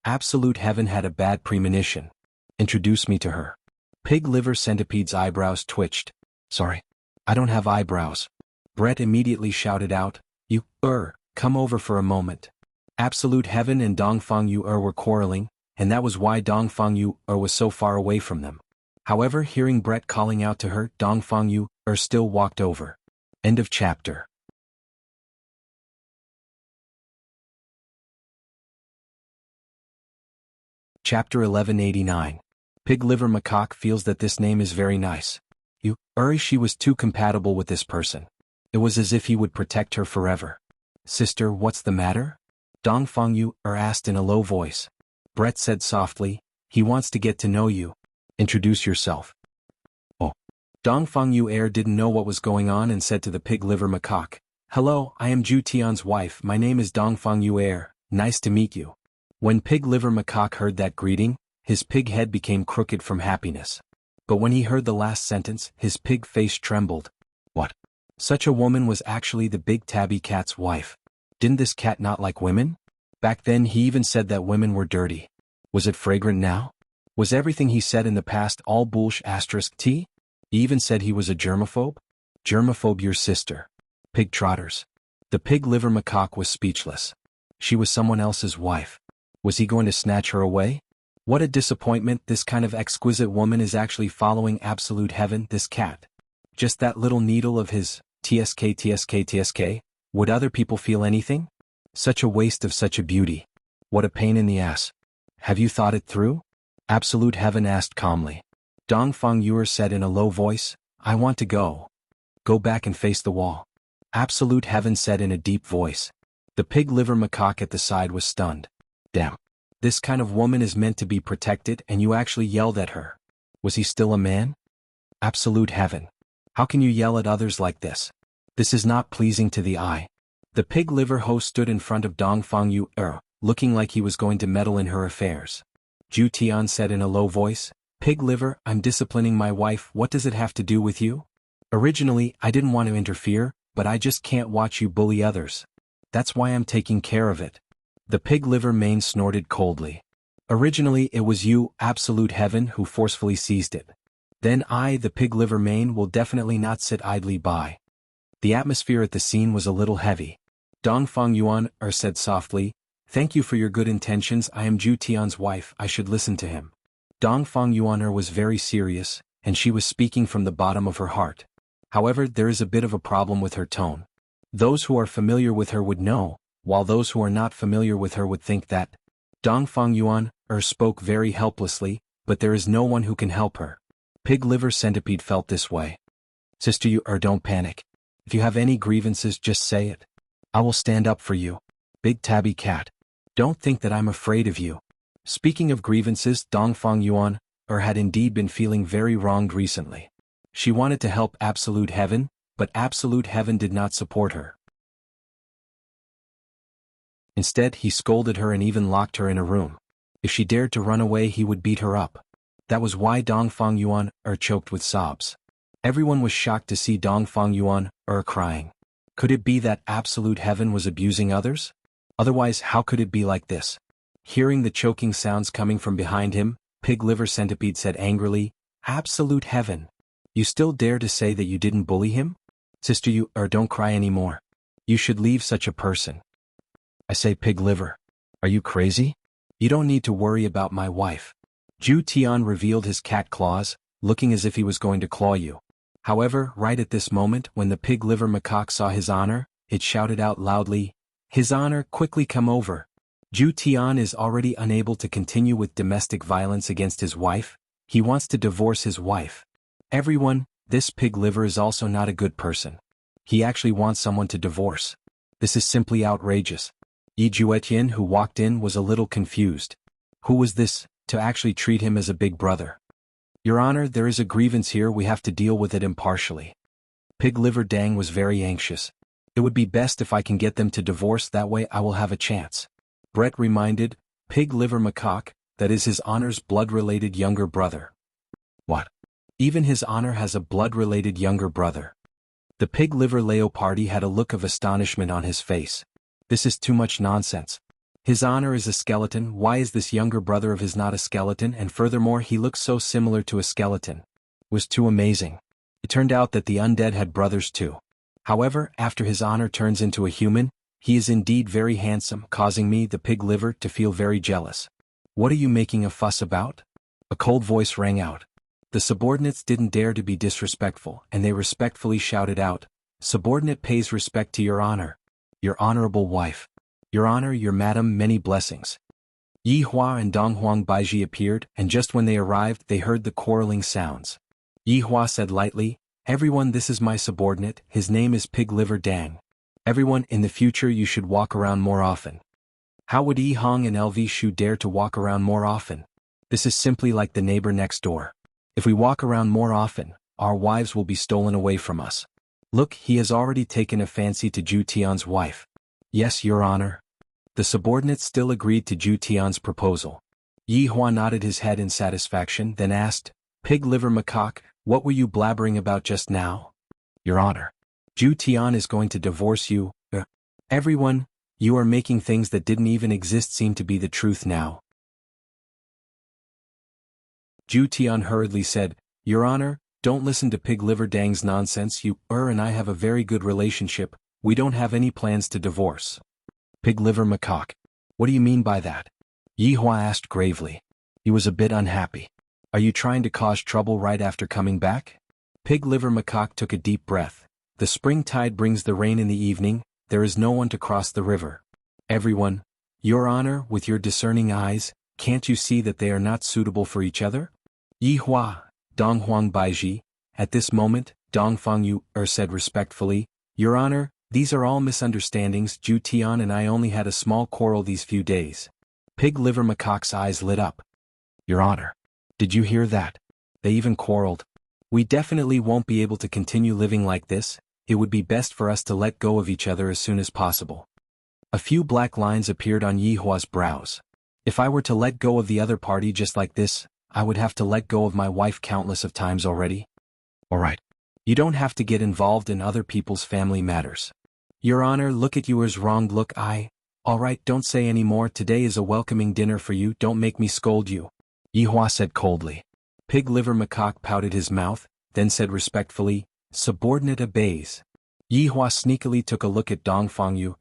Absolute Heaven had a bad premonition. Introduce me to her. Pig Liver Centipede's eyebrows twitched. Sorry, I don't have eyebrows. Brett immediately shouted out, come over for a moment. Absolute Heaven and Dongfang Yu were quarreling, and that was why Dongfang Yu was so far away from them. However, hearing Brett calling out to her, Dongfang Yu still walked over. End of chapter. Chapter 1189. Pig Liver Macaque feels that this name is very nice. She was too compatible with this person. It was as if he would protect her forever. Sister, what's the matter? Dongfang Yu asked in a low voice. Brett said softly, he wants to get to know you. Introduce yourself. Oh. Dongfang Yu didn't know what was going on and said to the Pig Liver Macaque, hello, I am Ju Tian's wife, my name is Dongfang Yu. Nice to meet you. When Pig Liver Macaque heard that greeting, his pig head became crooked from happiness. But when he heard the last sentence, his pig face trembled. What? Such a woman was actually the Big Tabby Cat's wife. Didn't this cat not like women? Back then he even said that women were dirty. Was it fragrant now? Was everything he said in the past all bullsh*t? He even said he was a germaphobe? Germaphobe your sister. Pig trotters. The Pig Liver Macaque was speechless. She was someone else's wife. Was he going to snatch her away? What a disappointment, this kind of exquisite woman is actually following Absolute Heaven, this cat. Just that little needle of his, tsk. Would other people feel anything? Such a waste of such a beauty. What a pain in the ass. Have you thought it through? Absolute Heaven asked calmly. Dongfang Yu said in a low voice, I want to go. Go back and face the wall. Absolute Heaven said in a deep voice. The Pig Liver Macaque at the side was stunned. Damn. This kind of woman is meant to be protected and you actually yelled at her. Was he still a man? Absolute Heaven. How can you yell at others like this? This is not pleasing to the eye. The Pig Liver host stood in front of Dongfang Yu, looking like he was going to meddle in her affairs. Ju Tian said in a low voice, Pig Liver, I'm disciplining my wife, what does it have to do with you? Originally, I didn't want to interfere, but I just can't watch you bully others. That's why I'm taking care of it. The Pig Liver mane snorted coldly. Originally it was you, Absolute Heaven, who forcefully seized it. Then I, the pig liver main, will definitely not sit idly by. The atmosphere at the scene was a little heavy. Dongfang Yuan said softly, "Thank you for your good intentions. I am Zhu Tian's wife, I should listen to him." Dongfang Yuan was very serious, and she was speaking from the bottom of her heart. However, there is a bit of a problem with her tone. Those who are familiar with her would know, while those who are not familiar with her would think that. Dongfang Yuan spoke very helplessly, but there is no one who can help her. Pig Liver Centipede felt this way. "Sister, you don't panic. If you have any grievances, just say it. I will stand up for you. Big Tabby Cat. Don't think that I'm afraid of you." Speaking of grievances, Dongfang Yuan had indeed been feeling very wronged recently. She wanted to help Absolute Heaven, but Absolute Heaven did not support her. Instead, he scolded her and even locked her in a room. If she dared to run away, he would beat her up. That was why Dongfang Yuan choked with sobs. Everyone was shocked to see Dongfang Yuan crying. Could it be that Absolute Heaven was abusing others? Otherwise, how could it be like this? Hearing the choking sounds coming from behind him, Pig Liver Centipede said angrily, "Absolute Heaven. You still dare to say that you didn't bully him? Sister, you don't cry anymore. You should leave such a person." "I say, Pig Liver. Are you crazy? You don't need to worry about my wife." Zhu Tian revealed his cat claws, looking as if he was going to claw you. However, right at this moment, when the pig liver macaque saw His Honor, it shouted out loudly, "His Honor, quickly come over." Zhu Tian is already unable to continue with domestic violence against his wife. He wants to divorce his wife. Everyone, this pig liver is also not a good person. He actually wants someone to divorce. This is simply outrageous. Yi Juetian, who walked in, was a little confused. Who was this, to actually treat him as a big brother? "Your Honor, there is a grievance here, we have to deal with it impartially." Pig Liver Dang was very anxious. "It would be best if I can get them to divorce, that way I will have a chance." Brett reminded, Pig Liver Macaque, that is His Honor's blood-related younger brother. What? Even His Honor has a blood-related younger brother? The Pig Liver Leopardi had a look of astonishment on his face. This is too much nonsense. His Honor is a skeleton, why is this younger brother of his not a skeleton, and furthermore he looks so similar to a skeleton? It was too amazing. It turned out that the undead had brothers too. However, after His Honor turns into a human, he is indeed very handsome, causing me, the pig liver, to feel very jealous. "What are you making a fuss about?" A cold voice rang out. The subordinates didn't dare to be disrespectful, and they respectfully shouted out, "Subordinate pays respect to Your Honor. Your honorable wife. Your Honor, your madam, many blessings." Yi Hua and Donghuang Baiji appeared, and just when they arrived they heard the quarreling sounds. Yi Hua said lightly, "Everyone, this is my subordinate, his name is Pig Liver Dang. Everyone, in the future you should walk around more often." How would Yi Hong and LV Shu dare to walk around more often? This is simply like the neighbor next door. If we walk around more often, our wives will be stolen away from us. Look, he has already taken a fancy to Zhu Tian's wife. "Yes, Your Honor." The subordinates still agreed to Zhu Tian's proposal. Yi Hua nodded his head in satisfaction, then asked, "Pig Liver Macaque, what were you blabbering about just now?" "Your Honor. Zhu Tian is going to divorce you." Everyone, you are making things that didn't even exist seem to be the truth now." Zhu Tian hurriedly said, "Your Honor, don't listen to Pig Liver Dang's nonsense. You and I have a very good relationship, we don't have any plans to divorce." "Pig Liver Macaque. What do you mean by that?" Yi Hua asked gravely. He was a bit unhappy. "Are you trying to cause trouble right after coming back?" Pig Liver Macaque took a deep breath. The spring tide brings the rain in the evening, there is no one to cross the river. Everyone, Your Honor, with your discerning eyes, can't you see that they are not suitable for each other? Yi Hua, Donghuang Baiji. At this moment, Dongfang Yu said respectfully, "Your Honor, these are all misunderstandings. Zhu Tian and I only had a small quarrel these few days." Pig Liver Macaque's eyes lit up. "Your Honor, did you hear that? They even quarreled. We definitely won't be able to continue living like this. It would be best for us to let go of each other as soon as possible." A few black lines appeared on Yi Hua's brows. "If I were to let go of the other party just like this, I would have to let go of my wife countless of times already." "Alright. You don't have to get involved in other people's family matters." "Your Honor, look at you as wronged. Look, Alright, don't say any more. Today is a welcoming dinner for you, don't make me scold you," Yi Hua said coldly. Pig Liver Macaque pouted his mouth, then said respectfully, "Subordinate obeys." Yi Hua sneakily took a look at Dongfang Yu.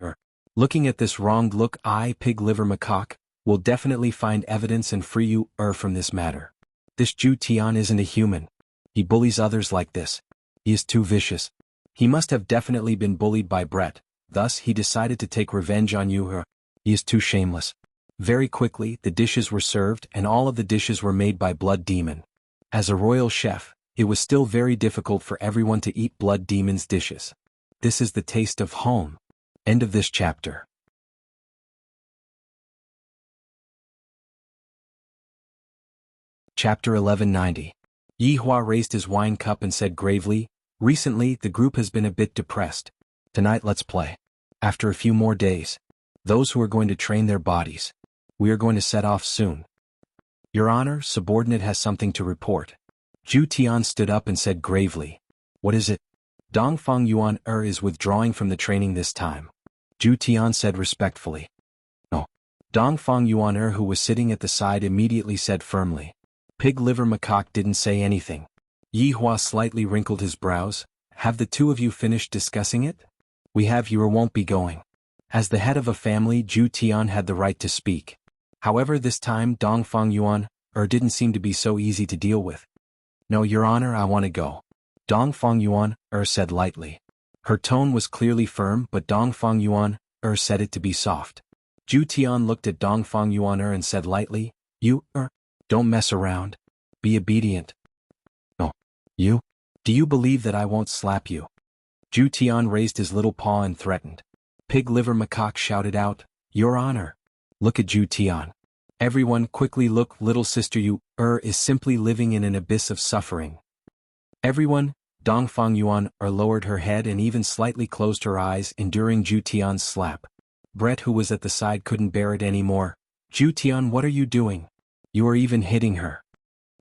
Looking at this wronged look, I, Pig Liver Macaque, will definitely find evidence and free you from this matter. This Zhu Tian isn't a human. He bullies others like this. He is too vicious. He must have definitely been bullied by Brett, thus he decided to take revenge on you. He is too shameless. Very quickly, the dishes were served and all of the dishes were made by Blood Demon. As a royal chef, it was still very difficult for everyone to eat Blood Demon's dishes. This is the taste of home. End of this chapter. Chapter 1190. Yi Hua raised his wine cup and said gravely, "Recently, the group has been a bit depressed. Tonight let's play. After a few more days. Those who are going to train their bodies. We are going to set off soon." "Your Honor, subordinate has something to report." Zhu Tian stood up and said gravely. "What is it?" "Dongfang Yuan is withdrawing from the training this time." Zhu Tian said respectfully. "No." Dongfang Yuan who was sitting at the side immediately said firmly. Pig Liver Macaque didn't say anything. Yi Hua slightly wrinkled his brows. "Have the two of you finished discussing it?" "We have. You won't be going." As the head of a family, Zhu Tian had the right to speak. However, this time Dongfang Yuan didn't seem to be so easy to deal with. "No, Your Honor, I want to go." Dongfang Yuan said lightly. Her tone was clearly firm, but Dongfang Yuan said it to be soft. Zhu Tian looked at Dongfang Yuan and said lightly, "You don't mess around. Be obedient." "Oh, you? Do you believe that I won't slap you?" Zhu Tian raised his little paw and threatened. Pig Liver Macaque shouted out, "Your Honor." Look at Zhu Tian. Everyone quickly look, little sister you is simply living in an abyss of suffering. Everyone, Dongfang Yuan lowered her head and even slightly closed her eyes, enduring Zhu Tian's slap. Brett, who was at the side, couldn't bear it anymore. "Zhu Tian, what are you doing? You are even hitting her."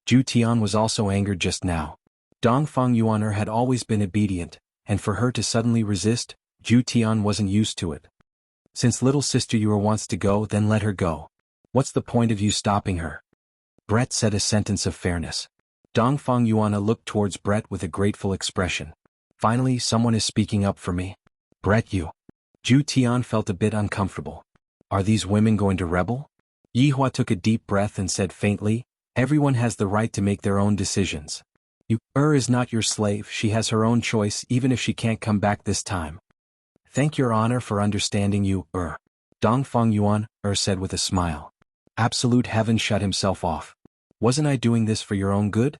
Zhu Tian was also angered just now. Dongfang Yuan had always been obedient, and for her to suddenly resist, Zhu Tian wasn't used to it. "Since little sister Yura wants to go, then let her go. What's the point of you stopping her?" Brett said a sentence of fairness. Dongfang Yuan looked towards Brett with a grateful expression. "Finally, someone is speaking up for me. Brett, you." Zhu Tian felt a bit uncomfortable. Are these women going to rebel? Yi Hua took a deep breath and said faintly, "Everyone has the right to make their own decisions. You is not your slave. She has her own choice even if she can't come back this time." "Thank Your Honor for understanding you, Dongfang Yuan said with a smile. Absolute Heaven shut himself off. "Wasn't I doing this for your own good?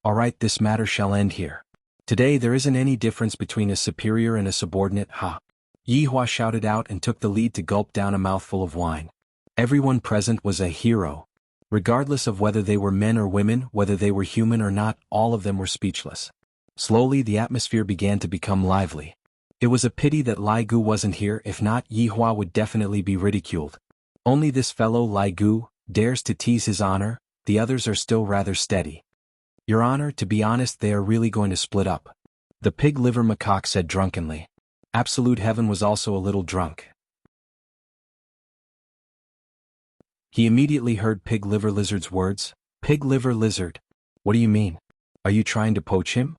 Alright, this matter shall end here. Today there isn't any difference between a superior and a subordinate, ha." Yi Hua shouted out and took the lead to gulp down a mouthful of wine. Everyone present was a hero. Regardless of whether they were men or women, whether they were human or not, all of them were speechless. Slowly the atmosphere began to become lively. It was a pity that Lai Gu wasn't here. If not, Yi Hua would definitely be ridiculed. Only this fellow Lai Gu dares to tease his honor. The others are still rather steady. "Your Honor, to be honest, they are really going to split up," the Pig Liver Macaque said drunkenly. Absolute Heaven was also a little drunk. He immediately heard Pig Liver Lizard's words. "Pig Liver Lizard? What do you mean? Are you trying to poach him?"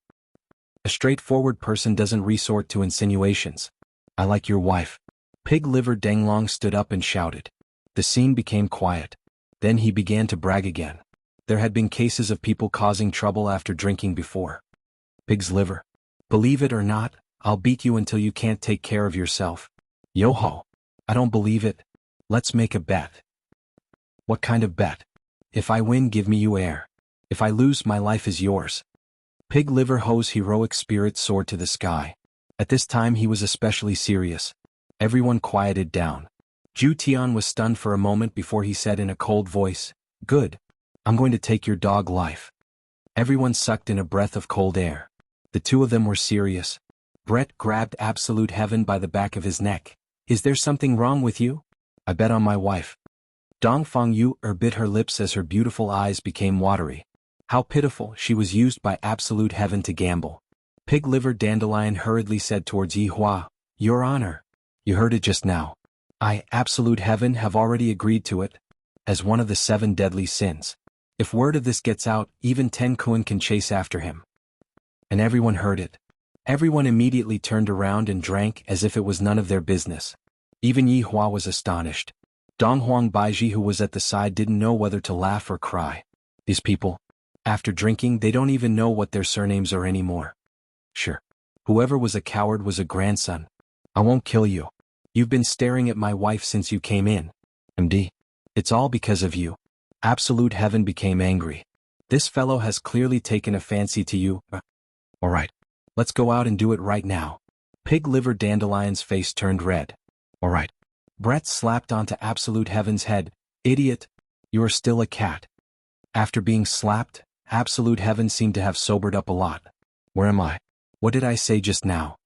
"A straightforward person doesn't resort to insinuations. I like your wife." Pig Liver Denglong stood up and shouted. The scene became quiet. Then he began to brag again. There had been cases of people causing trouble after drinking before. "Pig's liver. Believe it or not, I'll beat you until you can't take care of yourself." "Yo-ho. I don't believe it. Let's make a bet." "What kind of bet?" "If I win, give me you air. If I lose, my life is yours." Pig Liver Ho's heroic spirit soared to the sky. At this time he was especially serious. Everyone quieted down. Zhu Tian was stunned for a moment before he said in a cold voice, "Good. I'm going to take your dog life." Everyone sucked in a breath of cold air. The two of them were serious. Brett grabbed Absolute Heaven by the back of his neck. "Is there something wrong with you?" "I bet on my wife." Dongfang Yu bit her lips as her beautiful eyes became watery. How pitiful, she was used by Absolute Heaven to gamble. Pig Liver Dandelion hurriedly said towards Yi Hua, "Your Honor. You heard it just now. I, Absolute Heaven, have already agreed to it. As one of the 7 deadly sins. If word of this gets out, even Ten Kun can chase after him. And everyone heard it. Everyone immediately turned around and drank as if it was none of their business. Even Yi Hua was astonished. Dong Huang Baiji, who was at the side, didn't know whether to laugh or cry. These people, after drinking, they don't even know what their surnames are anymore. Sure. Whoever was a coward was a grandson. I won't kill you. You've been staring at my wife since you came in. MD. It's all because of you. Absolute Heaven became angry. This fellow has clearly taken a fancy to you. Alright. Let's go out and do it right now. Pig Liver Dandelion's face turned red. Alright. Brett slapped onto Absolute Heaven's head. Idiot. You are still a cat. After being slapped, Absolute Heaven seemed to have sobered up a lot. Where am I? What did I say just now?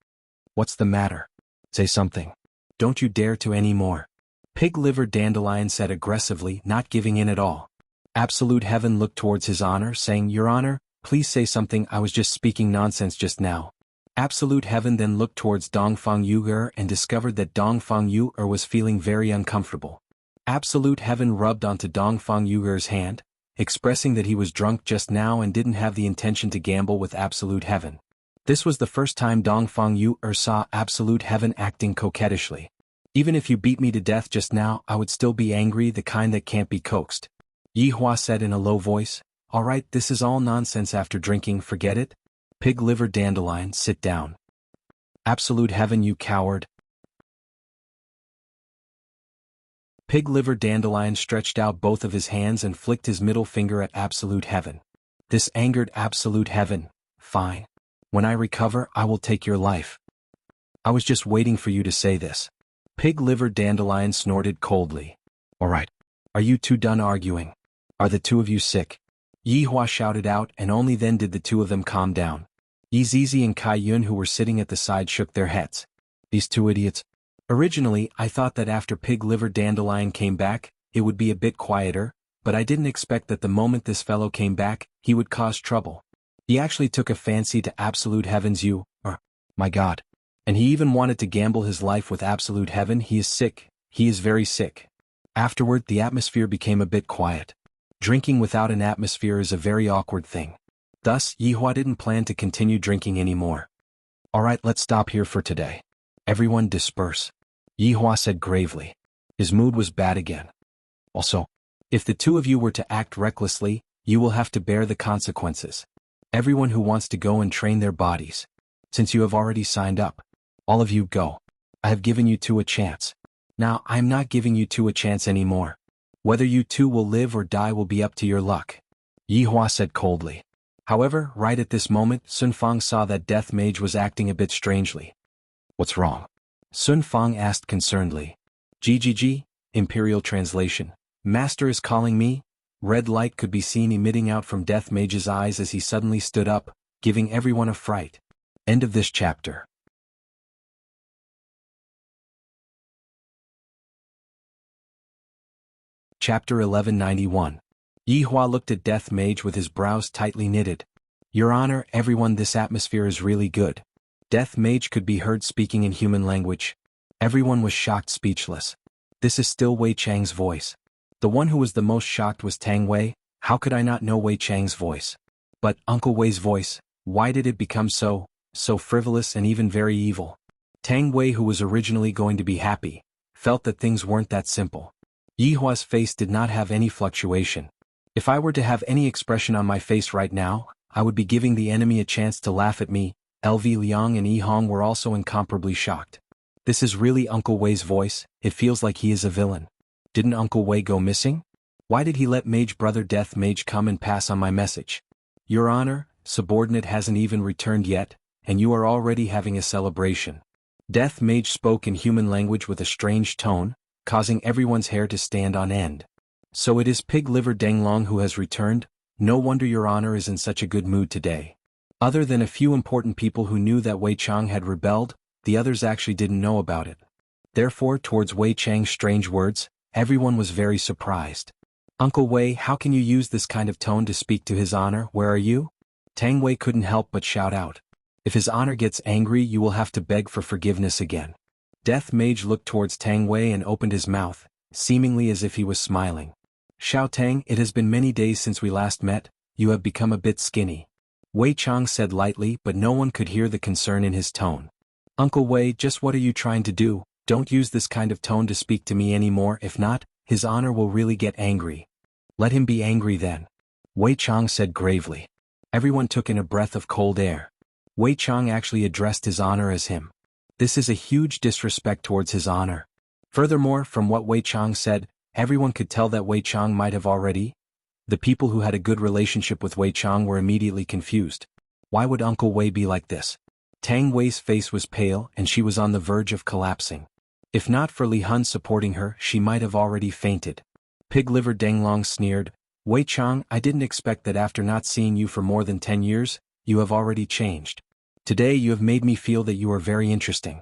What's the matter? Say something. Don't you dare to any more. Pig Liver Dandelion said aggressively, not giving in at all. Absolute Heaven looked towards His Honor, saying, Your Honor, please say something, I was just speaking nonsense just now. Absolute Heaven then looked towards Dongfang Yuger and discovered that Dongfang Yuger was feeling very uncomfortable. Absolute Heaven rubbed onto Dongfang Yuger's hand, expressing that he was drunk just now and didn't have the intention to gamble with Absolute Heaven. This was the first time Dongfang Yuger saw Absolute Heaven acting coquettishly. Even if you beat me to death just now, I would still be angry, the kind that can't be coaxed. Yi Hua said in a low voice, Alright, this is all nonsense after drinking, forget it. Pig Liver Dandelion, sit down. Absolute Heaven, you coward. Pig Liver Dandelion stretched out both of his hands and flicked his middle finger at Absolute Heaven. This angered Absolute Heaven. Fine. When I recover, I will take your life. I was just waiting for you to say this. Pig Liver Dandelion snorted coldly. Alright. Are you two done arguing? Are the two of you sick? Yi Hua shouted out, and only then did the two of them calm down. Yi Zizi and Kai Yun, who were sitting at the side, shook their heads. These two idiots. Originally, I thought that after Pig Liver Dandelion came back, it would be a bit quieter, but I didn't expect that the moment this fellow came back, he would cause trouble. He actually took a fancy to Absolute Heaven's my God. And he even wanted to gamble his life with Absolute Heaven. He is sick. He is very sick. Afterward, the atmosphere became a bit quiet. Drinking without an atmosphere is a very awkward thing. Thus, Yi Hua didn't plan to continue drinking anymore. Alright, let's stop here for today. Everyone disperse. Yi Hua said gravely. His mood was bad again. Also, if the two of you were to act recklessly, you will have to bear the consequences. Everyone who wants to go and train their bodies. Since you have already signed up. All of you go. I have given you two a chance. Now, I am not giving you two a chance anymore. Whether you two will live or die will be up to your luck. Yi Hua said coldly. However, right at this moment, Sun Fang saw that Death Mage was acting a bit strangely. What's wrong? Sun Fang asked concernedly. GGG, Imperial Translation. Master is calling me? Red light could be seen emitting out from Death Mage's eyes as he suddenly stood up, giving everyone a fright. End of this chapter. Chapter 1191. Yi Hua looked at Death Mage with his brows tightly knitted. Your Honor, everyone, this atmosphere is really good. Death Mage could be heard speaking in human language. Everyone was shocked, speechless. This is still Wei Chang's voice. The one who was the most shocked was Tang Wei. How could I not know Wei Chang's voice? But Uncle Wei's voice, why did it become so frivolous and even very evil? Tang Wei, who was originally going to be happy, felt that things weren't that simple. Yi Hua's face did not have any fluctuation. If I were to have any expression on my face right now, I would be giving the enemy a chance to laugh at me. LV Liang and Yi Hong were also incomparably shocked. This is really Uncle Wei's voice, it feels like he is a villain. Didn't Uncle Wei go missing? Why did he let Mage Brother Death Mage come and pass on my message? Your Honor, subordinate hasn't even returned yet, and you are already having a celebration. Death Mage spoke in human language with a strange tone, causing everyone's hair to stand on end. So it is Pig Liver Denglong who has returned? No wonder Your Honor is in such a good mood today. Other than a few important people who knew that Wei Chang had rebelled, the others actually didn't know about it. Therefore, towards Wei Chang's strange words, everyone was very surprised. Uncle Wei, how can you use this kind of tone to speak to His Honor? Where are you? Tang Wei couldn't help but shout out. If His Honor gets angry, you will have to beg for forgiveness again. Death Mage looked towards Tang Wei and opened his mouth, seemingly as if he was smiling. Xiao Tang, it has been many days since we last met, you have become a bit skinny. Wei Chang said lightly, but no one could hear the concern in his tone. Uncle Wei, just what are you trying to do? Don't use this kind of tone to speak to me anymore, if not, His Honor will really get angry. Let him be angry then. Wei Chang said gravely. Everyone took in a breath of cold air. Wei Chang actually addressed His Honor as him. This is a huge disrespect towards His Honor. Furthermore, from what Wei Chang said, everyone could tell that Wei Chang might have already. The people who had a good relationship with Wei Chang were immediately confused. Why would Uncle Wei be like this? Tang Wei's face was pale and she was on the verge of collapsing. If not for Li Hun supporting her, she might have already fainted. Pig Liver Denglong sneered, Wei Chang, I didn't expect that after not seeing you for more than 10 years, you have already changed. Today you have made me feel that you are very interesting.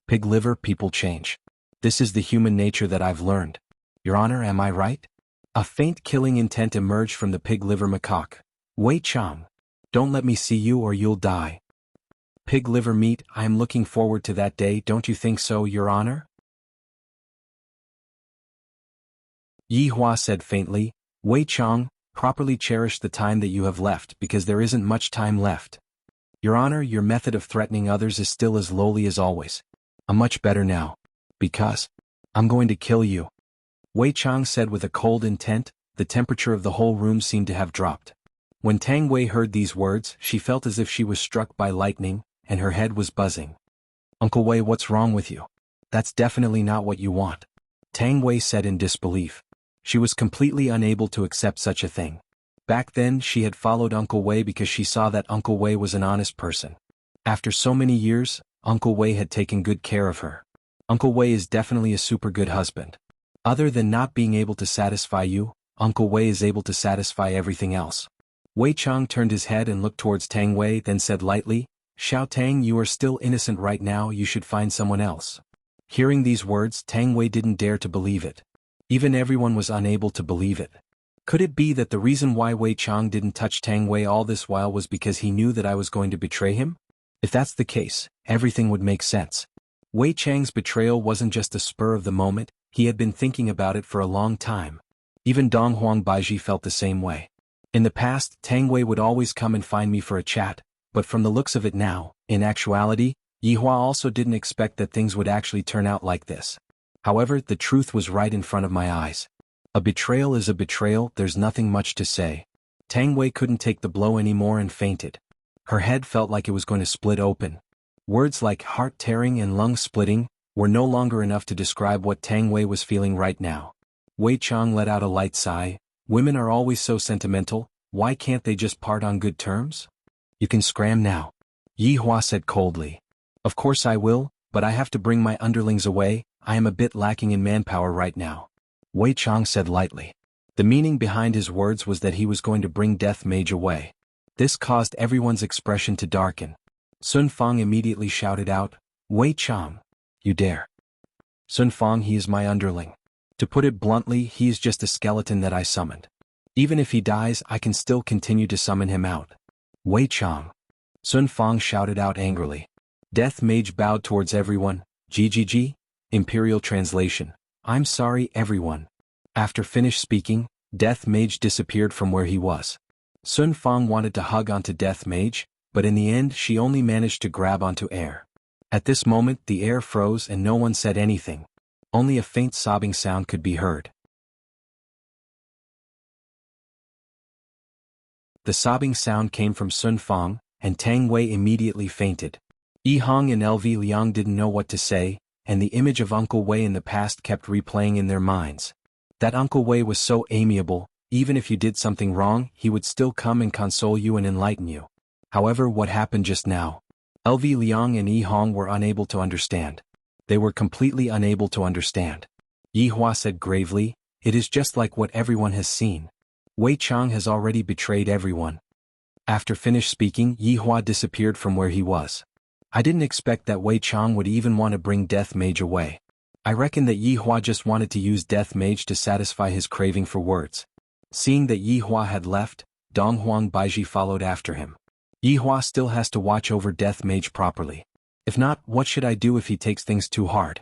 Pig Liver, people change. This is the human nature that I've learned. Your Honor, am I right? A faint killing intent emerged from the Pig Liver macaque. Wei Chang. Don't let me see you or you'll die. Pig Liver Meat, I am looking forward to that day, don't you think so, Your Honor? Yi Hua said faintly, Wei Chang, properly cherish the time that you have left because there isn't much time left. Your Honor, your method of threatening others is still as lowly as always. I'm much better now. Because I'm going to kill you. Wei Chang said with a cold intent. The temperature of the whole room seemed to have dropped. When Tang Wei heard these words, she felt as if she was struck by lightning, and her head was buzzing. Uncle Wei, what's wrong with you? That's definitely not what you want. Tang Wei said in disbelief. She was completely unable to accept such a thing. Back then she had followed Uncle Wei because she saw that Uncle Wei was an honest person. After so many years, Uncle Wei had taken good care of her. Uncle Wei is definitely a super good husband. Other than not being able to satisfy you, Uncle Wei is able to satisfy everything else. Wei Chang turned his head and looked towards Tang Wei, then said lightly, Xiao Tang, you are still innocent right now, you should find someone else. Hearing these words, Tang Wei didn't dare to believe it. Even everyone was unable to believe it. Could it be that the reason why Wei Chang didn't touch Tang Wei all this while was because he knew that I was going to betray him? If that's the case, everything would make sense. Wei Chang's betrayal wasn't just a spur of the moment, he had been thinking about it for a long time. Even Dong Huang Baiji felt the same way. In the past, Tang Wei would always come and find me for a chat, but from the looks of it now, in actuality, Yi Hua also didn't expect that things would actually turn out like this. However, the truth was right in front of my eyes. A betrayal is a betrayal, there's nothing much to say. Tang Wei couldn't take the blow anymore and fainted. Her head felt like it was going to split open. Words like heart-tearing and lung-splitting were no longer enough to describe what Tang Wei was feeling right now. Wei Chang let out a light sigh. Women are always so sentimental, why can't they just part on good terms? You can scram now. Yi Hua said coldly. Of course I will, but I have to bring my underlings away, I am a bit lacking in manpower right now. Wei Chang said lightly. The meaning behind his words was that he was going to bring Death Mage away. This caused everyone's expression to darken. Sun Fang immediately shouted out, Wei Chang, you dare. Sun Fang, he is my underling. To put it bluntly, he is just a skeleton that I summoned. Even if he dies, I can still continue to summon him out. Wei Chang. Sun Fang shouted out angrily. Death Mage bowed towards everyone. GGG? Imperial translation. I'm sorry, everyone. After finished speaking, Death Mage disappeared from where he was. Sun Fang wanted to hug onto Death Mage, but in the end she only managed to grab onto air. At this moment the air froze and no one said anything. Only a faint sobbing sound could be heard. The sobbing sound came from Sun Fang, and Tang Wei immediately fainted. Yi Hong and LV Liang didn't know what to say, and the image of Uncle Wei in the past kept replaying in their minds. That Uncle Wei was so amiable, even if you did something wrong, he would still come and console you and enlighten you. However, what happened just now? LV Liang and Yi Hong were unable to understand. They were completely unable to understand. Yi Hua said gravely, it is just like what everyone has seen. Wei Chang has already betrayed everyone. After finished speaking, Yi Hua disappeared from where he was. I didn't expect that Wei Chang would even want to bring Death Mage away. I reckon that Yi Hua just wanted to use Death Mage to satisfy his craving for words. Seeing that Yi Hua had left, Dong Huang Baiji followed after him. Yi Hua still has to watch over Death Mage properly. If not, what should I do if he takes things too hard?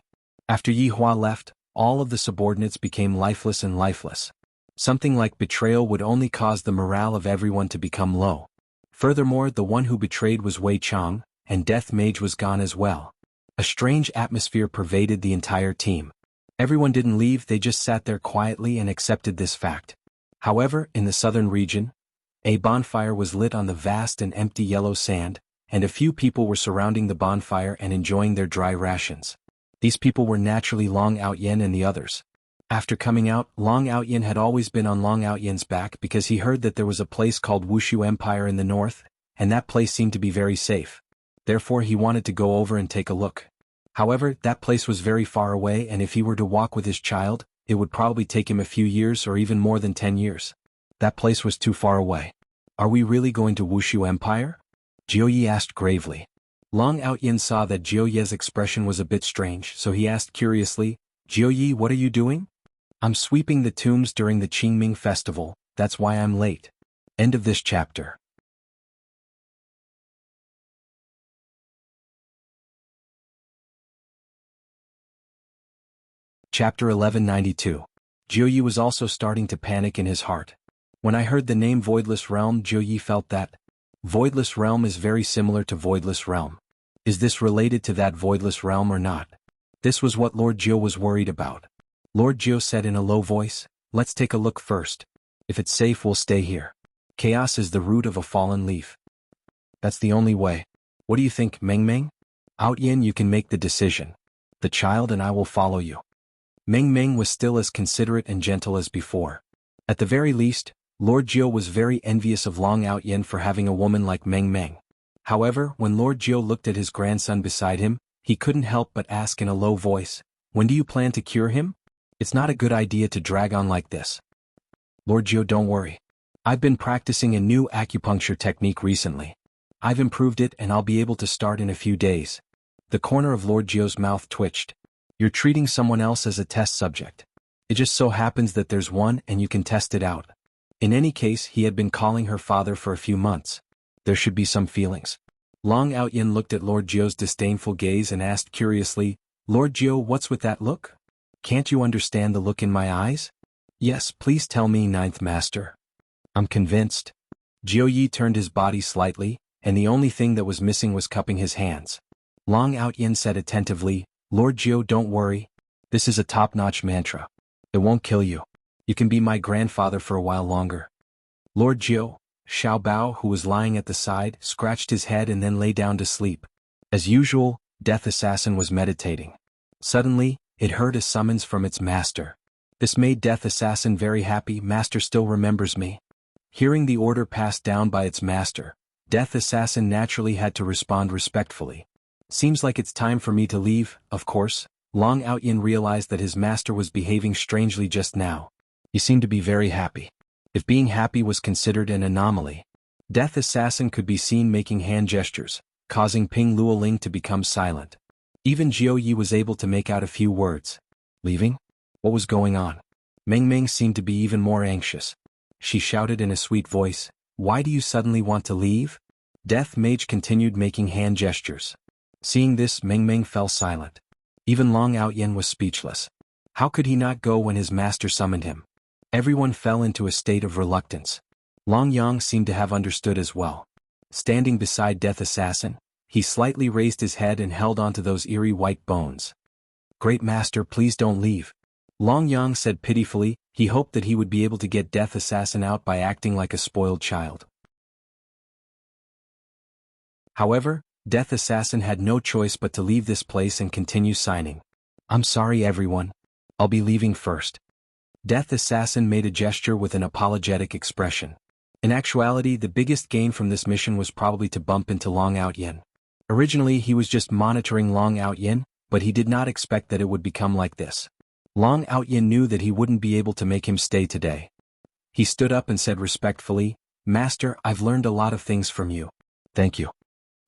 After Yi Hua left, all of the subordinates became lifeless and lifeless. Something like betrayal would only cause the morale of everyone to become low. Furthermore, the one who betrayed was Wei Chang, and Death Mage was gone as well. A strange atmosphere pervaded the entire team. Everyone didn't leave, they just sat there quietly and accepted this fact. However, in the southern region, a bonfire was lit on the vast and empty yellow sand, and a few people were surrounding the bonfire and enjoying their dry rations. These people were naturally Long Outyen and the others. After coming out, Long Outyen had always been on Long Outyen's back because he heard that there was a place called Wushu Empire in the north, and that place seemed to be very safe. Therefore he wanted to go over and take a look. However, that place was very far away, and if he were to walk with his child, it would probably take him a few years or even more than 10 years. That place was too far away. Are we really going to Wushu Empire? Jiuyi asked gravely. Long Outyen saw that Jiuyi's expression was a bit strange, so he asked curiously, Jiuyi, what are you doing? I'm sweeping the tombs during the Qingming festival, that's why I'm late. End of this chapter. Chapter 1192. Jiuyi was also starting to panic in his heart. When I heard the name Voidless Realm, Jiuyi felt that Voidless Realm is very similar to Voidless Realm. Is this related to that Voidless Realm or not? This was what Lord Jiu was worried about. Lord Jiu said in a low voice, let's take a look first. If it's safe, we'll stay here. Chaos is the root of a fallen leaf. That's the only way. What do you think, Meng Meng? Outyen, you can make the decision. The child and I will follow you. Meng Meng was still as considerate and gentle as before. At the very least, Lord Jiu was very envious of Long Outyen for having a woman like Meng Meng. However, when Lord Jiu looked at his grandson beside him, he couldn't help but ask in a low voice, when do you plan to cure him? It's not a good idea to drag on like this. Lord Jiu, don't worry. I've been practicing a new acupuncture technique recently. I've improved it and I'll be able to start in a few days. The corner of Lord Jiu's mouth twitched. You're treating someone else as a test subject. It just so happens that there's one and you can test it out. In any case, he had been calling her father for a few months. There should be some feelings. Long Outyen looked at Lord Jiu's disdainful gaze and asked curiously, Lord Jiu, what's with that look? Can't you understand the look in my eyes? Yes, please tell me, Ninth Master. I'm convinced. Jiuyi turned his body slightly, and the only thing that was missing was cupping his hands. Long Outyen said attentively, Lord Jiu, don't worry. This is a top-notch mantra. It won't kill you. You can be my grandfather for a while longer. Lord Jiu, Xiao Bao, who was lying at the side, scratched his head and then lay down to sleep. As usual, Death Assassin was meditating. Suddenly, it heard a summons from its master. This made Death Assassin very happy. Master still remembers me. Hearing the order passed down by its master, Death Assassin naturally had to respond respectfully. Seems like it's time for me to leave, of course. Long Outyen realized that his master was behaving strangely just now. He seemed to be very happy. If being happy was considered an anomaly, Death Assassin could be seen making hand gestures, causing Ping Luoling to become silent. Even Jiuyi was able to make out a few words. Leaving? What was going on? Meng Meng seemed to be even more anxious. She shouted in a sweet voice, Why do you suddenly want to leave? Death Mage continued making hand gestures. Seeing this, Meng Meng fell silent. Even Long Outyen was speechless. How could he not go when his master summoned him? Everyone fell into a state of reluctance. Long Yang seemed to have understood as well. Standing beside Death Assassin, he slightly raised his head and held onto those eerie white bones. Great Master, please don't leave. Long Yang said pitifully. He hoped that he would be able to get Death Assassin out by acting like a spoiled child. However, Death Assassin had no choice but to leave this place and continue signing. I'm sorry everyone. I'll be leaving first. Death Assassin made a gesture with an apologetic expression. In actuality, the biggest gain from this mission was probably to bump into Long Outyen. Originally he was just monitoring Long Outyen, but he did not expect that it would become like this. Long Outyen knew that he wouldn't be able to make him stay today. He stood up and said respectfully, Master, I've learned a lot of things from you. Thank you.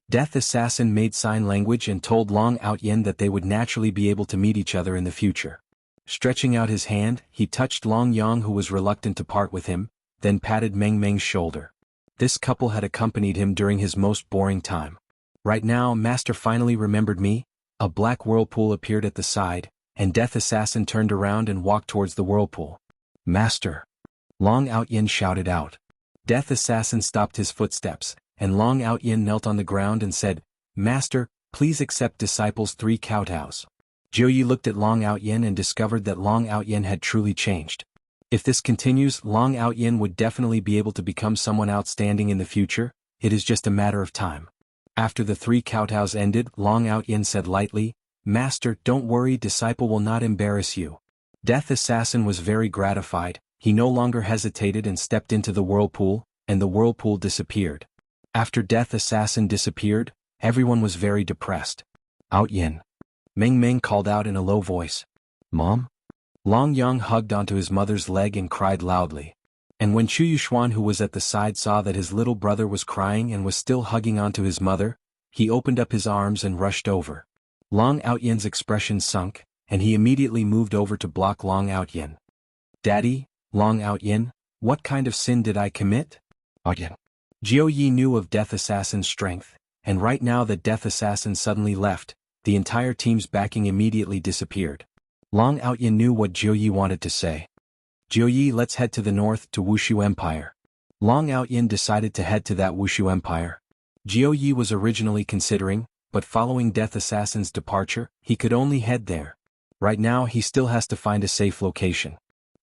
Death Assassin made sign language and told Long Outyen that they would naturally be able to meet each other in the future. Stretching out his hand, he touched Long Yang, who was reluctant to part with him, then patted Meng Meng's shoulder. This couple had accompanied him during his most boring time. Right now, Master finally remembered me. A black whirlpool appeared at the side, and Death Assassin turned around and walked towards the whirlpool. Master. Long Outyin shouted out. Death Assassin stopped his footsteps, and Long Outyin knelt on the ground and said, Master, please accept disciples 3 kowtows. Jiuyi looked at Long Outyin and discovered that Long Outyin had truly changed. If this continues, Long Outyin would definitely be able to become someone outstanding in the future. It is just a matter of time. After the 3 kowtows ended, Long Outyin said lightly, Master, don't worry, disciple will not embarrass you. Death Assassin was very gratified. He no longer hesitated and stepped into the whirlpool, and the whirlpool disappeared. After Death Assassin disappeared, everyone was very depressed. Outyin. Meng Meng called out in a low voice. Mom? Long Yang hugged onto his mother's leg and cried loudly. And when Chu Yuxuan, who was at the side, saw that his little brother was crying and was still hugging onto his mother, he opened up his arms and rushed over. Long Outyin's expression sunk, and he immediately moved over to block Long Outyin. Daddy, Long Outyin, what kind of sin did I commit? Outyin. Jiu Yi knew of Death Assassin's strength, and right now that Death Assassin suddenly left, the entire team's backing immediately disappeared. Long Outyin knew what Jiu Yi wanted to say. Jiu Yi, let's head to the north to Wushu Empire. Long Outyin decided to head to that Wushu Empire. Jiu Yi was originally considering, but following Death Assassin's departure, he could only head there. Right now he still has to find a safe location.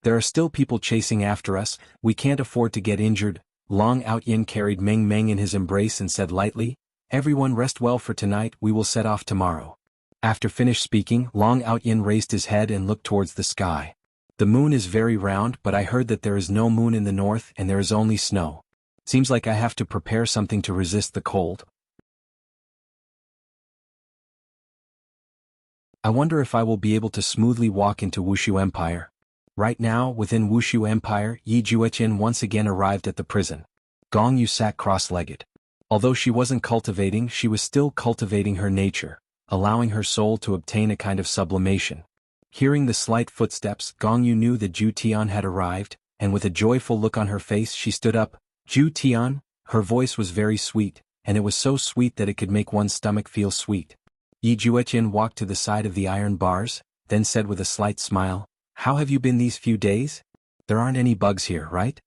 There are still people chasing after us, we can't afford to get injured. Long Outyin carried Meng Meng in his embrace and said lightly, Everyone rest well for tonight, we will set off tomorrow. After finished speaking, Long Outyin raised his head and looked towards the sky. The moon is very round, but I heard that there is no moon in the north and there is only snow. Seems like I have to prepare something to resist the cold. I wonder if I will be able to smoothly walk into Wushu Empire. Right now, within Wushu Empire, Yi Jueqin once again arrived at the prison. Gong Yu sat cross-legged. Although she wasn't cultivating, she was still cultivating her nature, allowing her soul to obtain a kind of sublimation. Hearing the slight footsteps, Gong Yu knew that Ju Tian had arrived, and with a joyful look on her face she stood up. Ju Tian, her voice was very sweet, and it was so sweet that it could make one's stomach feel sweet. Yi Jueqin walked to the side of the iron bars, then said with a slight smile, How have you been these few days? There aren't any bugs here, right?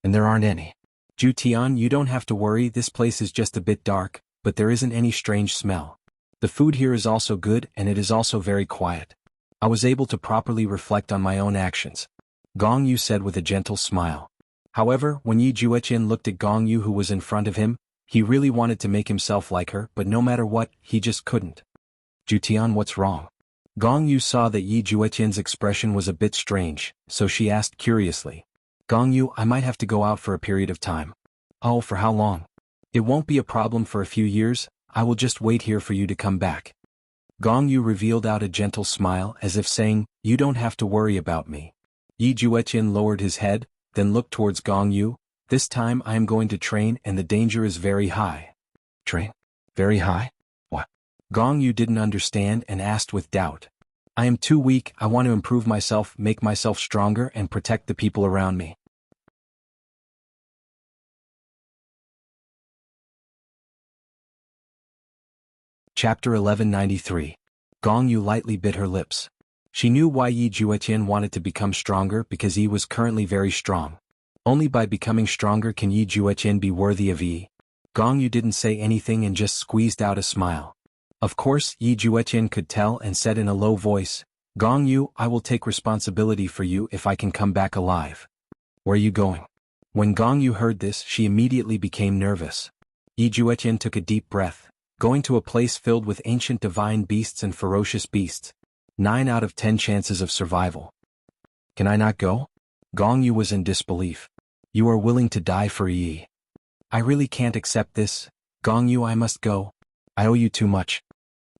And there aren't any. Ju Tian, you don't have to worry, this place is just a bit dark, but there isn't any strange smell. The food here is also good and it is also very quiet. I was able to properly reflect on my own actions. Gong Yu said with a gentle smile. However, when Yi Jueqin looked at Gong Yu who was in front of him, he really wanted to make himself like her, but no matter what, he just couldn't. Ju Tian, what's wrong? Gong Yu saw that Yi Jueqin's expression was a bit strange, so she asked curiously. Gong Yu, I might have to go out for a period of time. Oh, for how long? It won't be a problem for a few years, I will just wait here for you to come back. Gong Yu revealed out a gentle smile as if saying, You don't have to worry about me. Yi Jueqin lowered his head, then looked towards Gong Yu. This time I am going to train and the danger is very high. Train? Very high? What? Gong Yu didn't understand and asked with doubt. I am too weak, I want to improve myself, make myself stronger and protect the people around me. Chapter 1193. Gong Yu lightly bit her lips. She knew why Yi Jueqin wanted to become stronger because Yi was currently very strong. Only by becoming stronger can Yi Jueqin be worthy of Yi. Gong Yu didn't say anything and just squeezed out a smile. Of course, Yi Jueqin could tell and said in a low voice, Gong Yu, I will take responsibility for you if I can come back alive. Where are you going? When Gong Yu heard this, she immediately became nervous. Yi Jueqin took a deep breath. Going to a place filled with ancient divine beasts and ferocious beasts. 9 out of 10 chances of survival. Can I not go? Gong Yu was in disbelief. You are willing to die for Yi. I really can't accept this. Gong Yu, I must go. I owe you too much.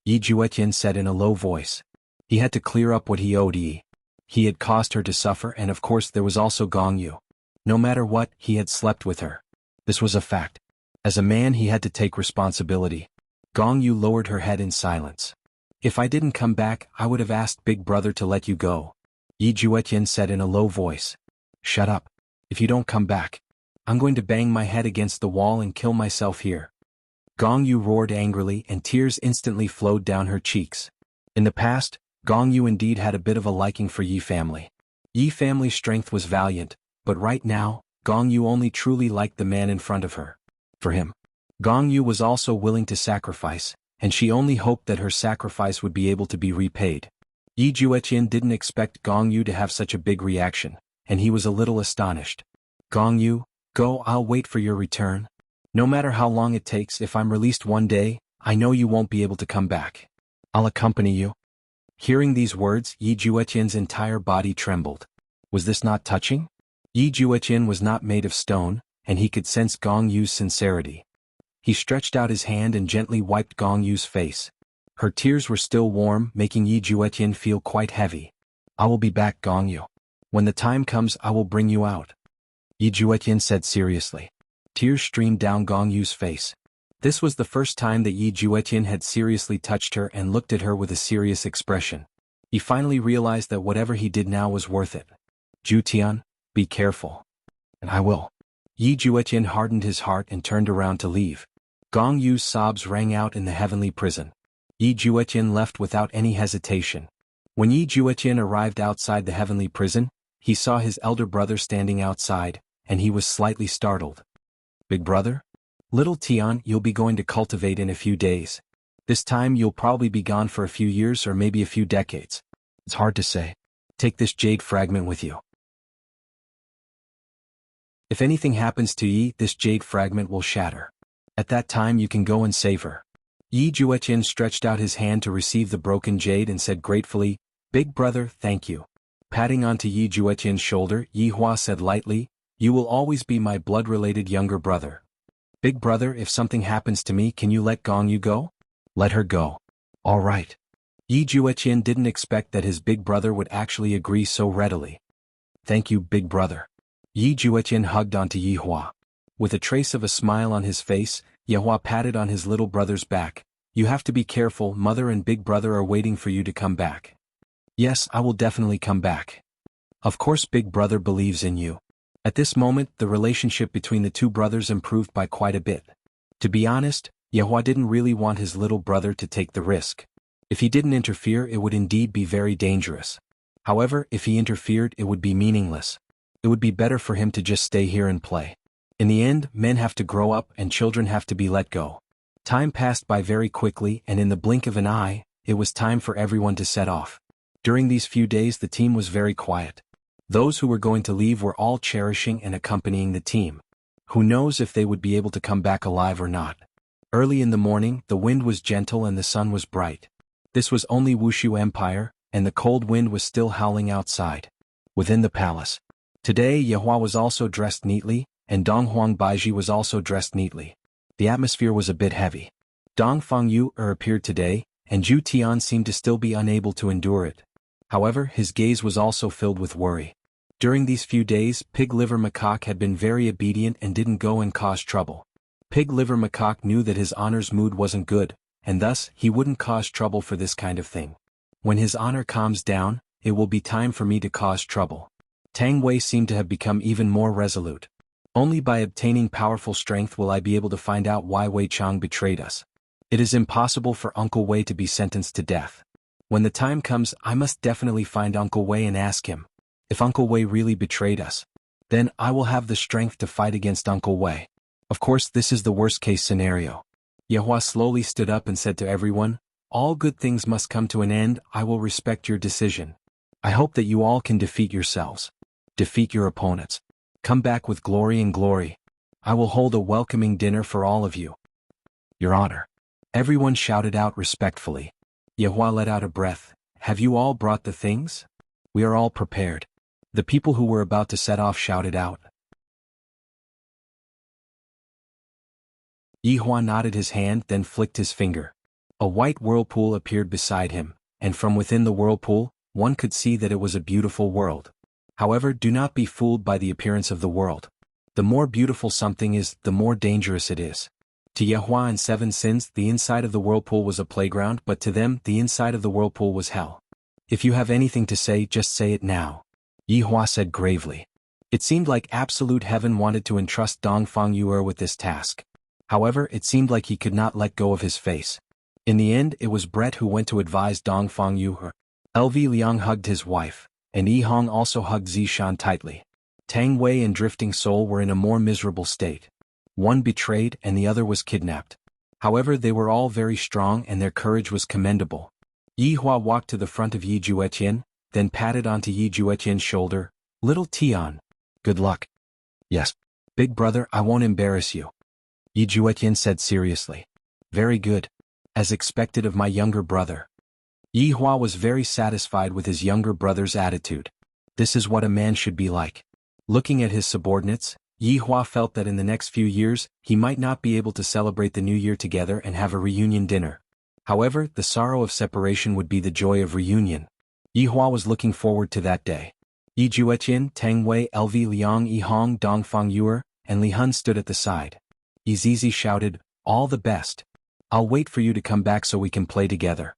Yi Jueqin said in a low voice. He had to clear up what he owed Yi. He had caused her to suffer and of course there was also Gong Yu. No matter what, he had slept with her. This was a fact. As a man he had to take responsibility. Gong Yu lowered her head in silence. If I didn't come back, I would have asked Big Brother to let you go. Yi Jueqin said in a low voice. Shut up. If you don't come back, I'm going to bang my head against the wall and kill myself here. Gong Yu roared angrily and tears instantly flowed down her cheeks. In the past, Gong Yu indeed had a bit of a liking for Yi family. Yi family's strength was valiant, But right now, Gong Yu only truly liked the man in front of her. For him, Gong Yu was also willing to sacrifice, and she only hoped that her sacrifice would be able to be repaid. Yi Juetian didn't expect Gong Yu to have such a big reaction, and he was a little astonished. Gong Yu, go, I'll wait for your return. No matter how long it takes, if I'm released one day, I know you won't be able to come back. I'll accompany you. Hearing these words, Yi Juetian's entire body trembled. Was this not touching? Yi Juetian was not made of stone, and he could sense Gong Yu's sincerity. He stretched out his hand and gently wiped Gong Yu's face. Her tears were still warm, making Yi Juetian feel quite heavy. I will be back, Gong Yu. When the time comes, I will bring you out. Yi Juetian said seriously. Tears streamed down Gong Yu's face. This was the first time that Yi Juetian had seriously touched her and looked at her with a serious expression. He finally realized that whatever he did now was worth it. Jutian, be careful. And I will. Yi Juetian hardened his heart and turned around to leave. Gong Yu's sobs rang out in the heavenly prison. Yi Juetian left without any hesitation. When Yi Juetian arrived outside the heavenly prison, he saw his elder brother standing outside, and he was slightly startled. Big brother? Little Tian, you'll be going to cultivate in a few days. This time you'll probably be gone for a few years or maybe a few decades. It's hard to say. Take this jade fragment with you. If anything happens to Yi, this jade fragment will shatter. At that time you can go and save her. Yi Juetian stretched out his hand to receive the broken jade and said gratefully, Big brother, thank you. Patting onto Yi Juetian's shoulder, Yi Hua said lightly, You will always be my blood-related younger brother. Big brother, if something happens to me, can you let Gong Yu go? Let her go. All right. Yi Juetian didn't expect that his big brother would actually agree so readily. Thank you, big brother. Yi Juetian hugged onto Yi Hua. With a trace of a smile on his face, Yi Hua patted on his little brother's back. You have to be careful, mother and big brother are waiting for you to come back. Yes, I will definitely come back. Of course, big brother believes in you. At this moment, the relationship between the two brothers improved by quite a bit. To be honest, Yi Hua didn't really want his little brother to take the risk. If he didn't interfere, it would indeed be very dangerous. However, if he interfered, it would be meaningless. It would be better for him to just stay here and play. In the end, men have to grow up and children have to be let go. Time passed by very quickly, and in the blink of an eye, it was time for everyone to set off. During these few days, the team was very quiet. Those who were going to leave were all cherishing and accompanying the team. Who knows if they would be able to come back alive or not. Early in the morning, the wind was gentle and the sun was bright. This was only Wuxia Empire, and the cold wind was still howling outside. Within the palace. Today, Yi Hua was also dressed neatly, and Donghuang Baiji was also dressed neatly. The atmosphere was a bit heavy. Dongfang Yu appeared today, and Zhu Tian seemed to still be unable to endure it. However, his gaze was also filled with worry. During these few days, Pig Liver Macaque had been very obedient and didn't go and cause trouble. Pig Liver Macaque knew that his honor's mood wasn't good, and thus, he wouldn't cause trouble for this kind of thing. When his honor calms down, it will be time for me to cause trouble. Tang Wei seemed to have become even more resolute. Only by obtaining powerful strength will I be able to find out why Wei Chang betrayed us. It is impossible for Uncle Wei to be sentenced to death. When the time comes, I must definitely find Uncle Wei and ask him. If Uncle Wei really betrayed us, then I will have the strength to fight against Uncle Wei. Of course, this is the worst-case scenario. Yi Hua slowly stood up and said to everyone, All good things must come to an end. I will respect your decision. I hope that you all can defeat yourselves. Defeat your opponents. Come back with glory and glory. I will hold a welcoming dinner for all of you. Your Honor. Everyone shouted out respectfully. Yi Hua let out a breath. Have you all brought the things? We are all prepared. The people who were about to set off shouted out. Yi Hua nodded his hand, then flicked his finger. A white whirlpool appeared beside him, and from within the whirlpool, one could see that it was a beautiful world. However, do not be fooled by the appearance of the world. The more beautiful something is, the more dangerous it is. To Yi Hua and Seven Sins, the inside of the whirlpool was a playground, but to them, the inside of the whirlpool was hell. If you have anything to say, just say it now. Yi Hua said gravely. It seemed like absolute heaven wanted to entrust Dongfang Yu with this task. However, it seemed like he could not let go of his face. In the end, it was Brett who went to advise Dongfang Yu. LV Liang hugged his wife, and Yi Hong also hugged Zishan tightly. Tang Wei and Drifting Soul were in a more miserable state. One betrayed and the other was kidnapped. However, they were all very strong and their courage was commendable. Yi Hua walked to the front of Yi Juetian, then patted onto Yi Juetian's shoulder. Little Tian. Good luck. Yes. Big brother, I won't embarrass you. Yi Juetian said seriously. Very good. As expected of my younger brother. Yi Hua was very satisfied with his younger brother's attitude. This is what a man should be like. Looking at his subordinates, Yi Hua felt that in the next few years, he might not be able to celebrate the new year together and have a reunion dinner. However, the sorrow of separation would be the joy of reunion. Yi Hua was looking forward to that day. Yi Juetian, Tang Wei, LV Liang, Yi Hong, Dongfang Yuer, and Li Hun stood at the side. Yi Zizi shouted, all the best. I'll wait for you to come back so we can play together.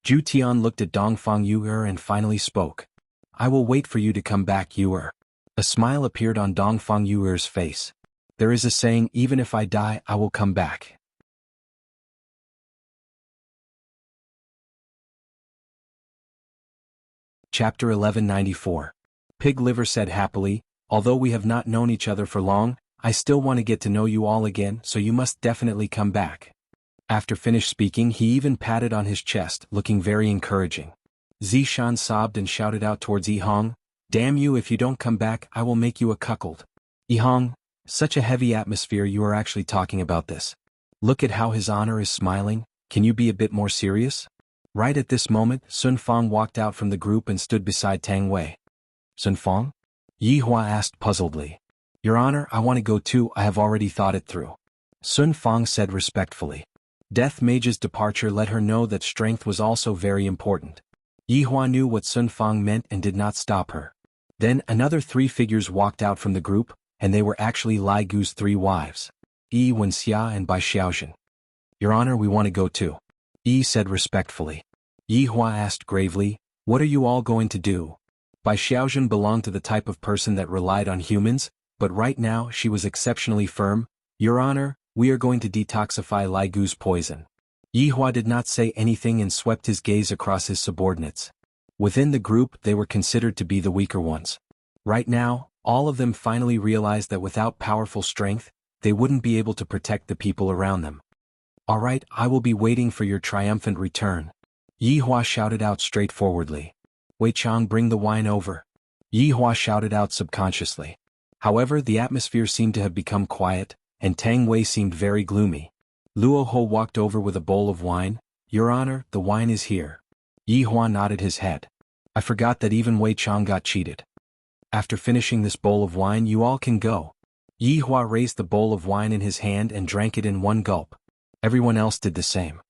Zhu Tian looked at Dongfang Yuer and finally spoke. I will wait for you to come back, Yuer. A smile appeared on Dongfang Yuer's face. There is a saying, even if I die, I will come back. Chapter 1194. Pig Liver said happily, although we have not known each other for long, I still want to get to know you all again, so you must definitely come back. After finished speaking, he even patted on his chest, looking very encouraging. Zishan sobbed and shouted out towards Yihong, damn you, if you don't come back, I will make you a cuckold. Yihong, such a heavy atmosphere, you are actually talking about this. Look at how his honor is smiling, can you be a bit more serious? Right at this moment, Sun Fang walked out from the group and stood beside Tang Wei. Sun Fang? Yi Hua asked puzzledly. Your Honor, I want to go too, I have already thought it through. Sun Fang said respectfully. Death Mage's departure let her know that strength was also very important. Yi Hua knew what Sun Fang meant and did not stop her. Then another 3 figures walked out from the group, and they were actually Lai Gu's 3 wives. Yi Wenxia and Bai Xiaojun. Your Honor, we want to go too. Yi said respectfully. Yi Hua asked gravely, what are you all going to do? Bai Xiaojun belonged to the type of person that relied on humans, but right now she was exceptionally firm. Your Honor, we are going to detoxify Lai Gu's poison. Yi Hua did not say anything and swept his gaze across his subordinates. Within the group, they were considered to be the weaker ones. Right now, all of them finally realized that without powerful strength, they wouldn't be able to protect the people around them. All right, I will be waiting for your triumphant return. Yi Hua shouted out straightforwardly. Wei Chang, bring the wine over. Yi Hua shouted out subconsciously. However, the atmosphere seemed to have become quiet, and Tang Wei seemed very gloomy. Luo Ho walked over with a bowl of wine. Your Honor, the wine is here. Yi Hua nodded his head. I forgot that even Wei Chang got cheated. After finishing this bowl of wine, you all can go. Yi Hua raised the bowl of wine in his hand and drank it in one gulp. Everyone else did the same.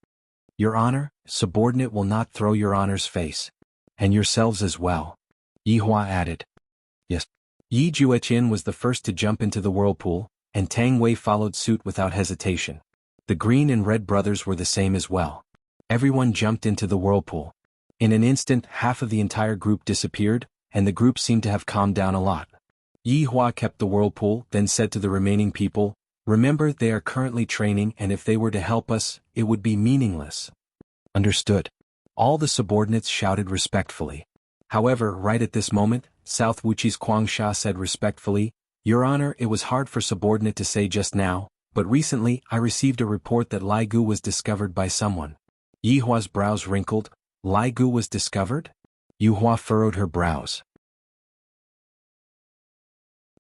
Your Honor, subordinate will not throw Your Honor's face. And yourselves as well. Yi Hua added. Yes. Yi Juetian was the first to jump into the whirlpool, and Tang Wei followed suit without hesitation. The green and red brothers were the same as well. Everyone jumped into the whirlpool. In an instant, half of the entire group disappeared, and the group seemed to have calmed down a lot. Yi Hua kept the whirlpool, then said to the remaining people, remember, they are currently training, and if they were to help us, it would be meaningless. Understood. All the subordinates shouted respectfully. However, right at this moment, South Wuchi's Guangsha said respectfully, Your Honor, it was hard for subordinate to say just now, but recently I received a report that Lai Gu was discovered by someone. Yi Hua's brows wrinkled. Lai Gu was discovered? Yi Hua furrowed her brows.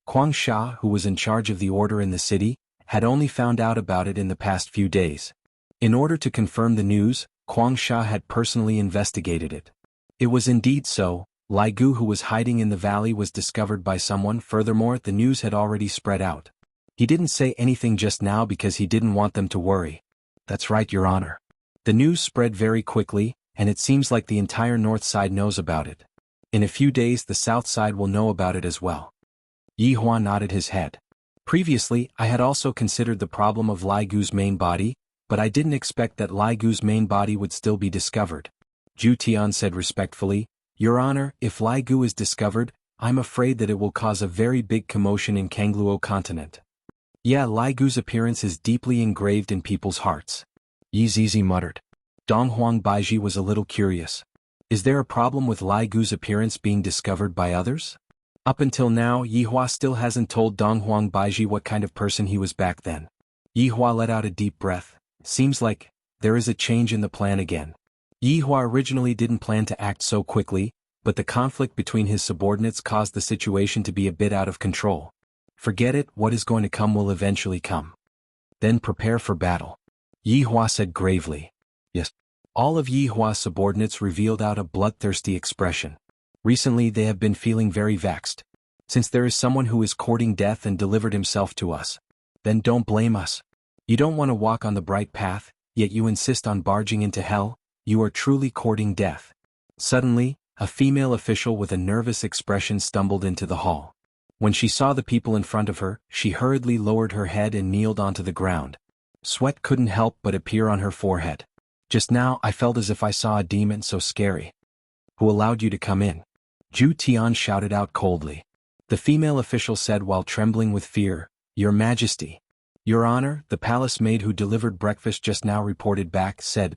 Guangsha, who was in charge of the order in the city, had only found out about it in the past few days. In order to confirm the news, Guangsha had personally investigated it. It was indeed so. Lai Gu, who was hiding in the valley, was discovered by someone. Furthermore, the news had already spread out. He didn't say anything just now because he didn't want them to worry. That's right, Your Honor. The news spread very quickly, and it seems like the entire north side knows about it. In a few days the south side will know about it as well. Yi Hua nodded his head. Previously, I had also considered the problem of Lai Gu's main body, but I didn't expect that Lai Gu's main body would still be discovered. Zhu Tian said respectfully, Your Honor, if Lai Gu is discovered, I'm afraid that it will cause a very big commotion in Kangluo continent. Yeah, Lai Gu's appearance is deeply engraved in people's hearts. Yi Zizi muttered. Donghuang Baiji was a little curious. Is there a problem with Lai Gu's appearance being discovered by others? Up until now, Yihua still hasn't told Donghuang Baiji what kind of person he was back then. Yihua let out a deep breath. Seems like there is a change in the plan again. Yihua originally didn't plan to act so quickly, but the conflict between his subordinates caused the situation to be a bit out of control. Forget it, what is going to come will eventually come. Then prepare for battle. Yihua said gravely. Yes. All of Yihua's subordinates revealed out a bloodthirsty expression. Recently they have been feeling very vexed. Since there is someone who is courting death and delivered himself to us, then don't blame us. You don't want to walk on the bright path, yet you insist on barging into hell. You are truly courting death. Suddenly, a female official with a nervous expression stumbled into the hall. When she saw the people in front of her, she hurriedly lowered her head and kneeled onto the ground. Sweat couldn't help but appear on her forehead. Just now I felt as if I saw a demon so scary. Who allowed you to come in? Zhu Tian shouted out coldly. The female official said while trembling with fear, Your Majesty. Your Honor, the palace maid who delivered breakfast just now reported back said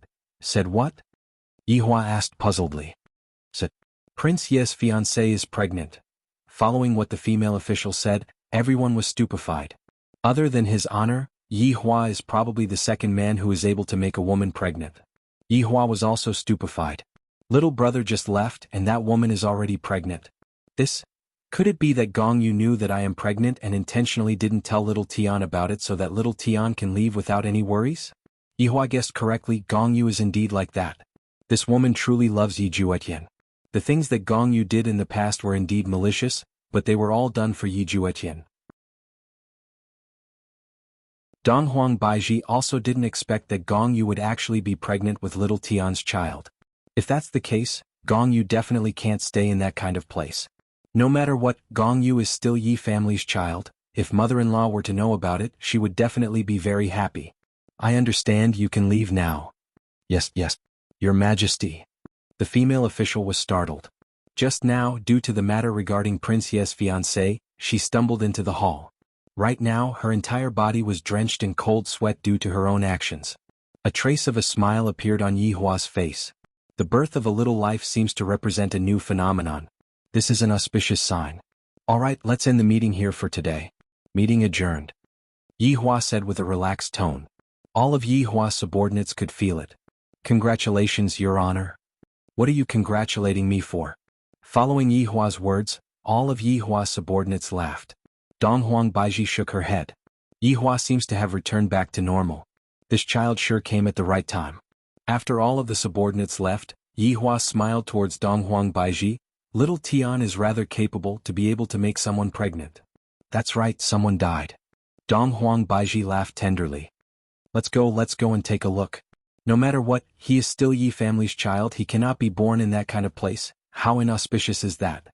what? Yihua asked puzzledly. Said, Prince Ye's fiancée is pregnant. Following what the female official said, everyone was stupefied. Other than his honor, Yihua is probably the second man who is able to make a woman pregnant. Yihua was also stupefied. Little brother just left and that woman is already pregnant. Could it be that Gong Yu knew that I am pregnant and intentionally didn't tell little Tian about it so that little Tian can leave without any worries? Yihua guessed correctly, Gong Yu is indeed like that. This woman truly loves Yi Juetian. The things that Gong Yu did in the past were indeed malicious, but they were all done for Yi Juetian. Donghuang Baiji also didn't expect that Gong Yu would actually be pregnant with little Tian's child. If that's the case, Gong Yu definitely can't stay in that kind of place. No matter what, Gong Yu is still Yi family's child. If mother-in-law were to know about it, she would definitely be very happy. I understand, you can leave now. Yes, Your Majesty. The female official was startled. Just now, due to the matter regarding Prince Ye's fiancé, she stumbled into the hall. Right now, her entire body was drenched in cold sweat due to her own actions. A trace of a smile appeared on Yihua's face. The birth of a little life seems to represent a new phenomenon. This is an auspicious sign. Alright, let's end the meeting here for today. Meeting adjourned. Yihua said with a relaxed tone. All of Yihua's subordinates could feel it. Congratulations, Your Honor. What are you congratulating me for? Following Yihua's words, all of Yihua's subordinates laughed. Donghuang Baiji shook her head. Yihua seems to have returned back to normal. This child sure came at the right time. After all of the subordinates left, Yihua smiled towards Donghuang Baiji. Little Tian is rather capable to be able to make someone pregnant. That's right, someone died. Donghuang Baiji laughed tenderly. Let's go and take a look. No matter what, he is still Yi family's child, he cannot be born in that kind of place. How inauspicious is that?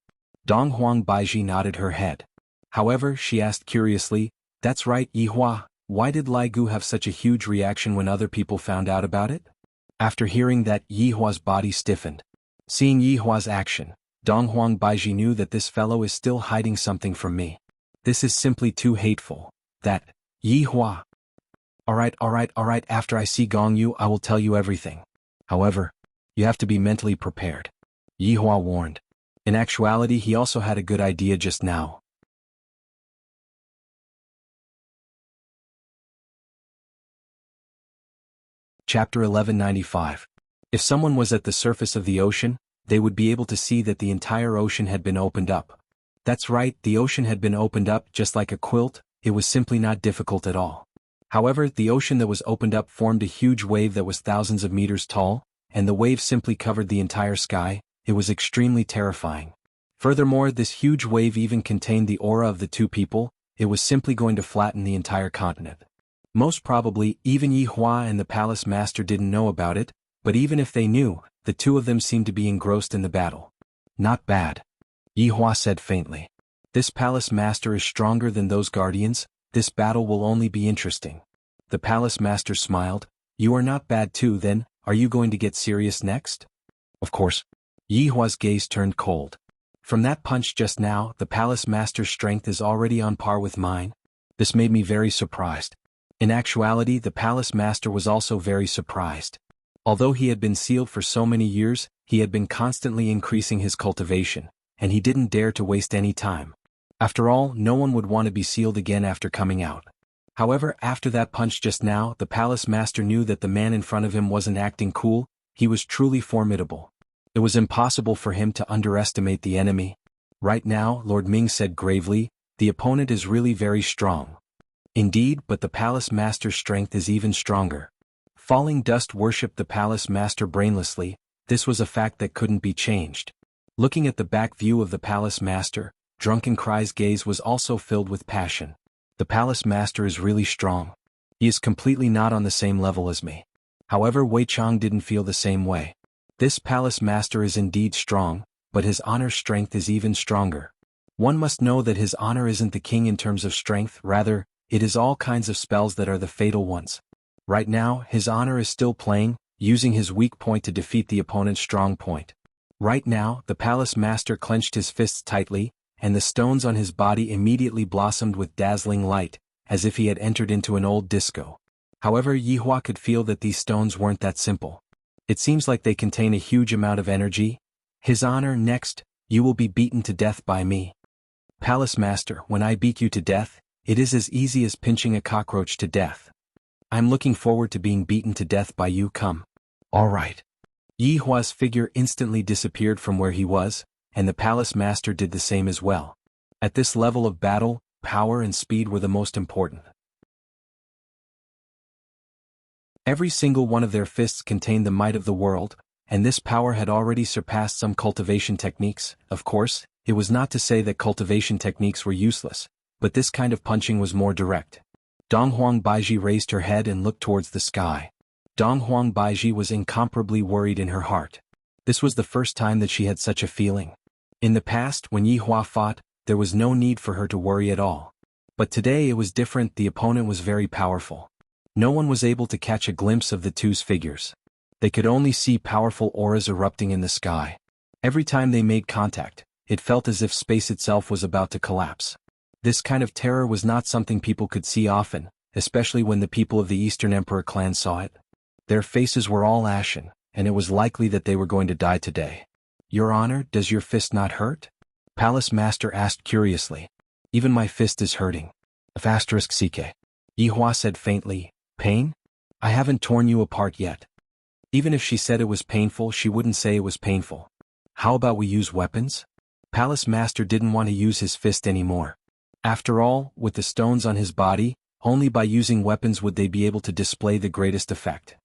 Donghuang Baiji nodded her head. However, she asked curiously, That's right, Yihua, why did Lai Gu have such a huge reaction when other people found out about it? After hearing that, Yihua's body stiffened. Seeing Yihua's action, Donghuang Baiji knew that this fellow is still hiding something from me. This is simply too hateful. That, Yihua. Alright, after I see Gong Yu I will tell you everything. However, you have to be mentally prepared. Yihua warned. In actuality, he also had a good idea just now. Chapter 1195. If someone was at the surface of the ocean, they would be able to see that the entire ocean had been opened up. That's right, the ocean had been opened up just like a quilt. It was simply not difficult at all. However, the ocean that was opened up formed a huge wave that was thousands of meters tall, and the wave simply covered the entire sky. It was extremely terrifying. Furthermore, this huge wave even contained the aura of the two people. It was simply going to flatten the entire continent. Most probably, even Yihua and the palace master didn't know about it, but even if they knew, the two of them seemed to be engrossed in the battle. Not bad. Yihua said faintly. This palace master is stronger than those guardians. This battle will only be interesting. The palace master smiled. You are not bad too then, are you going to get serious next? Of course. Yihua's gaze turned cold. From that punch just now, the palace master's strength is already on par with mine. This made me very surprised. In actuality, the palace master was also very surprised. Although he had been sealed for so many years, he had been constantly increasing his cultivation, and he didn't dare to waste any time. After all, no one would want to be sealed again after coming out. However, after that punch just now, the palace master knew that the man in front of him wasn't acting cool, he was truly formidable. It was impossible for him to underestimate the enemy. Right now, Lord Ming said gravely, the opponent is really very strong. Indeed, but the palace master's strength is even stronger. Falling Dust worshipped the palace master brainlessly, this was a fact that couldn't be changed. Looking at the back view of the palace master, Drunken Cry's gaze was also filled with passion. The palace master is really strong. He is completely not on the same level as me. However, Wei Chang didn't feel the same way. This palace master is indeed strong, but his honor's strength is even stronger. One must know that his honor isn't the king in terms of strength, rather, it is all kinds of spells that are the fatal ones. Right now, his honor is still playing, using his weak point to defeat the opponent's strong point. Right now, the palace master clenched his fists tightly, and the stones on his body immediately blossomed with dazzling light, as if he had entered into an old disco. However, Yihua could feel that these stones weren't that simple. It seems like they contain a huge amount of energy. His honor, next, you will be beaten to death by me. Palace master, when I beat you to death, it is as easy as pinching a cockroach to death. I'm looking forward to being beaten to death by you. Come. All right. Yihua's figure instantly disappeared from where he was, and the palace master did the same as well. At this level of battle, power and speed were the most important. Every single one of their fists contained the might of the world, and this power had already surpassed some cultivation techniques. Of course, it was not to say that cultivation techniques were useless, but this kind of punching was more direct. Donghuang Baiji raised her head and looked towards the sky. Donghuang Baiji was incomparably worried in her heart. This was the first time that she had such a feeling. In the past, when Yihua fought, there was no need for her to worry at all. But today it was different, the opponent was very powerful. No one was able to catch a glimpse of the two's figures. They could only see powerful auras erupting in the sky. Every time they made contact, it felt as if space itself was about to collapse. This kind of terror was not something people could see often, especially when the people of the Eastern Emperor clan saw it. Their faces were all ashen, and it was likely that they were going to die today. Your Honor, does your fist not hurt? Palace Master asked curiously. Even my fist is hurting. *CK. Yihua said faintly, pain? I haven't torn you apart yet. Even if she said it was painful, she wouldn't say it was painful. How about we use weapons? Palace Master didn't want to use his fist anymore. After all, with the stones on his body, only by using weapons would they be able to display the greatest effect.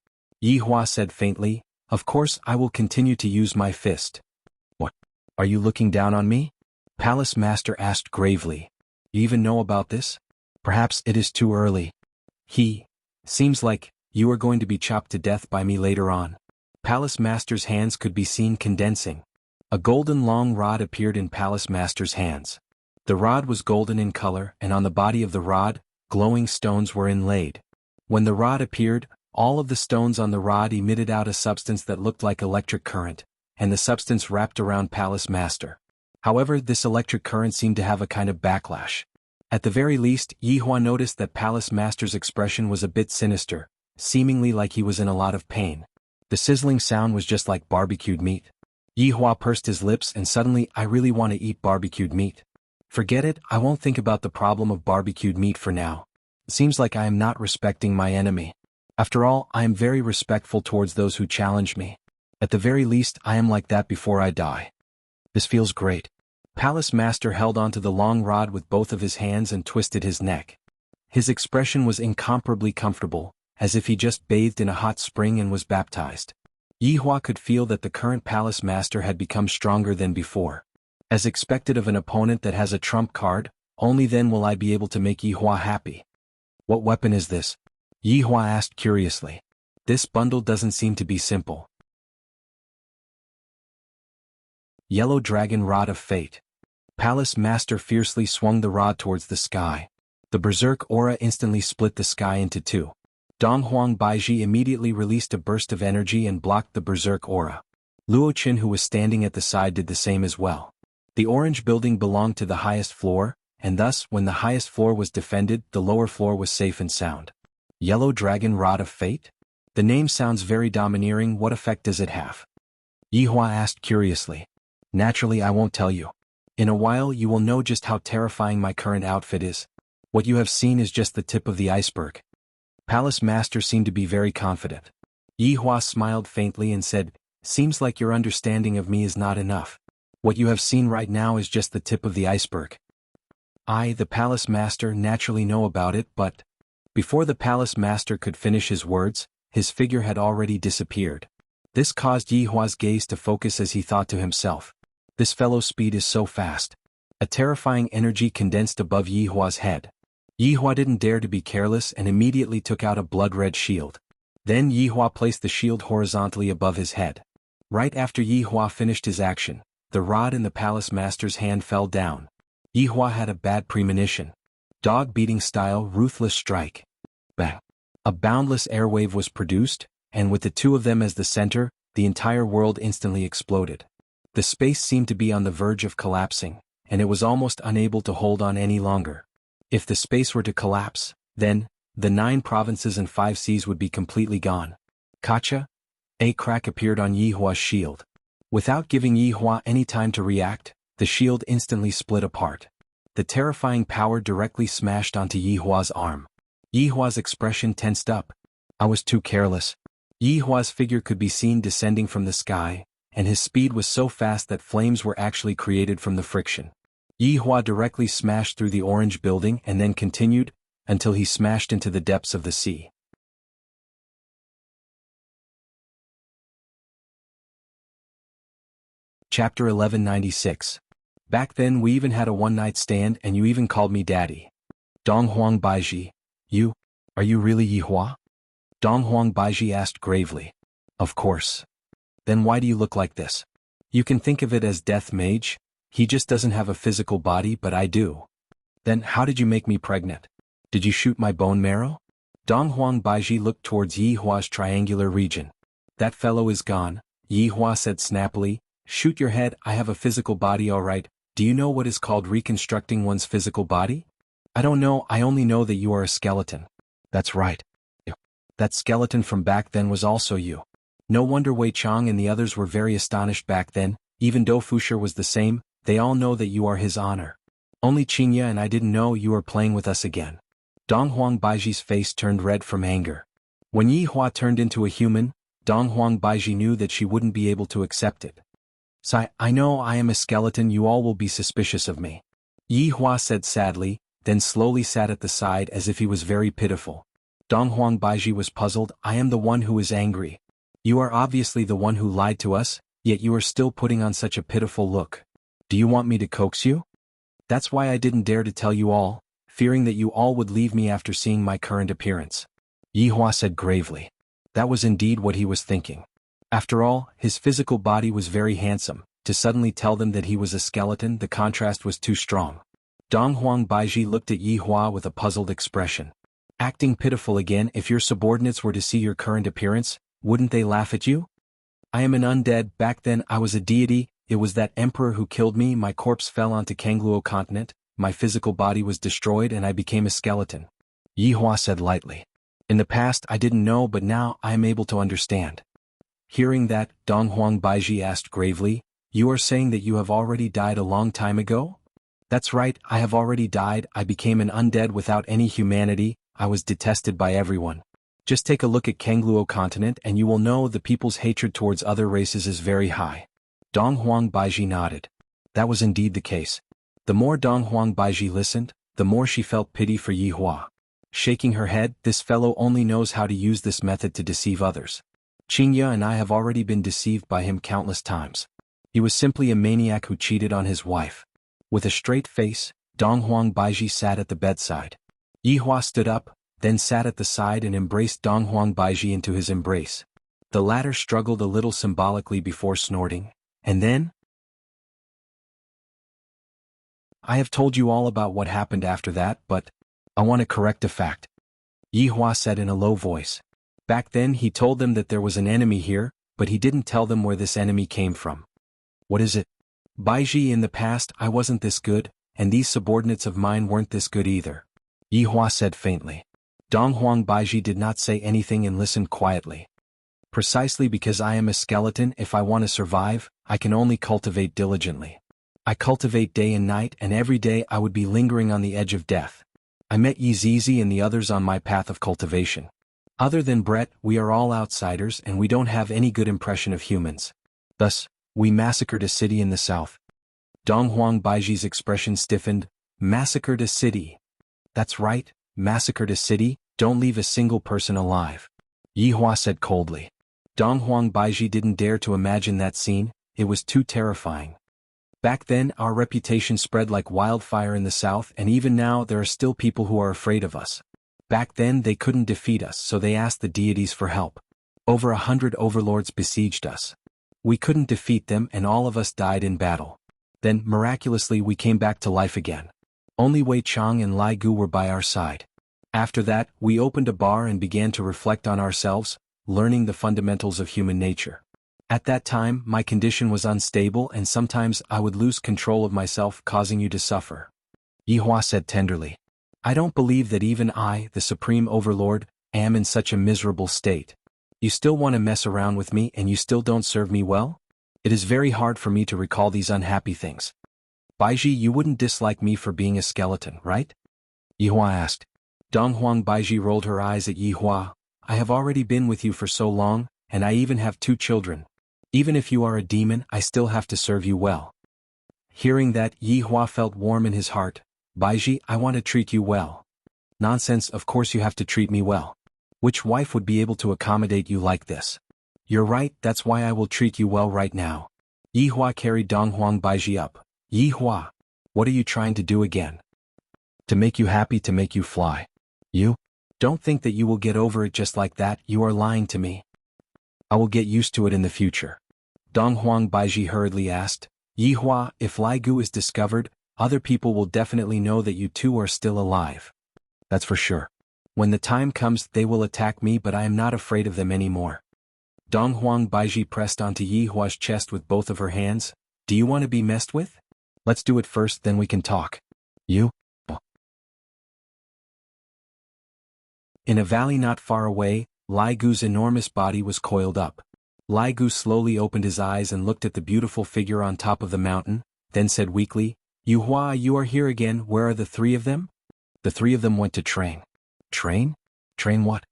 Yihua said faintly, of course I will continue to use my fist. What? Are you looking down on me? Palace Master asked gravely. You even know about this? Perhaps it is too early. Seems like, you are going to be chopped to death by me later on. Palace Master's hands could be seen condensing. A golden long rod appeared in Palace Master's hands. The rod was golden in color, and on the body of the rod, glowing stones were inlaid. When the rod appeared, all of the stones on the rod emitted out a substance that looked like electric current, and the substance wrapped around Palace Master. However, this electric current seemed to have a kind of backlash. At the very least, Yihua noticed that Palace Master's expression was a bit sinister, seemingly like he was in a lot of pain. The sizzling sound was just like barbecued meat. Yihua pursed his lips and suddenly, I really want to eat barbecued meat. Forget it, I won't think about the problem of barbecued meat for now. It seems like I am not respecting my enemy. After all, I am very respectful towards those who challenge me. At the very least, I am like that before I die. This feels great. Palace Master held onto the long rod with both of his hands and twisted his neck. His expression was incomparably comfortable, as if he just bathed in a hot spring and was baptized. Yihua could feel that the current Palace Master had become stronger than before. As expected of an opponent that has a trump card, only then will I be able to make Yihua happy. What weapon is this? Yihua asked curiously. This bundle doesn't seem to be simple. Yellow Dragon Rod of Fate. Palace Master fiercely swung the rod towards the sky. The berserk aura instantly split the sky into two. Donghuang Baiji immediately released a burst of energy and blocked the berserk aura. Luoqin, who was standing at the side, did the same as well. The orange building belonged to the highest floor, and thus, when the highest floor was defended, the lower floor was safe and sound. Yellow Dragon Rod of Fate? The name sounds very domineering. What effect does it have? Yihua asked curiously. Naturally, I won't tell you. In a while you will know just how terrifying my current outfit is. What you have seen is just the tip of the iceberg. Palace Master seemed to be very confident. Yi Hua smiled faintly and said, "Seems like your understanding of me is not enough. What you have seen right now is just the tip of the iceberg. I, the Palace Master, naturally know about it, but..." Before the Palace Master could finish his words, his figure had already disappeared. This caused Yi Hua's gaze to focus as he thought to himself, "This fellow's speed is so fast." A terrifying energy condensed above Yi Hua's head. Yi Hua didn't dare to be careless and immediately took out a blood-red shield. Then Yi Hua placed the shield horizontally above his head. Right after Yi Hua finished his action, the rod in the Palace Master's hand fell down. Yi Hua had a bad premonition. Dog-beating style ruthless strike. Bang! A boundless airwave was produced, and with the two of them as the center, the entire world instantly exploded. The space seemed to be on the verge of collapsing, and it was almost unable to hold on any longer. If the space were to collapse, then, the 9 provinces and 5 seas would be completely gone. Kacha? A crack appeared on Yi Hua's shield. Without giving Yi Hua any time to react, the shield instantly split apart. The terrifying power directly smashed onto Yi Hua's arm. Yi Hua's expression tensed up. "I was too careless." Yi Hua's figure could be seen descending from the sky, and his speed was so fast that flames were actually created from the friction. Yi Hua directly smashed through the orange building and then continued, until he smashed into the depths of the sea. Chapter 1196. Back then we even had a one-night stand and you even called me daddy. Dong Huang Baiji. Are you really Yi Hua? Dong Huang Baiji asked gravely. Of course. Then why do you look like this? You can think of it as Death Mage. He just doesn't have a physical body, but I do. Then how did you make me pregnant? Did you shoot my bone marrow? Dong Huang Baiji looked towards Yi Hua's triangular region. That fellow is gone, Yi Hua said snappily. Shoot your head, I have a physical body alright. Do you know what is called reconstructing one's physical body? I don't know, I only know that you are a skeleton. That's right. That skeleton from back then was also you. No wonder Wei Chang and the others were very astonished back then, even though Fushir was the same, they all know that you are his honor. Only Qingya and I didn't know you were playing with us again. Dong Huang Baiji's face turned red from anger. When Yi Hua turned into a human, Dong Huang Baiji knew that she wouldn't be able to accept it. "Sai, I know I am a skeleton, you all will be suspicious of me," Yi Hua said sadly, then slowly sat at the side as if he was very pitiful. Dong Huang Baiji was puzzled. "I am the one who is angry. You are obviously the one who lied to us, yet you are still putting on such a pitiful look. Do you want me to coax you? That's why I didn't dare to tell you all, fearing that you all would leave me after seeing my current appearance," Yi Hua said gravely. That was indeed what he was thinking. After all, his physical body was very handsome. To suddenly tell them that he was a skeleton, the contrast was too strong. Dong Huang Baiji looked at Yi Hua with a puzzled expression. "Acting pitiful again, if your subordinates were to see your current appearance, wouldn't they laugh at you? I am an undead, back then I was a deity, it was that emperor who killed me, my corpse fell onto Kangluo continent, my physical body was destroyed and I became a skeleton," Yi Hua said lightly. "In the past I didn't know, but now I am able to understand." Hearing that, Dong Huang Baiji asked gravely, "You are saying that you have already died a long time ago?" "That's right, I have already died, I became an undead without any humanity, I was detested by everyone. Just take a look at Kangluo continent and you will know the people's hatred towards other races is very high." Dong Huang Baiji nodded. That was indeed the case. The more Dong Huang Baiji listened, the more she felt pity for Yi Hua. Shaking her head, "This fellow only knows how to use this method to deceive others. Qingya and I have already been deceived by him countless times. He was simply a maniac who cheated on his wife." With a straight face, Dong Huang Baiji sat at the bedside. Yi Hua stood up, then sat at the side and embraced Dong Huang Baiji into his embrace. The latter struggled a little symbolically before snorting, and then, "I have told you all about what happened after that, but I want to correct a fact," Yi Hua said in a low voice. "Back then he told them that there was an enemy here, but he didn't tell them where this enemy came from." "What is it?" "Baiji, in the past I wasn't this good, and these subordinates of mine weren't this good either," Yi Hua said faintly. Dong Huang Baiji did not say anything and listened quietly. "Precisely because I am a skeleton, if I want to survive, I can only cultivate diligently. I cultivate day and night, and every day I would be lingering on the edge of death. I met Yi Zizi and the others on my path of cultivation. Other than Brett, we are all outsiders and we don't have any good impression of humans. Thus, we massacred a city in the south. Dong Huang Baiji's expression stiffened. Massacred a city. That's right, massacred a city, don't leave a single person alive. Yi Hua said coldly. Dong Huang Baiji didn't dare to imagine that scene, it was too terrifying. Back then our reputation spread like wildfire in the south, and even now there are still people who are afraid of us. Back then they couldn't defeat us, so they asked the deities for help. Over 100 overlords besieged us. We couldn't defeat them and all of us died in battle. Then, miraculously, we came back to life again. Only Wei Chang and Lai Gu were by our side. After that, we opened a bar and began to reflect on ourselves, learning the fundamentals of human nature. At that time, my condition was unstable and sometimes I would lose control of myself, causing you to suffer. Yi Hua said tenderly. I don't believe that even I, the Supreme Overlord, am in such a miserable state. You still want to mess around with me and you still don't serve me well? It is very hard for me to recall these unhappy things. Baiji, you wouldn't dislike me for being a skeleton, right? Yi Hua asked. Dong Huang Baiji rolled her eyes at Yi Hua. I have already been with you for so long, and I even have 2 children. Even if you are a demon, I still have to serve you well. Hearing that, Yi Hua felt warm in his heart. Baiji, I want to treat you well. Nonsense, of course you have to treat me well. Which wife would be able to accommodate you like this? You're right, that's why I will treat you well right now. Yi Hua carried Dong Huang Baiji up. Yi Hua, what are you trying to do again? To make you happy, to make you fly. You? Don't think that you will get over it just like that, you are lying to me. I will get used to it in the future. Dong Huang Baiji hurriedly asked. Yi Hua, if Lai Gu is discovered, other people will definitely know that you two are still alive. That's for sure. When the time comes, they will attack me, but I am not afraid of them anymore. Dong Huang Baiji pressed onto Yi Hua's chest with both of her hands. Do you want to be messed with? Let's do it first, then we can talk. You? In a valley not far away, Lai Gu's enormous body was coiled up. Lai Gu slowly opened his eyes and looked at the beautiful figure on top of the mountain, then said weakly, Yu Hua, you are here again, where are the 3 of them? The 3 of them went to train. Train? Train what?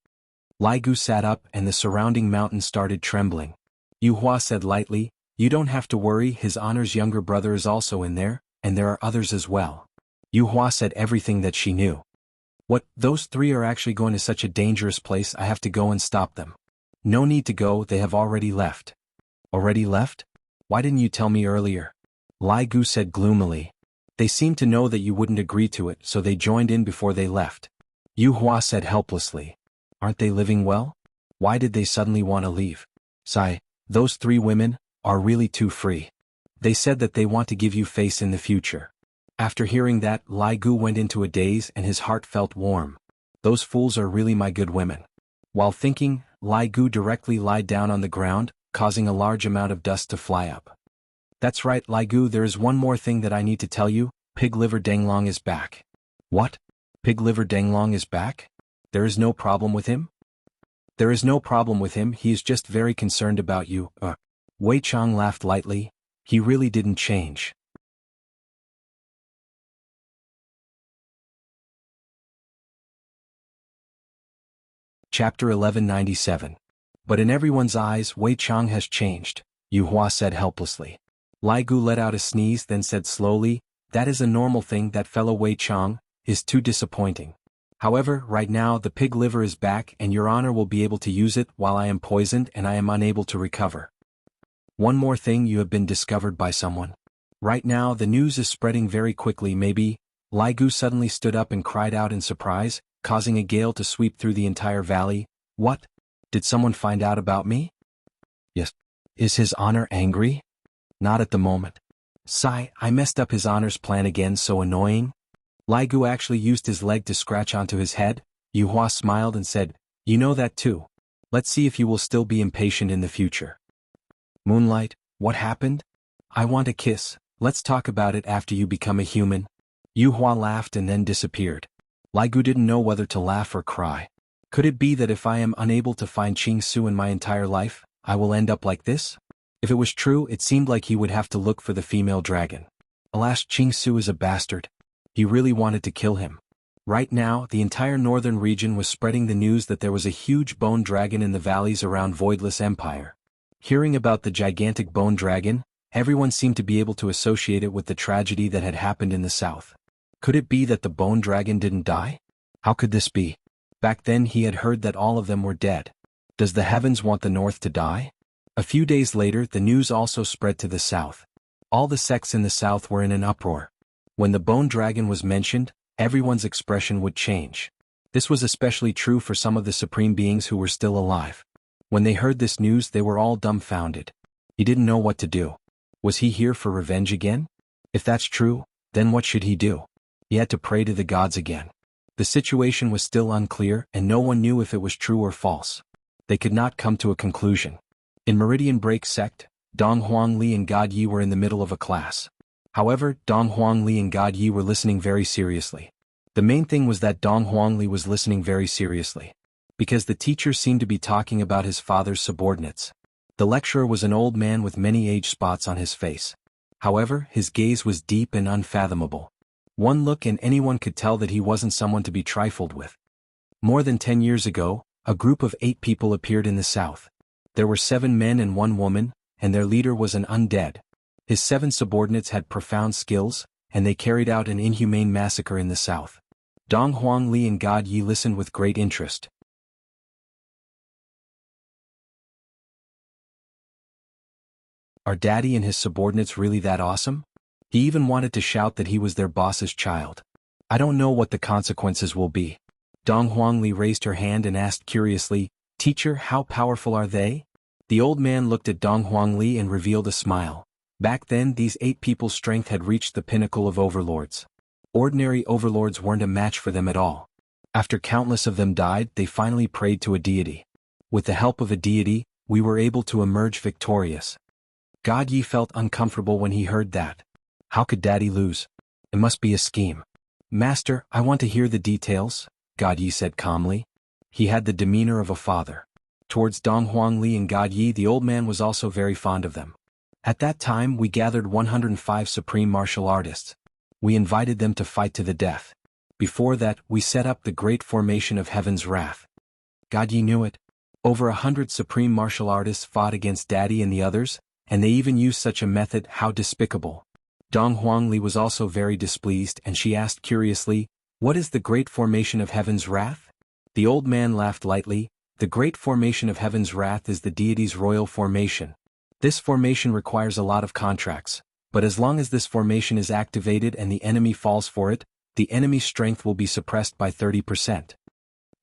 Lai Gu sat up and the surrounding mountain started trembling. Yu Hua said lightly, you don't have to worry, His Honor's younger brother is also in there, and there are others as well. Yu Hua said everything that she knew. What, those 3 are actually going to such a dangerous place, I have to go and stop them. No need to go, they have already left. Already left? Why didn't you tell me earlier? Lai Gu said gloomily. They seemed to know that you wouldn't agree to it, so they joined in before they left. Yu Hua said helplessly. Aren't they living well? Why did they suddenly want to leave? Sigh, those 3 women are really too free. They said that they want to give you face in the future. After hearing that, Lai Gu went into a daze and his heart felt warm. Those fools are really my good women. While thinking, Lai Gu directly lied down on the ground, causing a large amount of dust to fly up. That's right, Lai Gu, there is one more thing that I need to tell you. Pig Liver Denglong is back. What? Pig Liver Denglong is back? There is no problem with him? There is no problem with him, he is just very concerned about you. Wei Chang laughed lightly. He really didn't change. Chapter 1197. But in everyone's eyes, Wei Chang has changed, Yu Hua said helplessly. Lai Gu let out a sneeze, then said slowly, that is a normal thing, that fellow Wei Chang is too disappointing. However, right now the pig liver is back and your honor will be able to use it while I am poisoned and I am unable to recover. One more thing, you have been discovered by someone. Right now the news is spreading very quickly, maybe. Lai Gu suddenly stood up and cried out in surprise, causing a gale to sweep through the entire valley. What? Did someone find out about me? Yes. Is His Honor angry? Not at the moment. Sigh, I messed up His Honor's plan again, so annoying. Lai Gu actually used his leg to scratch onto his head. Yu Hua smiled and said, you know that too. Let's see if you will still be impatient in the future. Moonlight, what happened? I want a kiss, let's talk about it after you become a human. Yu Hua laughed and then disappeared. Lai Gu didn't know whether to laugh or cry. Could it be that if I am unable to find Ching Su in my entire life, I will end up like this? If it was true, it seemed like he would have to look for the female dragon. Alas, Ching Su is a bastard. He really wanted to kill him. Right now, the entire northern region was spreading the news that there was a huge bone dragon in the valleys around Voidless Empire. Hearing about the gigantic bone dragon, everyone seemed to be able to associate it with the tragedy that had happened in the south. Could it be that the bone dragon didn't die? How could this be? Back then he had heard that all of them were dead. Does the heavens want the north to die? A few days later, the news also spread to the south. All the sects in the south were in an uproar. When the bone dragon was mentioned, everyone's expression would change. This was especially true for some of the supreme beings who were still alive. When they heard this news, they were all dumbfounded. He didn't know what to do. Was he here for revenge again? If that's true, then what should he do? He had to pray to the gods again. The situation was still unclear, and no one knew if it was true or false. They could not come to a conclusion. In Meridian Break sect, Dong Huang Li and God Yi were in the middle of a class. However, Dong Huang Li and God Yi were listening very seriously. The main thing was that Dong Huang Li was listening very seriously, because the teacher seemed to be talking about his father's subordinates. The lecturer was an old man with many age spots on his face. However, his gaze was deep and unfathomable. One look and anyone could tell that he wasn't someone to be trifled with. More than 10 years ago, a group of 8 people appeared in the south. There were 7 men and 1 woman, and their leader was an undead. His 7 subordinates had profound skills, and they carried out an inhumane massacre in the south. Dong Huang Li and God Yi listened with great interest. Are Daddy and his subordinates really that awesome? He even wanted to shout that he was their boss's child. I don't know what the consequences will be. Dong Huang Li raised her hand and asked curiously, Teacher, how powerful are they? The old man looked at Dong Huang Li and revealed a smile. Back then, these 8 people's strength had reached the pinnacle of overlords. Ordinary overlords weren't a match for them at all. After countless of them died, they finally prayed to a deity. With the help of a deity, we were able to emerge victorious. God Yi felt uncomfortable when he heard that. How could Daddy lose? It must be a scheme. Master, I want to hear the details, God Yi said calmly. He had the demeanor of a father. Towards Dong Huang Li and God Yi, the old man was also very fond of them. At that time, we gathered 105 supreme martial artists. We invited them to fight to the death. Before that, we set up the great formation of Heaven's Wrath. God Yi knew it. Over 100 supreme martial artists fought against Daddy and the others, and they even used such a method. How despicable. Dong Huang Li was also very displeased, and she asked curiously, What is the great formation of Heaven's Wrath? The old man laughed lightly. The great formation of Heaven's Wrath is the deity's royal formation. This formation requires a lot of contracts, but as long as this formation is activated and the enemy falls for it, the enemy's strength will be suppressed by 30%.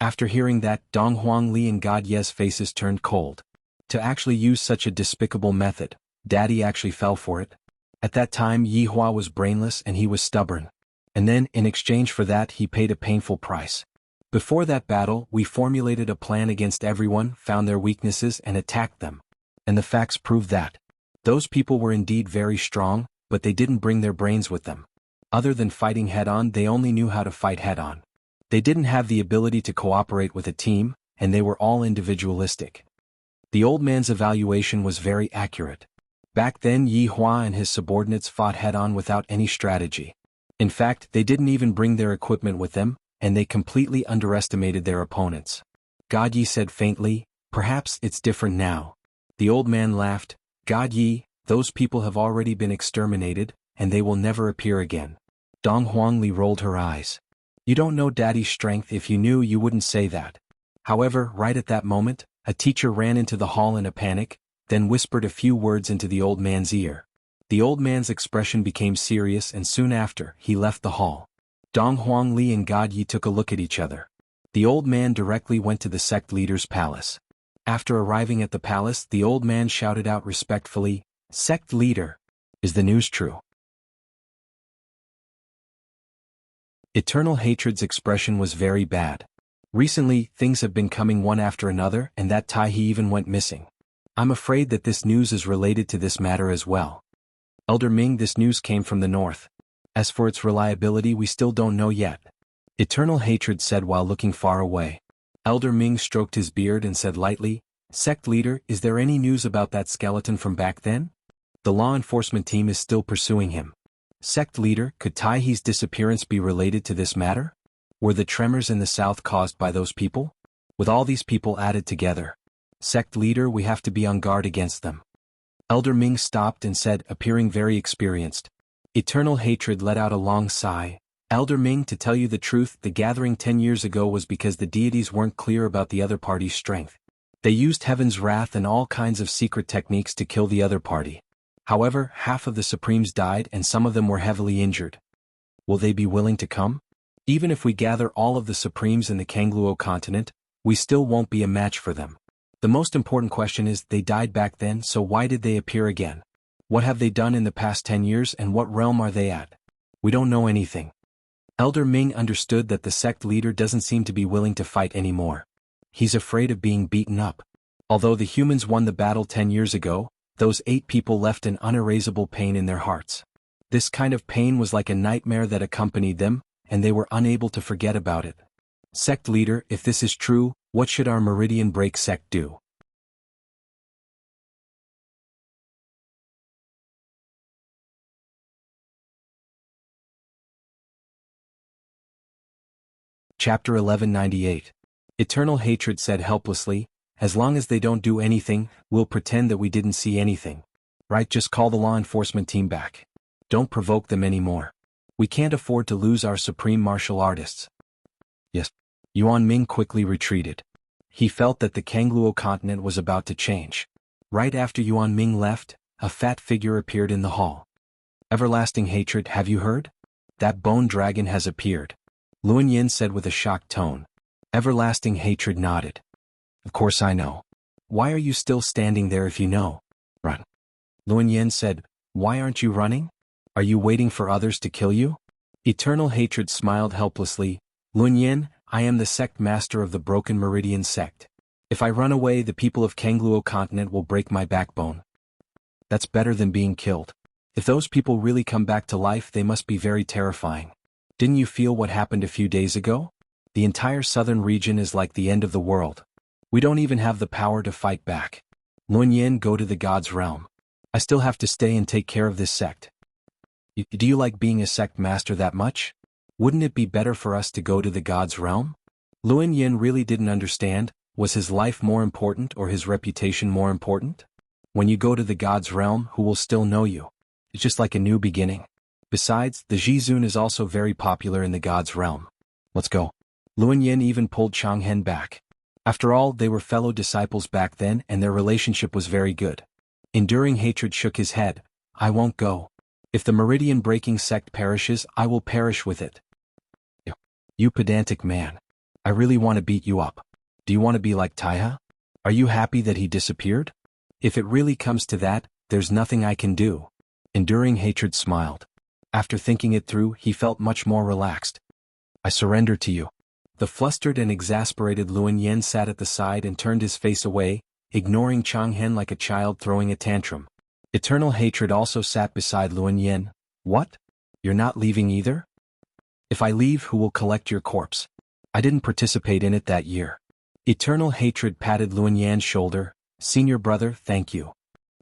After hearing that, Dong Huang Li and God Ye's faces turned cold. To actually use such a despicable method, Daddy actually fell for it. At that time, Yi Hua was brainless and he was stubborn. And then, in exchange for that, he paid a painful price. Before that battle, we formulated a plan against everyone, found their weaknesses and attacked them. And the facts prove that. Those people were indeed very strong, but they didn't bring their brains with them. Other than fighting head-on, they only knew how to fight head-on. They didn't have the ability to cooperate with a team, and they were all individualistic. The old man's evaluation was very accurate. Back then, Yi Hua and his subordinates fought head-on without any strategy. In fact, they didn't even bring their equipment with them, and they completely underestimated their opponents. God Yi said faintly, Perhaps it's different now. The old man laughed. God Yi, those people have already been exterminated, and they will never appear again. Dong Huang Li rolled her eyes. You don't know Daddy's strength. If you knew, you wouldn't say that. However, right at that moment, a teacher ran into the hall in a panic, then whispered a few words into the old man's ear. The old man's expression became serious, and soon after, he left the hall. Dong Huang Li and God Yi took a look at each other. The old man directly went to the sect leader's palace. After arriving at the palace, the old man shouted out respectfully, Sect leader, is the news true? Eternal Hatred's expression was very bad. Recently, things have been coming one after another, and that Tai he even went missing. I'm afraid that this news is related to this matter as well. Elder Ming, this news came from the north. As for its reliability, we still don't know yet. Eternal Hatred said while looking far away. Elder Ming stroked his beard and said lightly, Sect leader, is there any news about that skeleton from back then? The law enforcement team is still pursuing him. Sect leader, could Taihe's disappearance be related to this matter? Were the tremors in the south caused by those people? With all these people added together. Sect leader, we have to be on guard against them. Elder Ming stopped and said, appearing very experienced. Eternal Hatred let out a long sigh. Elder Ming, to tell you the truth, the gathering 10 years ago was because the deities weren't clear about the other party's strength. They used heaven's wrath and all kinds of secret techniques to kill the other party. However, half of the Supremes died and some of them were heavily injured. Will they be willing to come? Even if we gather all of the Supremes in the Kangluo continent, we still won't be a match for them. The most important question is, they died back then, so why did they appear again? What have they done in the past 10 years and what realm are they at? We don't know anything. Elder Ming understood that the sect leader doesn't seem to be willing to fight anymore. He's afraid of being beaten up. Although the humans won the battle 10 years ago, those 8 people left an unerasable pain in their hearts. This kind of pain was like a nightmare that accompanied them, and they were unable to forget about it. Sect leader, if this is true, what should our Meridian Break sect do? Chapter 1198. Eternal Hatred said helplessly, as long as they don't do anything, we'll pretend that we didn't see anything. Right, just call the law enforcement team back. Don't provoke them anymore. We can't afford to lose our supreme martial artists. Yes. Yuan Ming quickly retreated. He felt that the Kangluo continent was about to change. Right after Yuan Ming left, a fat figure appeared in the hall. Everlasting Hatred, have you heard? That bone dragon has appeared. Luan Yin said with a shocked tone. Everlasting Hatred nodded. Of course I know. Why are you still standing there if you know? Run. Luan Yin said, why aren't you running? Are you waiting for others to kill you? Eternal Hatred smiled helplessly. Luan Yin, I am the sect master of the Broken Meridian sect. If I run away, the people of Kangluo continent will break my backbone. That's better than being killed. If those people really come back to life, they must be very terrifying. Didn't you feel what happened a few days ago? The entire southern region is like the end of the world. We don't even have the power to fight back. Luan Yin, go to the God's realm. I still have to stay and take care of this sect. Do you like being a sect master that much? Wouldn't it be better for us to go to the God's realm? Luan Yin really didn't understand, was his life more important or his reputation more important? When you go to the God's realm, who will still know you? It's just like a new beginning. Besides, the Jizun is also very popular in the God's realm. Let's go. Luan Yin even pulled Changhen back. After all, they were fellow disciples back then and their relationship was very good. Enduring Hatred shook his head. I won't go. If the Meridian Breaking sect perishes, I will perish with it. You pedantic man. I really want to beat you up. Do you want to be like Taihe? Are you happy that he disappeared? If it really comes to that, there's nothing I can do. Enduring Hatred smiled. After thinking it through, he felt much more relaxed. I surrender to you. The flustered and exasperated Luan Yin sat at the side and turned his face away, ignoring Changhen like a child throwing a tantrum. Eternal Hatred also sat beside Luan Yin. What? You're not leaving either? If I leave, who will collect your corpse? I didn't participate in it that year. Eternal Hatred patted Luan Yan's shoulder. Senior brother, thank you.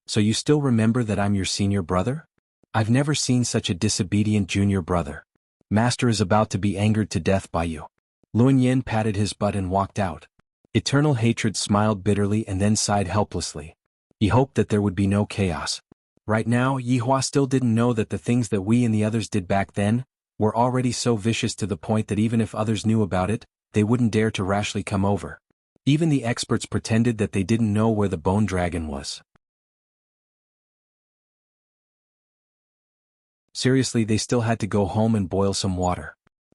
So you still remember that I'm your senior brother? I've never seen such a disobedient junior brother. Master is about to be angered to death by you. Luan Yin patted his butt and walked out. Eternal Hatred smiled bitterly and then sighed helplessly. He hoped that there would be no chaos. Right now, Yihua still didn't know that the things that we and the others did back then were already so vicious to the point that even if others knew about it, they wouldn't dare to rashly come over. Even the experts pretended that they didn't know where the bone dragon was. Seriously, they still had to go home and boil some water.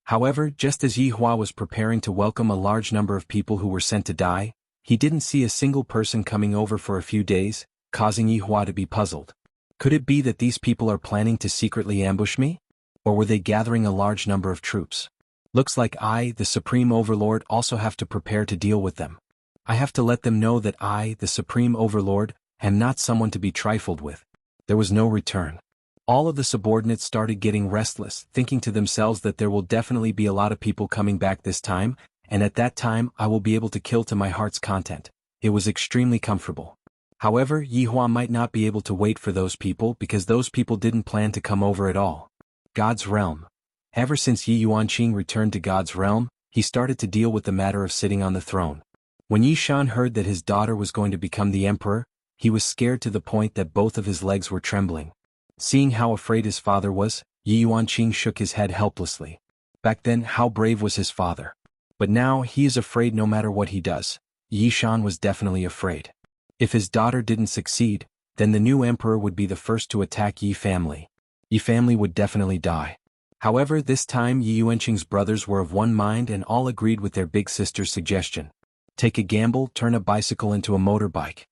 However, just as Yihua was preparing to welcome a large number of people who were sent to die, he didn't see a single person coming over for a few days, causing Yihua to be puzzled. Could it be that these people are planning to secretly ambush me? Or were they gathering a large number of troops? Looks like I, the Supreme Overlord, also have to prepare to deal with them. I have to let them know that I, the Supreme Overlord, am not someone to be trifled with. There was no return. All of the subordinates started getting restless, thinking to themselves that there will definitely be a lot of people coming back this time, and at that time I will be able to kill to my heart's content. It was extremely comfortable. However, Yihua might not be able to wait for those people because those people didn't plan to come over at all. God's realm. Ever since Yi Yuanqing returned to God's realm, he started to deal with the matter of sitting on the throne. When Yi Shan heard that his daughter was going to become the emperor, he was scared to the point that both of his legs were trembling. Seeing how afraid his father was, Yi Yuanqing shook his head helplessly. Back then, how brave was his father? But now, he is afraid no matter what he does. Yi Shan was definitely afraid. If his daughter didn't succeed, then the new emperor would be the first to attack Yi family. Yi family would definitely die. However, this time Yi Yuanqing's brothers were of one mind and all agreed with their big sister's suggestion. Take a gamble, turn a bicycle into a motorbike.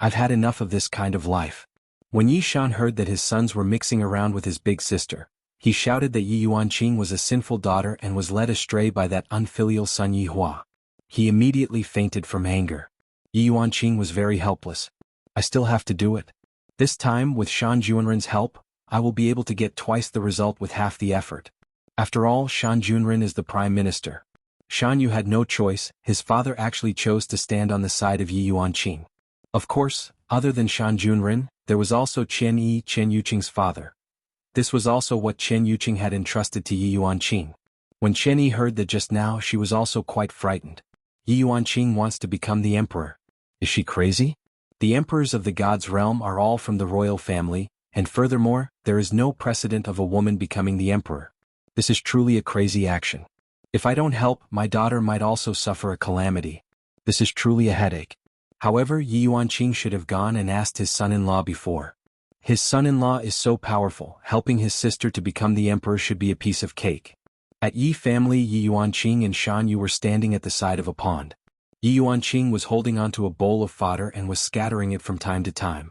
I've had enough of this kind of life. When Yi Shan heard that his sons were mixing around with his big sister, he shouted that Yi Yuanqing was a sinful daughter and was led astray by that unfilial son Yi Hua. He immediately fainted from anger. Yi Yuanqing was very helpless. I still have to do it. This time, with Shan Junren's help, I will be able to get twice the result with half the effort. After all, Shan Junren is the prime minister. Shan Yu had no choice, his father actually chose to stand on the side of Yi Yuanqing. Of course, other than Shan Junren, there was also Chen Yuqing's father. This was also what Chen Yuqing had entrusted to Yi Yuanqing. When Chen Yi heard that just now, she was also quite frightened. Yi Yuanqing wants to become the emperor. Is she crazy? The emperors of the God's realm are all from the royal family, and furthermore, there is no precedent of a woman becoming the emperor. This is truly a crazy action. If I don't help, my daughter might also suffer a calamity. This is truly a headache. However, Yi Yuanqing should have gone and asked his son-in-law before. His son-in-law is so powerful, helping his sister to become the emperor should be a piece of cake. At Yi family, Yi Yuanqing and Shan Yu were standing at the side of a pond. Yi Yuanqing was holding onto a bowl of fodder and was scattering it from time to time.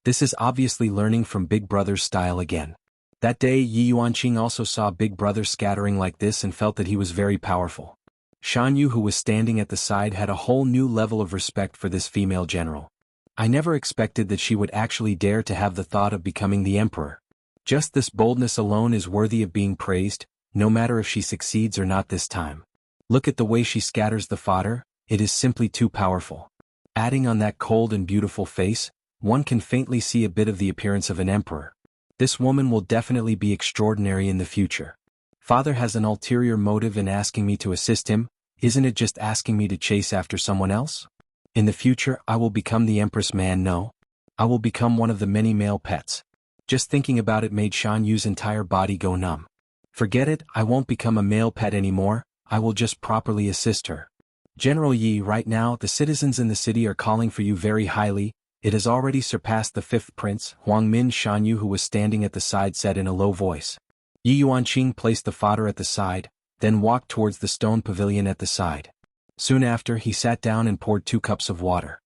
This is obviously learning from Big Brother's style again. That day, Yi Yuanqing also saw Big Brother scattering like this and felt that he was very powerful. Shan Yu, who was standing at the side, had a whole new level of respect for this female general. I never expected that she would actually dare to have the thought of becoming the emperor. Just this boldness alone is worthy of being praised, no matter if she succeeds or not this time. Look at the way she scatters the fodder, it is simply too powerful. Adding on that cold and beautiful face, one can faintly see a bit of the appearance of an emperor. This woman will definitely be extraordinary in the future. Father has an ulterior motive in asking me to assist him, isn't it just asking me to chase after someone else? In the future, I will become the Empress man, no? I will become one of the many male pets. Just thinking about it made Shan Yu's entire body go numb. Forget it, I won't become a male pet anymore, I will just properly assist her. General Yi, right now, the citizens in the city are calling for you very highly, it has already surpassed the fifth prince, Huang Min. Shan Yu, who was standing at the side, said in a low voice. Yi Yuanqing placed the fodder at the side, then walked towards the stone pavilion at the side. Soon after, he sat down and poured 2 cups of water.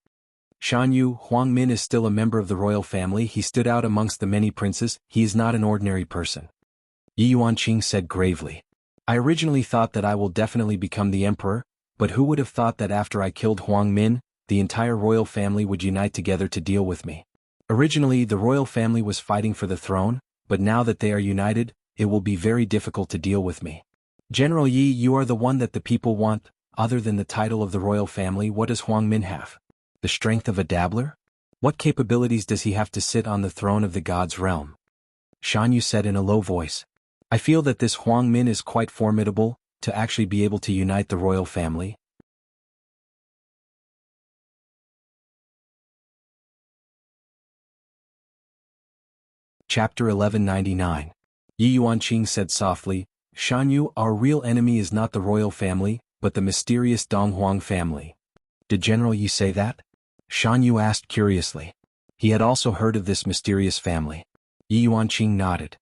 Shan Yu, Huang Min is still a member of the royal family, he stood out amongst the many princes, he is not an ordinary person. Yi Yuanqing said gravely. I originally thought that I will definitely become the emperor, but who would have thought that after I killed Huang Min, the entire royal family would unite together to deal with me. Originally, the royal family was fighting for the throne, but now that they are united, it will be very difficult to deal with me. General Yi, you are the one that the people want. Other than the title of the royal family, what does Huang Min have? The strength of a dabbler? What capabilities does he have to sit on the throne of the God's realm? Shan Yu said in a low voice. I feel that this Huang Min is quite formidable, to actually be able to unite the royal family. Chapter 1199. Yi Yuanqing said softly, Shan Yu, our real enemy is not the royal family, but the mysterious Donghuang family. Did General Yi say that? Shan Yu asked curiously. He had also heard of this mysterious family. Yi Yuanqing nodded.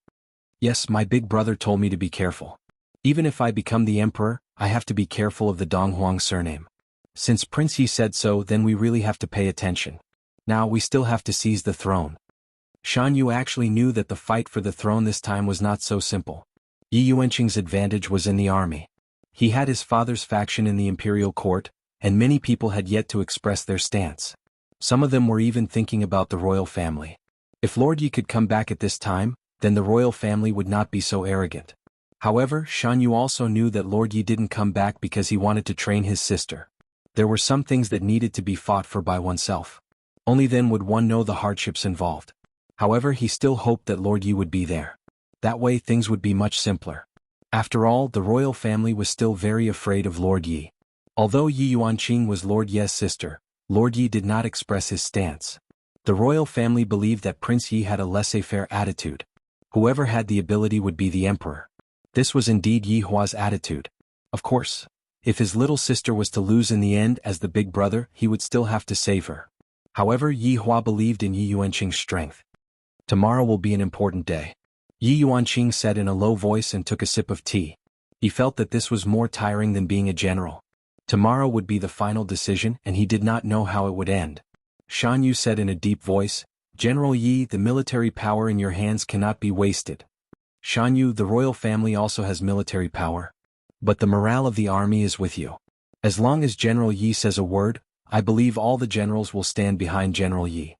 Yes, my big brother told me to be careful. Even if I become the emperor, I have to be careful of the Donghuang surname. Since Prince Yi said so, then we really have to pay attention. Now we still have to seize the throne. Shan Yu actually knew that the fight for the throne this time was not so simple. Yi Yuanqing's advantage was in the army. He had his father's faction in the imperial court, and many people had yet to express their stance. Some of them were even thinking about the royal family. If Lord Yi could come back at this time, then the royal family would not be so arrogant. However, Shan Yu also knew that Lord Yi didn't come back because he wanted to train his sister. There were some things that needed to be fought for by oneself. Only then would one know the hardships involved. However, he still hoped that Lord Yi would be there. That way things would be much simpler. After all, the royal family was still very afraid of Lord Yi. Although Yi Yuanqing was Lord Ye's sister, Lord Yi did not express his stance. The royal family believed that Prince Yi had a laissez-faire attitude. Whoever had the ability would be the emperor. This was indeed Yi Hua's attitude. Of course, if his little sister was to lose in the end as the big brother, he would still have to save her. However, Yi Hua believed in Yi Yuanqing's strength. Tomorrow will be an important day, Yi Yuanqing said in a low voice and took a sip of tea. He felt that this was more tiring than being a general. Tomorrow would be the final decision and he did not know how it would end. Shan Yu said in a deep voice, General Yi, the military power in your hands cannot be wasted. Shan Yu, the royal family also has military power. But the morale of the army is with you. As long as General Yi says a word, I believe all the generals will stand behind General Yi.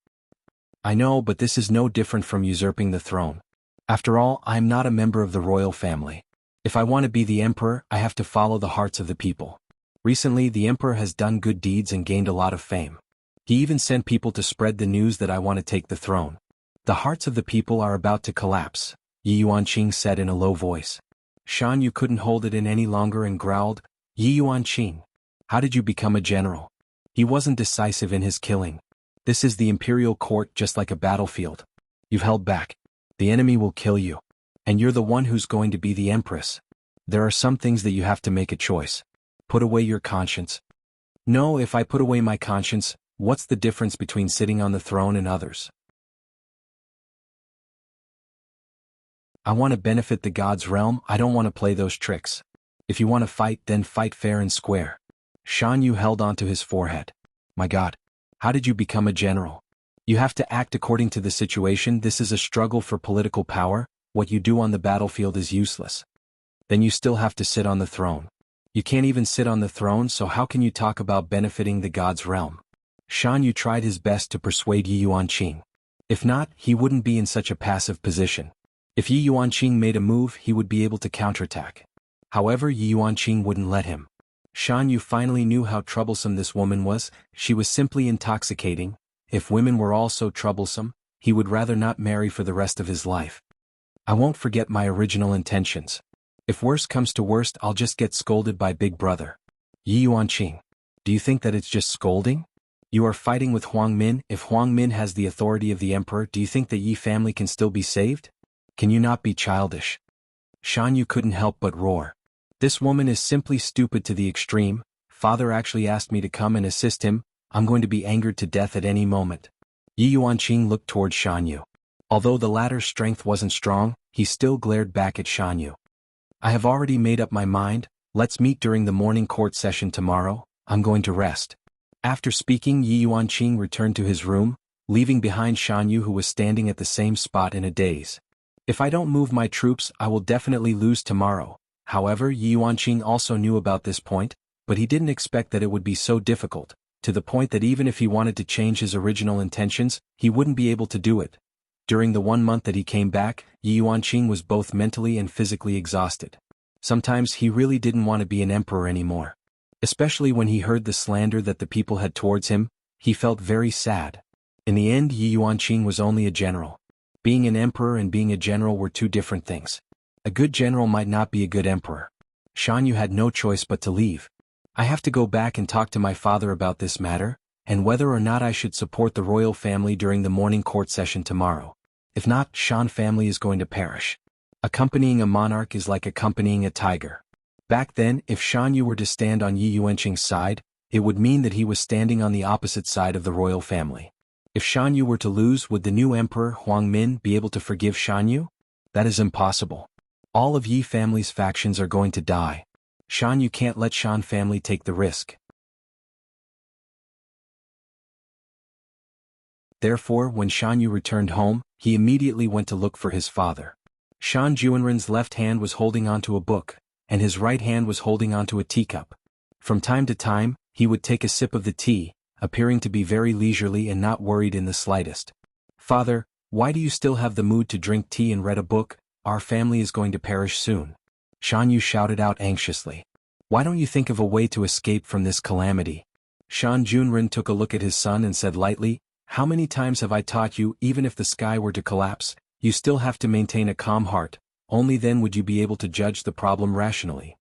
I know, but this is no different from usurping the throne. After all, I am not a member of the royal family. If I want to be the emperor, I have to follow the hearts of the people. Recently, the emperor has done good deeds and gained a lot of fame. He even sent people to spread the news that I want to take the throne. The hearts of the people are about to collapse, Yi Yuanqing said in a low voice. Shan Yu couldn't hold it in any longer and growled, Yi Yuanqing, how did you become a general? He wasn't decisive in his killing. This is the imperial court, just like a battlefield. You've held back. The enemy will kill you. And you're the one who's going to be the empress. There are some things that you have to make a choice. Put away your conscience. No, if I put away my conscience, what's the difference between sitting on the throne and others? I want to benefit the God's realm, I don't want to play those tricks. If you want to fight, then fight fair and square. Shan Yu held onto his forehead. My God. How did you become a general? You have to act according to the situation. This is a struggle for political power. What you do on the battlefield is useless. Then you still have to sit on the throne. You can't even sit on the throne, so how can you talk about benefiting the God's realm? Shan Yu tried his best to persuade Yi Yuanqing. If not, he wouldn't be in such a passive position. If Yi Yuanqing made a move, he would be able to counterattack. However, Yi Yuanqing wouldn't let him. Shan Yu finally knew how troublesome this woman was. She was simply intoxicating. If women were all so troublesome, he would rather not marry for the rest of his life. I won't forget my original intentions. If worst comes to worst, I'll just get scolded by Big Brother. Yi Yuanqing, do you think that it's just scolding? You are fighting with Huang Min. If Huang Min has the authority of the emperor, do you think the Yi family can still be saved? Can you not be childish? Shan Yu couldn't help but roar. This woman is simply stupid to the extreme. Father actually asked me to come and assist him. I'm going to be angered to death at any moment. Yi Yuanqing looked toward Shan Yu. Although the latter's strength wasn't strong, he still glared back at Shan Yu. I have already made up my mind. Let's meet during the morning court session tomorrow. I'm going to rest. After speaking, Yi Yuanqing returned to his room, leaving behind Shan Yu, who was standing at the same spot in a daze. If I don't move my troops, I will definitely lose tomorrow. However, Yi Yuanqing also knew about this point, but he didn't expect that it would be so difficult, to the point that even if he wanted to change his original intentions, he wouldn't be able to do it. During the 1 month that he came back, Yi Yuanqing was both mentally and physically exhausted. Sometimes he really didn't want to be an emperor anymore. Especially when he heard the slander that the people had towards him, he felt very sad. In the end, Yi Yuanqing was only a general. Being an emperor and being a general were two different things. A good general might not be a good emperor. Shan Yu had no choice but to leave. I have to go back and talk to my father about this matter, and whether or not I should support the royal family during the morning court session tomorrow. If not, Shan family is going to perish. Accompanying a monarch is like accompanying a tiger. Back then, if Shan Yu were to stand on Yi Yuanqing's side, it would mean that he was standing on the opposite side of the royal family. If Shan Yu were to lose, would the new emperor, Huang Min, be able to forgive Shan Yu? That is impossible. All of Yi family's factions are going to die. Shan Yu can't let Shan family take the risk. Therefore, when Shan Yu returned home, he immediately went to look for his father. Shan Juanren's left hand was holding onto a book, and his right hand was holding onto a teacup. From time to time, he would take a sip of the tea, appearing to be very leisurely and not worried in the slightest. Father, why do you still have the mood to drink tea and read a book? Our family is going to perish soon. Shan Yu shouted out anxiously. Why don't you think of a way to escape from this calamity? Shan Junren took a look at his son and said lightly, How many times have I taught you, even if the sky were to collapse, you still have to maintain a calm heart, only then would you be able to judge the problem rationally.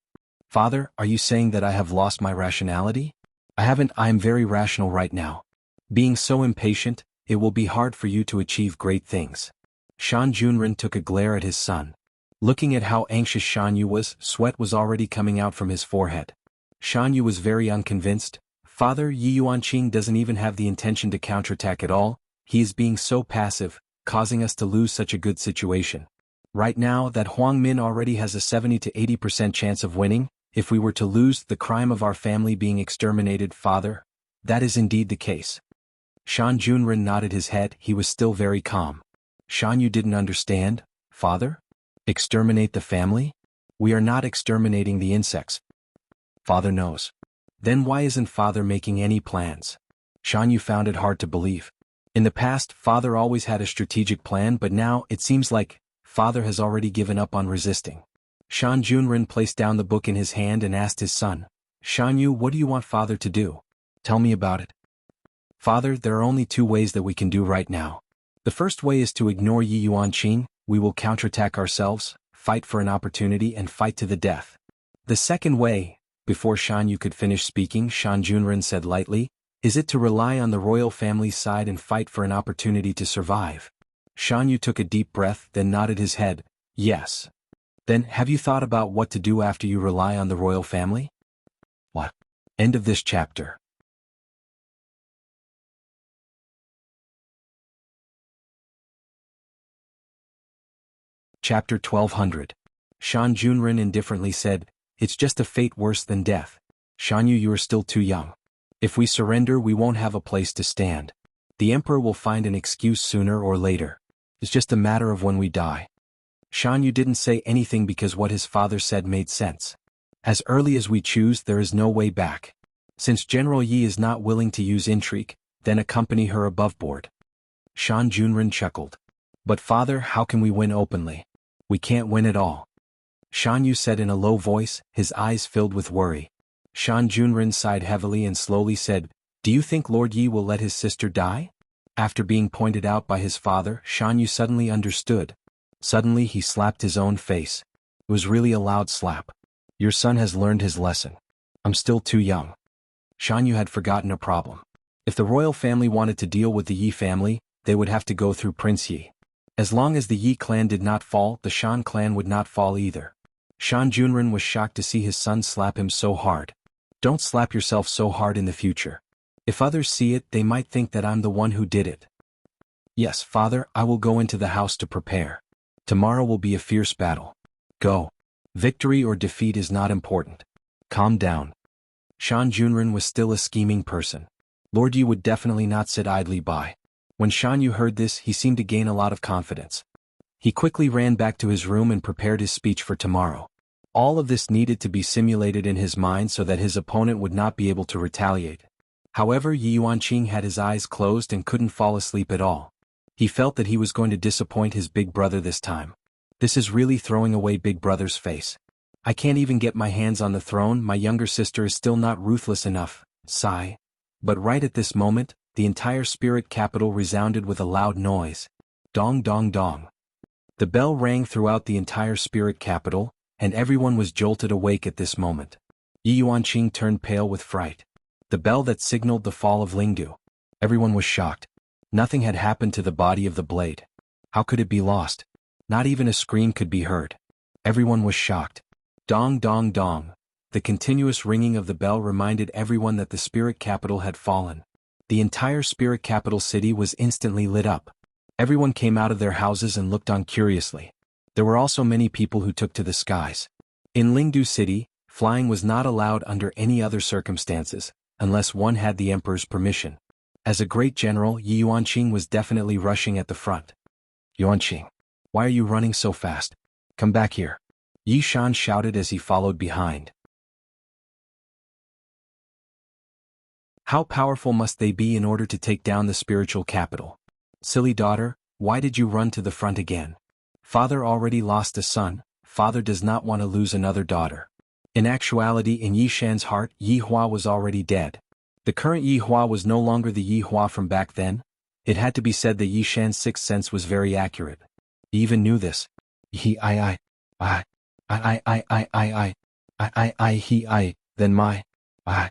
Father, are you saying that I have lost my rationality? I haven't. I am very rational right now. Being so impatient, it will be hard for you to achieve great things. Shan Junren took a glare at his son. Looking at how anxious Shan Yu was, sweat was already coming out from his forehead. Shan Yu was very unconvinced. Father, Yi Yuanqing doesn't even have the intention to counterattack at all. He is being so passive, causing us to lose such a good situation. Right now, that Huang Min already has a 70 to 80% chance of winning. If we were to lose, the crime of our family being exterminated, father. That is indeed the case. Shan Junren nodded his head. He was still very calm. Shan Yu didn't understand. Father? Exterminate the family? We are not exterminating the insects. Father knows. Then why isn't father making any plans? Shan Yu found it hard to believe. In the past, father always had a strategic plan, but now, it seems like, father has already given up on resisting. Shan Junren placed down the book in his hand and asked his son, Shan Yu, what do you want father to do? Tell me about it. Father, there are only two ways that we can do right now. The first way is to ignore Yi Yuanqing. We will counterattack ourselves, fight for an opportunity and fight to the death. The second way, before Shan Yu could finish speaking, Shan Junren said lightly, is it to rely on the royal family's side and fight for an opportunity to survive? Shan Yu took a deep breath, then nodded his head, yes. Then, have you thought about what to do after you rely on the royal family? What? End of this chapter. Chapter 1200. Shan Junren indifferently said, it's just a fate worse than death. Shan Yu, you are still too young. If we surrender, we won't have a place to stand. The emperor will find an excuse sooner or later. It's just a matter of when we die. Shan Yu didn't say anything because what his father said made sense. As early as we choose, there is no way back. Since General Yi is not willing to use intrigue, then accompany her above board. Shan Junren chuckled. But father, how can we win openly? We can't win at all. Shan Yu said in a low voice, his eyes filled with worry. Shan Junren sighed heavily and slowly said, do you think Lord Yi will let his sister die? After being pointed out by his father, Shan Yu suddenly understood. Suddenly he slapped his own face. It was really a loud slap. Your son has learned his lesson. I'm still too young. Shan Yu had forgotten a problem. If the royal family wanted to deal with the Yi family, they would have to go through Prince Yi. As long as the Yi clan did not fall, the Shan clan would not fall either. Shan Junren was shocked to see his son slap him so hard. Don't slap yourself so hard in the future. If others see it, they might think that I'm the one who did it. Yes, father, I will go into the house to prepare. Tomorrow will be a fierce battle. Go. Victory or defeat is not important. Calm down. Shan Junren was still a scheming person. Lord Yi would definitely not sit idly by. When Shan Yu heard this, he seemed to gain a lot of confidence. He quickly ran back to his room and prepared his speech for tomorrow. All of this needed to be simulated in his mind so that his opponent would not be able to retaliate. However, Yi Yuanqing had his eyes closed and couldn't fall asleep at all. He felt that he was going to disappoint his big brother this time. This is really throwing away big brother's face. I can't even get my hands on the throne. My younger sister is still not ruthless enough. Sigh. But right at this moment, the entire spirit capital resounded with a loud noise. Dong dong dong. The bell rang throughout the entire spirit capital, and everyone was jolted awake at this moment. Yi Yuanqing turned pale with fright. The bell that signaled the fall of Lingdu. Everyone was shocked. Nothing had happened to the body of the blade. How could it be lost? Not even a scream could be heard. Everyone was shocked. Dong dong dong. The continuous ringing of the bell reminded everyone that the spirit capital had fallen. The entire spirit capital city was instantly lit up. Everyone came out of their houses and looked on curiously. There were also many people who took to the skies. In Lingdu City, flying was not allowed under any other circumstances, unless one had the emperor's permission. As a great general, Yi Yuanqing was definitely rushing at the front. Yuanqing, why are you running so fast? Come back here. Yi Shan shouted as he followed behind. How powerful must they be in order to take down the spiritual capital? Silly daughter, why did you run to the front again? Father already lost a son, father does not want to lose another daughter. In actuality, in Yi Shan's heart, Yi Hua was already dead. The current Yi Hua was no longer the Yi Hua from back then. It had to be said that Yi Shan's sixth sense was very accurate. He even knew this. Then my, I.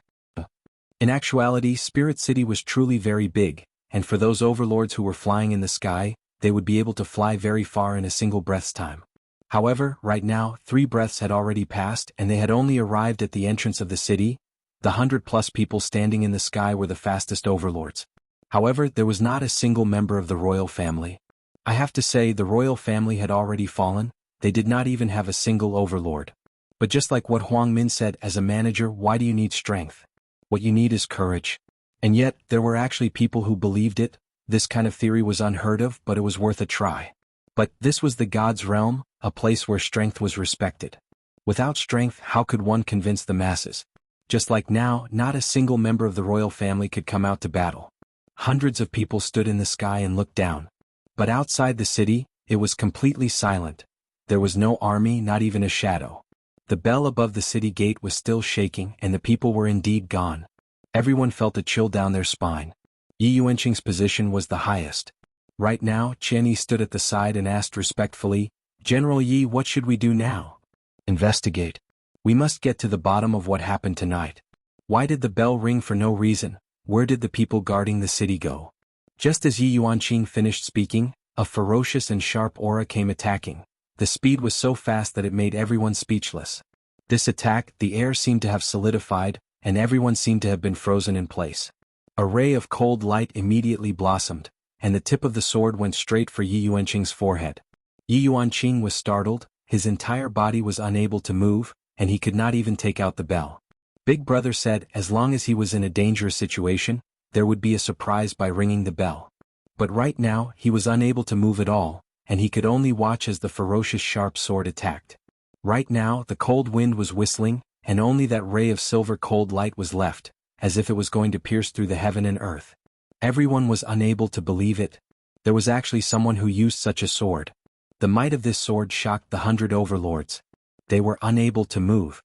In actuality, Spirit City was truly very big, and for those overlords who were flying in the sky, they would be able to fly very far in a single breath's time. However, right now, 3 breaths had already passed and they had only arrived at the entrance of the city. The 100+ people standing in the sky were the fastest overlords. However, there was not a single member of the royal family. I have to say, the royal family had already fallen. They did not even have a single overlord. But just like what Huang Min said, as a manager, why do you need strength? What you need is courage. And yet, there were actually people who believed it. This kind of theory was unheard of, but it was worth a try. But this was the God's realm, a place where strength was respected. Without strength, how could one convince the masses? Just like now, not a single member of the royal family could come out to battle. Hundreds of people stood in the sky and looked down. But outside the city, it was completely silent. There was no army, not even a shadow. The bell above the city gate was still shaking and the people were indeed gone. Everyone felt a chill down their spine. Yi Yuanqing's position was the highest. Right now, Qian Yi stood at the side and asked respectfully, "General Yi, what should we do now?" "Investigate. We must get to the bottom of what happened tonight. Why did the bell ring for no reason? Where did the people guarding the city go?" Just as Yi Yuanqing finished speaking, a ferocious and sharp aura came attacking. The speed was so fast that it made everyone speechless. This attack, the air seemed to have solidified, and everyone seemed to have been frozen in place. A ray of cold light immediately blossomed, and the tip of the sword went straight for Yi Yuanqing's forehead. Yi Yuanqing was startled, his entire body was unable to move, and he could not even take out the bell. Big Brother said as long as he was in a dangerous situation, there would be a surprise by ringing the bell. But right now, he was unable to move at all, and he could only watch as the ferocious sharp sword attacked. Right now, the cold wind was whistling, and only that ray of silver cold light was left, as if it was going to pierce through the heaven and earth. Everyone was unable to believe it. There was actually someone who used such a sword. The might of this sword shocked the 100 overlords. They were unable to move.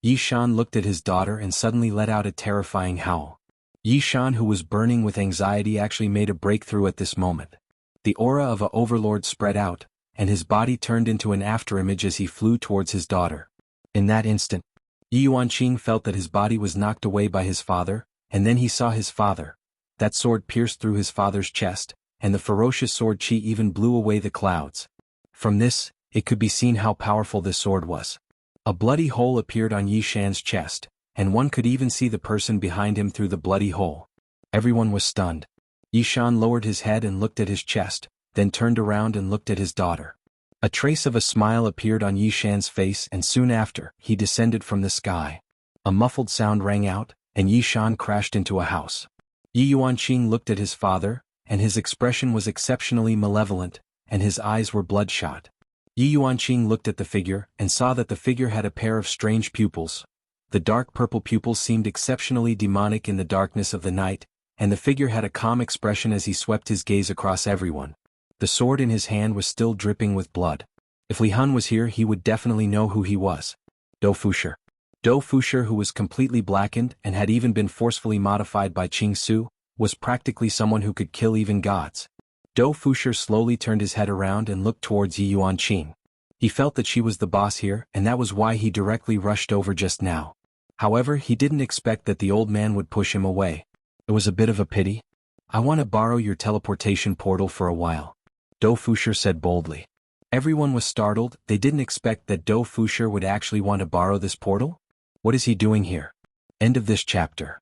Yi Shan looked at his daughter and suddenly let out a terrifying howl. Yi Shan, who was burning with anxiety, actually made a breakthrough at this moment. The aura of a overlord spread out, and his body turned into an afterimage as he flew towards his daughter. In that instant, Yi Yuanqing felt that his body was knocked away by his father, and then he saw his father. That sword pierced through his father's chest, and the ferocious sword chi even blew away the clouds. From this, it could be seen how powerful this sword was. A bloody hole appeared on Yi Shan's chest, and one could even see the person behind him through the bloody hole. Everyone was stunned. Yi Shan lowered his head and looked at his chest, then turned around and looked at his daughter. A trace of a smile appeared on Yi Shan's face, and soon after, he descended from the sky. A muffled sound rang out, and Yi Shan crashed into a house. Yi Yuanqing looked at his father, and his expression was exceptionally malevolent, and his eyes were bloodshot. Yi Yuanqing looked at the figure, and saw that the figure had a pair of strange pupils. The dark purple pupils seemed exceptionally demonic in the darkness of the night, and the figure had a calm expression as he swept his gaze across everyone. The sword in his hand was still dripping with blood. If Li Hun was here, he would definitely know who he was. Do Fushi. Do Fushi, who was completely blackened and had even been forcefully modified by Qing Su, was practically someone who could kill even gods. Do Fushi slowly turned his head around and looked towards Yi Yuanqing. He felt that she was the boss here, and that was why he directly rushed over just now. However, he didn't expect that the old man would push him away. It was a bit of a pity. "I want to borrow your teleportation portal for a while," Do Fushi said boldly. Everyone was startled. They didn't expect that Do Fushi would actually want to borrow this portal. What is he doing here? End of this chapter.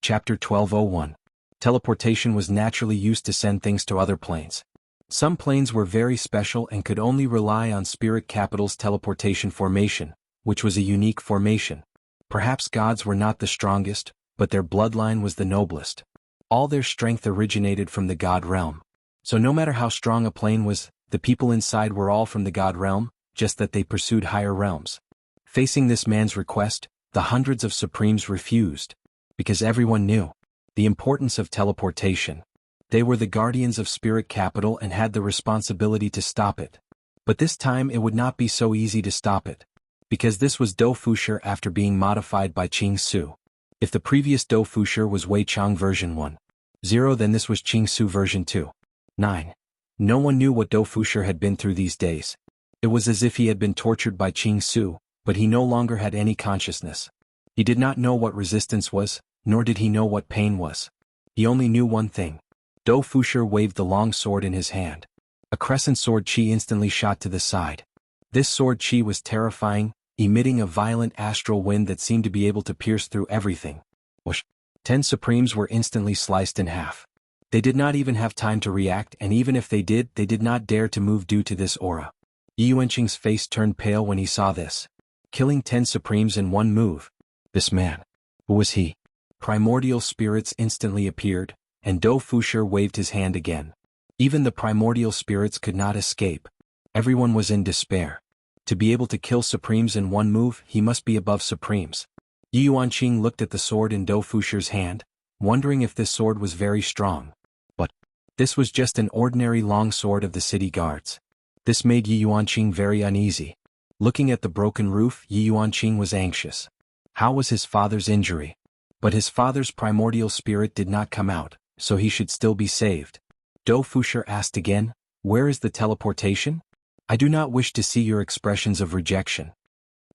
Chapter 1201. Teleportation was naturally used to send things to other planes. Some planes were very special and could only rely on Spirit Capital's teleportation formation, which was a unique formation. Perhaps gods were not the strongest, but their bloodline was the noblest. All their strength originated from the god realm. So no matter how strong a plane was, the people inside were all from the god realm, just that they pursued higher realms. Facing this man's request, the hundreds of supremes refused, because everyone knew the importance of teleportation. They were the guardians of spirit capital and had the responsibility to stop it. But this time it would not be so easy to stop it. Because this was Do Fushi after being modified by Qing Su. If the previous Do Fushi was Wei Chang version 1.0, then this was Qing Su version 2.9. No one knew what Do Fushi had been through these days. It was as if he had been tortured by Qing Su, but he no longer had any consciousnness. He did not know what resistance was, nor did he know what pain was. He only knew one thing. Do Fushi waved the long sword in his hand. A crescent sword chi instantly shot to the side. This sword chi was terrifying, emitting a violent astral wind that seemed to be able to pierce through everything. Whoosh! 10 Supremes were instantly sliced in half. They did not even have time to react, and even if they did not dare to move due to this aura. Yi Yuanqing's face turned pale when he saw this. Killing 10 Supremes in one move. This man. Who was he? Primordial spirits instantly appeared, and Do Fushi waved his hand again. Even the primordial spirits could not escape. Everyone was in despair. To be able to kill Supremes in one move, he must be above Supremes. Yi Yuanqing looked at the sword in Do Fushi's hand, wondering if this sword was very strong. But this was just an ordinary long sword of the city guards. This made Yi Yuanqing very uneasy. Looking at the broken roof, Yi Yuanqing was anxious. How was his father's injury? But his father's primordial spirit did not come out, so he should still be saved. Do Fushi asked again, "Where is the teleportation? I do not wish to see your expressions of rejection."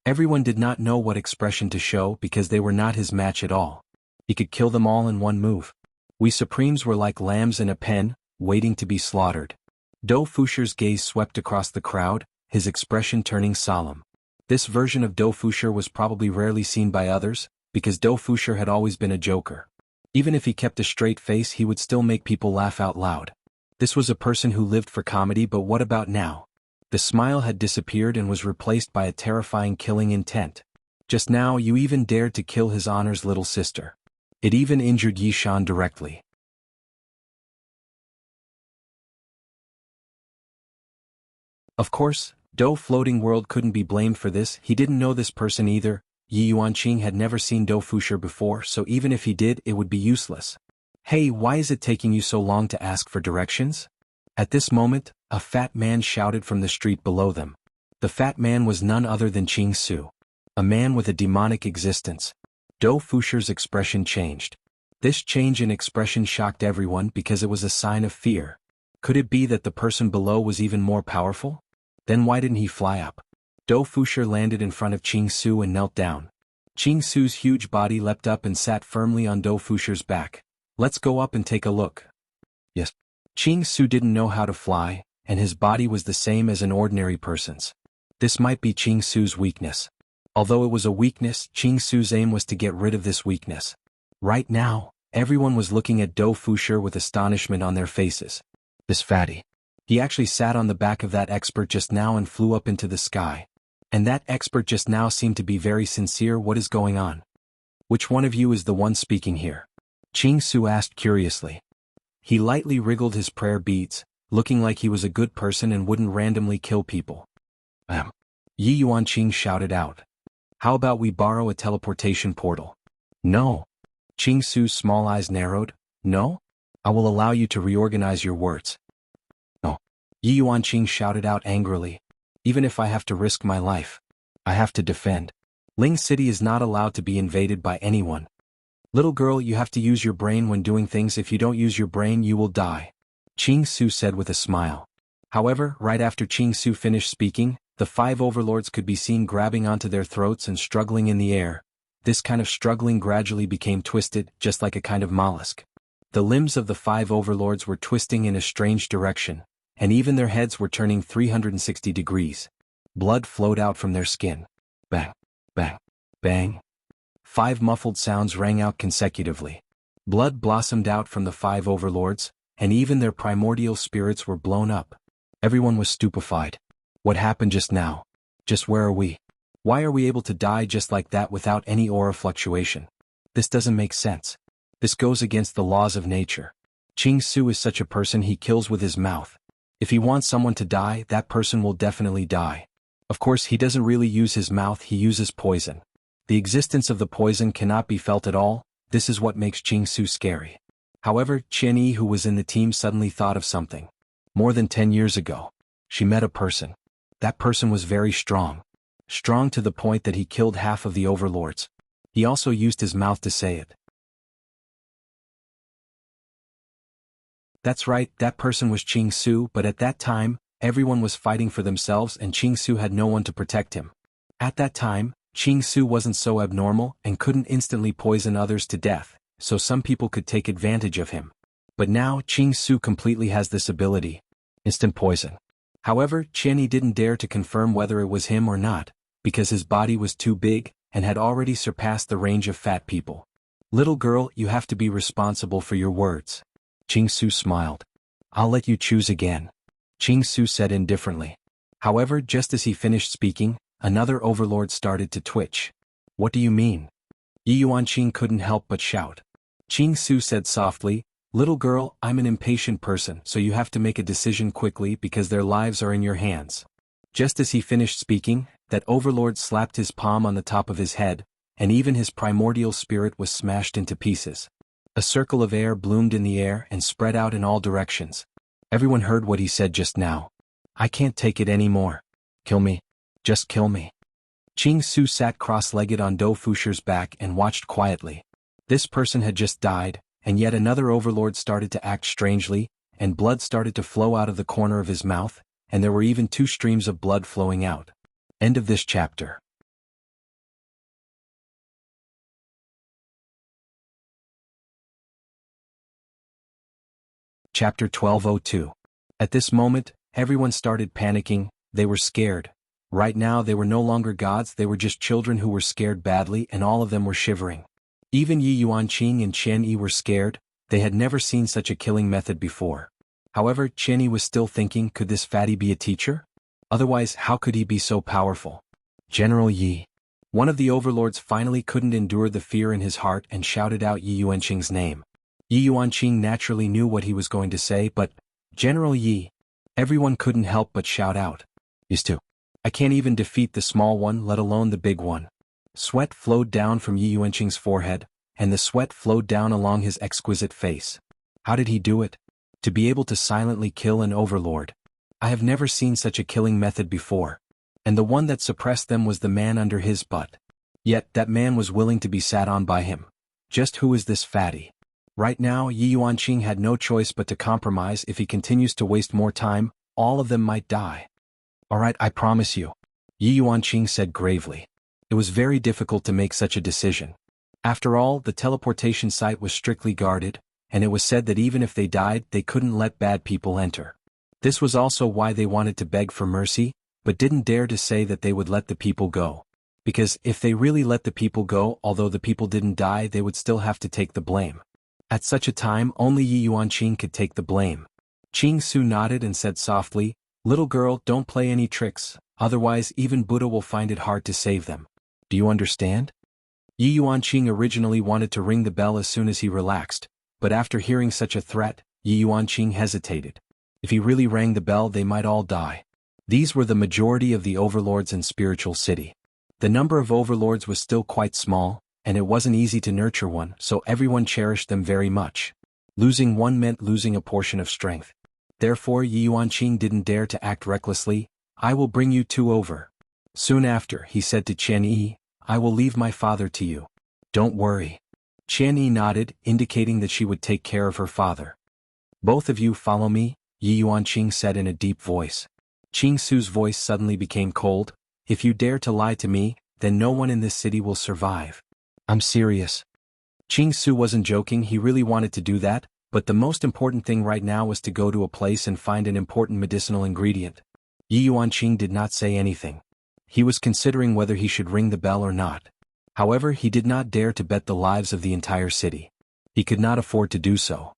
Everyone did not know what expression to show because they were not his match at all. He could kill them all in one move. We Supremes were like lambs in a pen, waiting to be slaughtered. Do Fushi's gaze swept across the crowd, his expression turning solemn. This version of Do Fushi was probably rarely seen by others, because Do Fushi had always been a joker. Even if he kept a straight face, he would still make people laugh out loud. This was a person who lived for comedy, but what about now? The smile had disappeared and was replaced by a terrifying killing intent. Just now you even dared to kill his honor's little sister. It even injured Yi Shan directly. Of course, Do Floating World couldn't be blamed for this. He didn't know this person either. Yi Yuanqing had never seen Do Fushi before, so even if he did, it would be useless. "Hey, why is it taking you so long to ask for directions?" At this moment, a fat man shouted from the street below them. The fat man was none other than Qing Su. A man with a demonic existence. Do Fushi's expression changed. This change in expression shocked everyone because it was a sign of fear. Could it be that the person below was even more powerful? Then why didn't he fly up? Do Fushi landed in front of Qing Su and knelt down. Qing Su's huge body leapt up and sat firmly on Do Fushi's back. "Let's go up and take a look." Yes. Qing Su didn't know how to fly, and his body was the same as an ordinary person's. This might be Qing Su's weakness. Although it was a weakness, Qing Su's aim was to get rid of this weakness. Right now, everyone was looking at Do Fushi with astonishment on their faces. This fatty. He actually sat on the back of that expert just now and flew up into the sky. And that expert just now seemed to be very sincere. What is going on? Which one of you is the one speaking here? Qing Su asked curiously. He lightly wriggled his prayer beads, looking like he was a good person and wouldn't randomly kill people. Yi Yuanqing shouted out. "How about we borrow a teleportation portal?" "No." Qing Su's small eyes narrowed. "No? I will allow you to reorganize your words." "No." Yi Yuanqing shouted out angrily. "Even if I have to risk my life, I have to defend. Ling City is not allowed to be invaded by anyone. Little girl, you have to use your brain when doing things. If you don't use your brain, you will die," Qing Su said with a smile. However, right after Qing Su finished speaking, the 5 overlords could be seen grabbing onto their throats and struggling in the air. This kind of struggling gradually became twisted, just like a kind of mollusk. The limbs of the 5 overlords were twisting in a strange direction, and even their heads were turning 360 degrees. Blood flowed out from their skin. Bang, bang, bang. 5 muffled sounds rang out consecutively. Blood blossomed out from the 5 overlords, and even their primordial spirits were blown up. Everyone was stupefied. What happened just now? Just where are we? Why are we able to die just like that without any aura fluctuation? This doesn't make sense. This goes against the laws of nature. Qing Su is such a person, he kills with his mouth. If he wants someone to die, that person will definitely die. Of course, he doesn't really use his mouth, he uses poison. The existence of the poison cannot be felt at all. This is what makes Qing Su scary. However, Qian Yi, who was in the team, suddenly thought of something. More than 10 years ago, she met a person. That person was very strong. Strong to the point that he killed half of the overlords. He also used his mouth to say it. That's right, that person was Qing Su, but at that time, everyone was fighting for themselves and Qing Su had no one to protect him. At that time, Qing Su wasn't so abnormal and couldn't instantly poison others to death, so some people could take advantage of him. But now Qing Su completely has this ability. Instant poison. However, Qian Yi didn't dare to confirm whether it was him or not, because his body was too big and had already surpassed the range of fat people. Little girl, you have to be responsible for your words. Qing Su smiled. I'll let you choose again. Qing Su said indifferently. However, just as he finished speaking, another overlord started to twitch. What do you mean? Yi Yuanqing couldn't help but shout. Qing Su said softly, Little girl, I'm an impatient person, so you have to make a decision quickly because their lives are in your hands. Just as he finished speaking, that overlord slapped his palm on the top of his head, and even his primordial spirit was smashed into pieces. A circle of air bloomed in the air and spread out in all directions. Everyone heard what he said just now. I can't take it anymore. Kill me. Just kill me. Qing Su sat cross-legged on Do Fusher's back and watched quietly. This person had just died, and yet another overlord started to act strangely, and blood started to flow out of the corner of his mouth, and there were even 2 streams of blood flowing out. End of this chapter. Chapter 1202. At this moment, everyone started panicking. They were scared. Right now they were no longer gods, they were just children who were scared badly, and all of them were shivering. Even Yi Yuanqing and Qian Yi were scared. They had never seen such a killing method before. However, Qian Yi was still thinking, could this fatty be a teacher? Otherwise, how could he be so powerful? General Yi. One of the overlords finally couldn't endure the fear in his heart and shouted out Yi Yuanqing's name. Yi Yuanqing naturally knew what he was going to say, but, General Yi. Everyone couldn't help but shout out. Used to. I can't even defeat the small one, let alone the big one. Sweat flowed down from Yi Yuanqing's forehead, and the sweat flowed down along his exquisite face. How did he do it? To be able to silently kill an overlord. I have never seen such a killing method before. And the one that suppressed them was the man under his butt. Yet, that man was willing to be sat on by him. Just who is this fatty? Right now, Yi Yuanqing had no choice but to compromise. If he continues to waste more time, all of them might die. Alright, I promise you. Yi Yuanqing said gravely. It was very difficult to make such a decision. After all, the teleportation site was strictly guarded, and it was said that even if they died, they couldn't let bad people enter. This was also why they wanted to beg for mercy, but didn't dare to say that they would let the people go. Because if they really let the people go, although the people didn't die, they would still have to take the blame. At such a time, only Yi Yuanqing could take the blame. Qing Su nodded and said softly, Little girl, don't play any tricks, otherwise even Buddha will find it hard to save them. Do you understand? Yi Yuanqing originally wanted to ring the bell as soon as he relaxed, but after hearing such a threat, Yi Yuanqing hesitated. If he really rang the bell, they might all die. These were the majority of the overlords in Spiritual City. The number of overlords was still quite small, and it wasn't easy to nurture one, so everyone cherished them very much. Losing one meant losing a portion of strength. Therefore Yi Yuanqing didn't dare to act recklessly. I will bring you 2 over. Soon after, he said to Qian Yi, I will leave my father to you. Don't worry. Qian Yi nodded, indicating that she would take care of her father. Both of you follow me, Yi Yuanqing said in a deep voice. Qing Su's voice suddenly became cold. If you dare to lie to me, then no one in this city will survive. I'm serious. Qing Su wasn't joking, he really wanted to do that, but the most important thing right now was to go to a place and find an important medicinal ingredient. Yi Yuanqing did not say anything. He was considering whether he should ring the bell or not. However, he did not dare to bet the lives of the entire city. He could not afford to do so.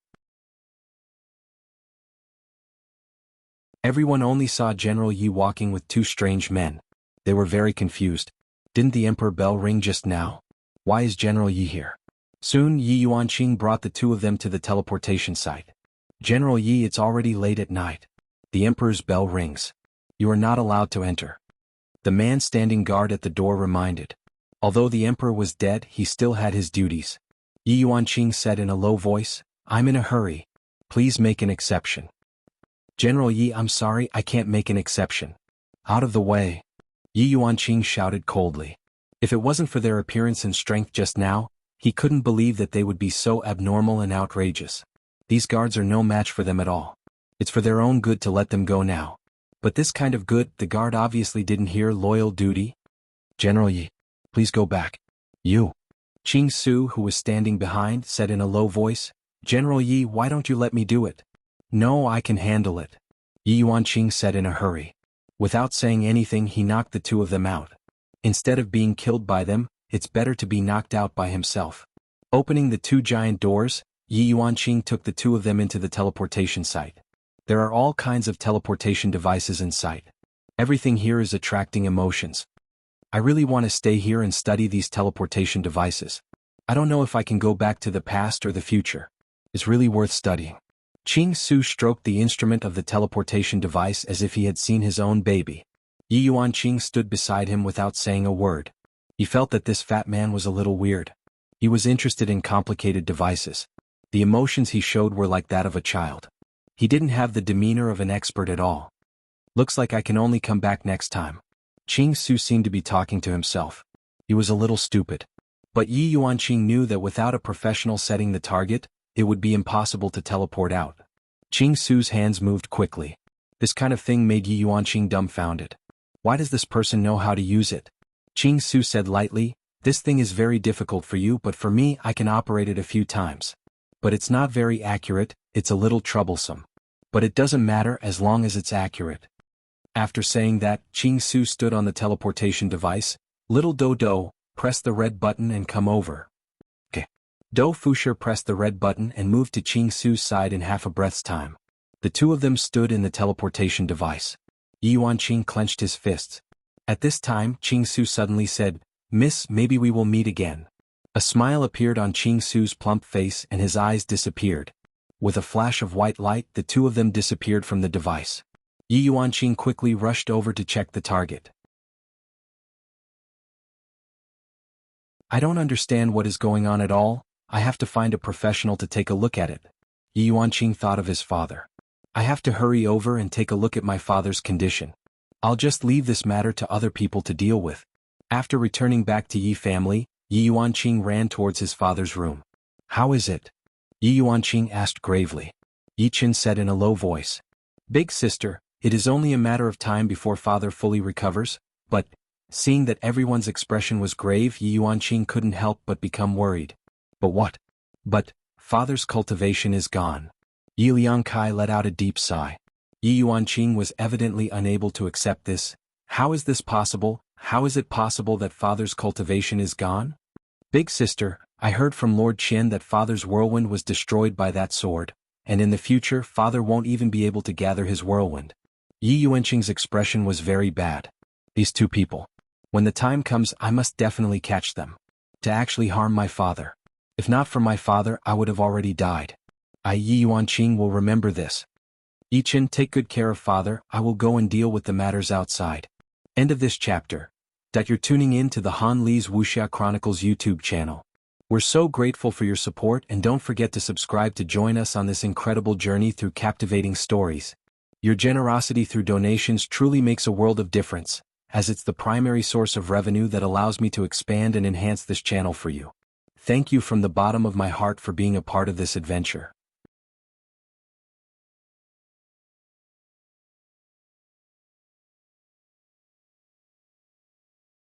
Everyone only saw General Yi walking with 2 strange men. They were very confused. Didn't the Emperor bell ring just now? Why is General Yi here? Soon Yi Yuanqing brought the 2 of them to the teleportation site. General Yi, it's already late at night. The Emperor's bell rings. You are not allowed to enter. The man standing guard at the door reminded. Although the Emperor was dead, he still had his duties. Yi Yuanqing said in a low voice, I'm in a hurry. Please make an exception. General Yi, I'm sorry, I can't make an exception. Out of the way. Yi Yuanqing shouted coldly. If it wasn't for their appearance and strength just now, he couldn't believe that they would be so abnormal and outrageous. These guards are no match for them at all. It's for their own good to let them go now. But this kind of good, the guard obviously didn't hear loyal duty. General Yi, please go back. You. Qing Su, who was standing behind, said in a low voice, General Yi, why don't you let me do it? No, I can handle it. Yi Yuanqing said in a hurry. Without saying anything, he knocked the two of them out. Instead of being killed by them, it's better to be knocked out by himself. Opening the two giant doors, Yi Yuanqing took the two of them into the teleportation site. There are all kinds of teleportation devices in sight. Everything here is attracting emotions. I really want to stay here and study these teleportation devices. I don't know if I can go back to the past or the future. It's really worth studying. Qing Su stroked the instrument of the teleportation device as if he had seen his own baby. Yi Yuanqing stood beside him without saying a word. He felt that this fat man was a little weird. He was interested in complicated devices. The emotions he showed were like that of a child. He didn't have the demeanor of an expert at all. Looks like I can only come back next time. Qing Su seemed to be talking to himself. He was a little stupid. But Yi Yuanqing knew that without a professional setting the target, it would be impossible to teleport out. Qing Su's hands moved quickly. This kind of thing made Yi Yuanqing dumbfounded. Why does this person know how to use it? Qing Su said lightly, this thing is very difficult for you, but for me I can operate it a few times. But it's not very accurate, it's a little troublesome. But it doesn't matter as long as it's accurate. After saying that, Qing Su stood on the teleportation device. Little Do, press the red button and come over. Okay. Do Fusher pressed the red button and moved to Qing Su's side in half a breath's time. The two of them stood in the teleportation device. Yi Yuanqing clenched his fists. At this time, Qing Su suddenly said, Miss, maybe we will meet again. A smile appeared on Qing Su's plump face and his eyes disappeared. With a flash of white light, the two of them disappeared from the device. Yi Yuanqing quickly rushed over to check the target. I don't understand what is going on at all. I have to find a professional to take a look at it. Yi Yuanqing thought of his father. I have to hurry over and take a look at my father's condition. I'll just leave this matter to other people to deal with. After returning back to Yi family, Yi Yuanqing ran towards his father's room. How is it? Yi Yuanqing asked gravely. Yi Qin said in a low voice. Big sister, it is only a matter of time before father fully recovers, but, seeing that everyone's expression was grave, Yi Yuanqing couldn't help but become worried. But what? But, father's cultivation is gone. Yi Liangkai let out a deep sigh. Yi Yuanqing was evidently unable to accept this. How is this possible? How is it possible that father's cultivation is gone? Big sister, I heard from Lord Qin that father's whirlwind was destroyed by that sword, and in the future father won't even be able to gather his whirlwind. Yi Yuanqing's expression was very bad. These two people. When the time comes, I must definitely catch them. To actually harm my father. If not for my father, I would have already died. Yi Yuanqing will remember this. Yi Qin, take good care of father, I will go and deal with the matters outside. End of this chapter. You're tuning in to the Han Li's Wuxia Chronicles YouTube channel. We're so grateful for your support, and don't forget to subscribe to join us on this incredible journey through captivating stories. Your generosity through donations truly makes a world of difference, as it's the primary source of revenue that allows me to expand and enhance this channel for you. Thank you from the bottom of my heart for being a part of this adventure.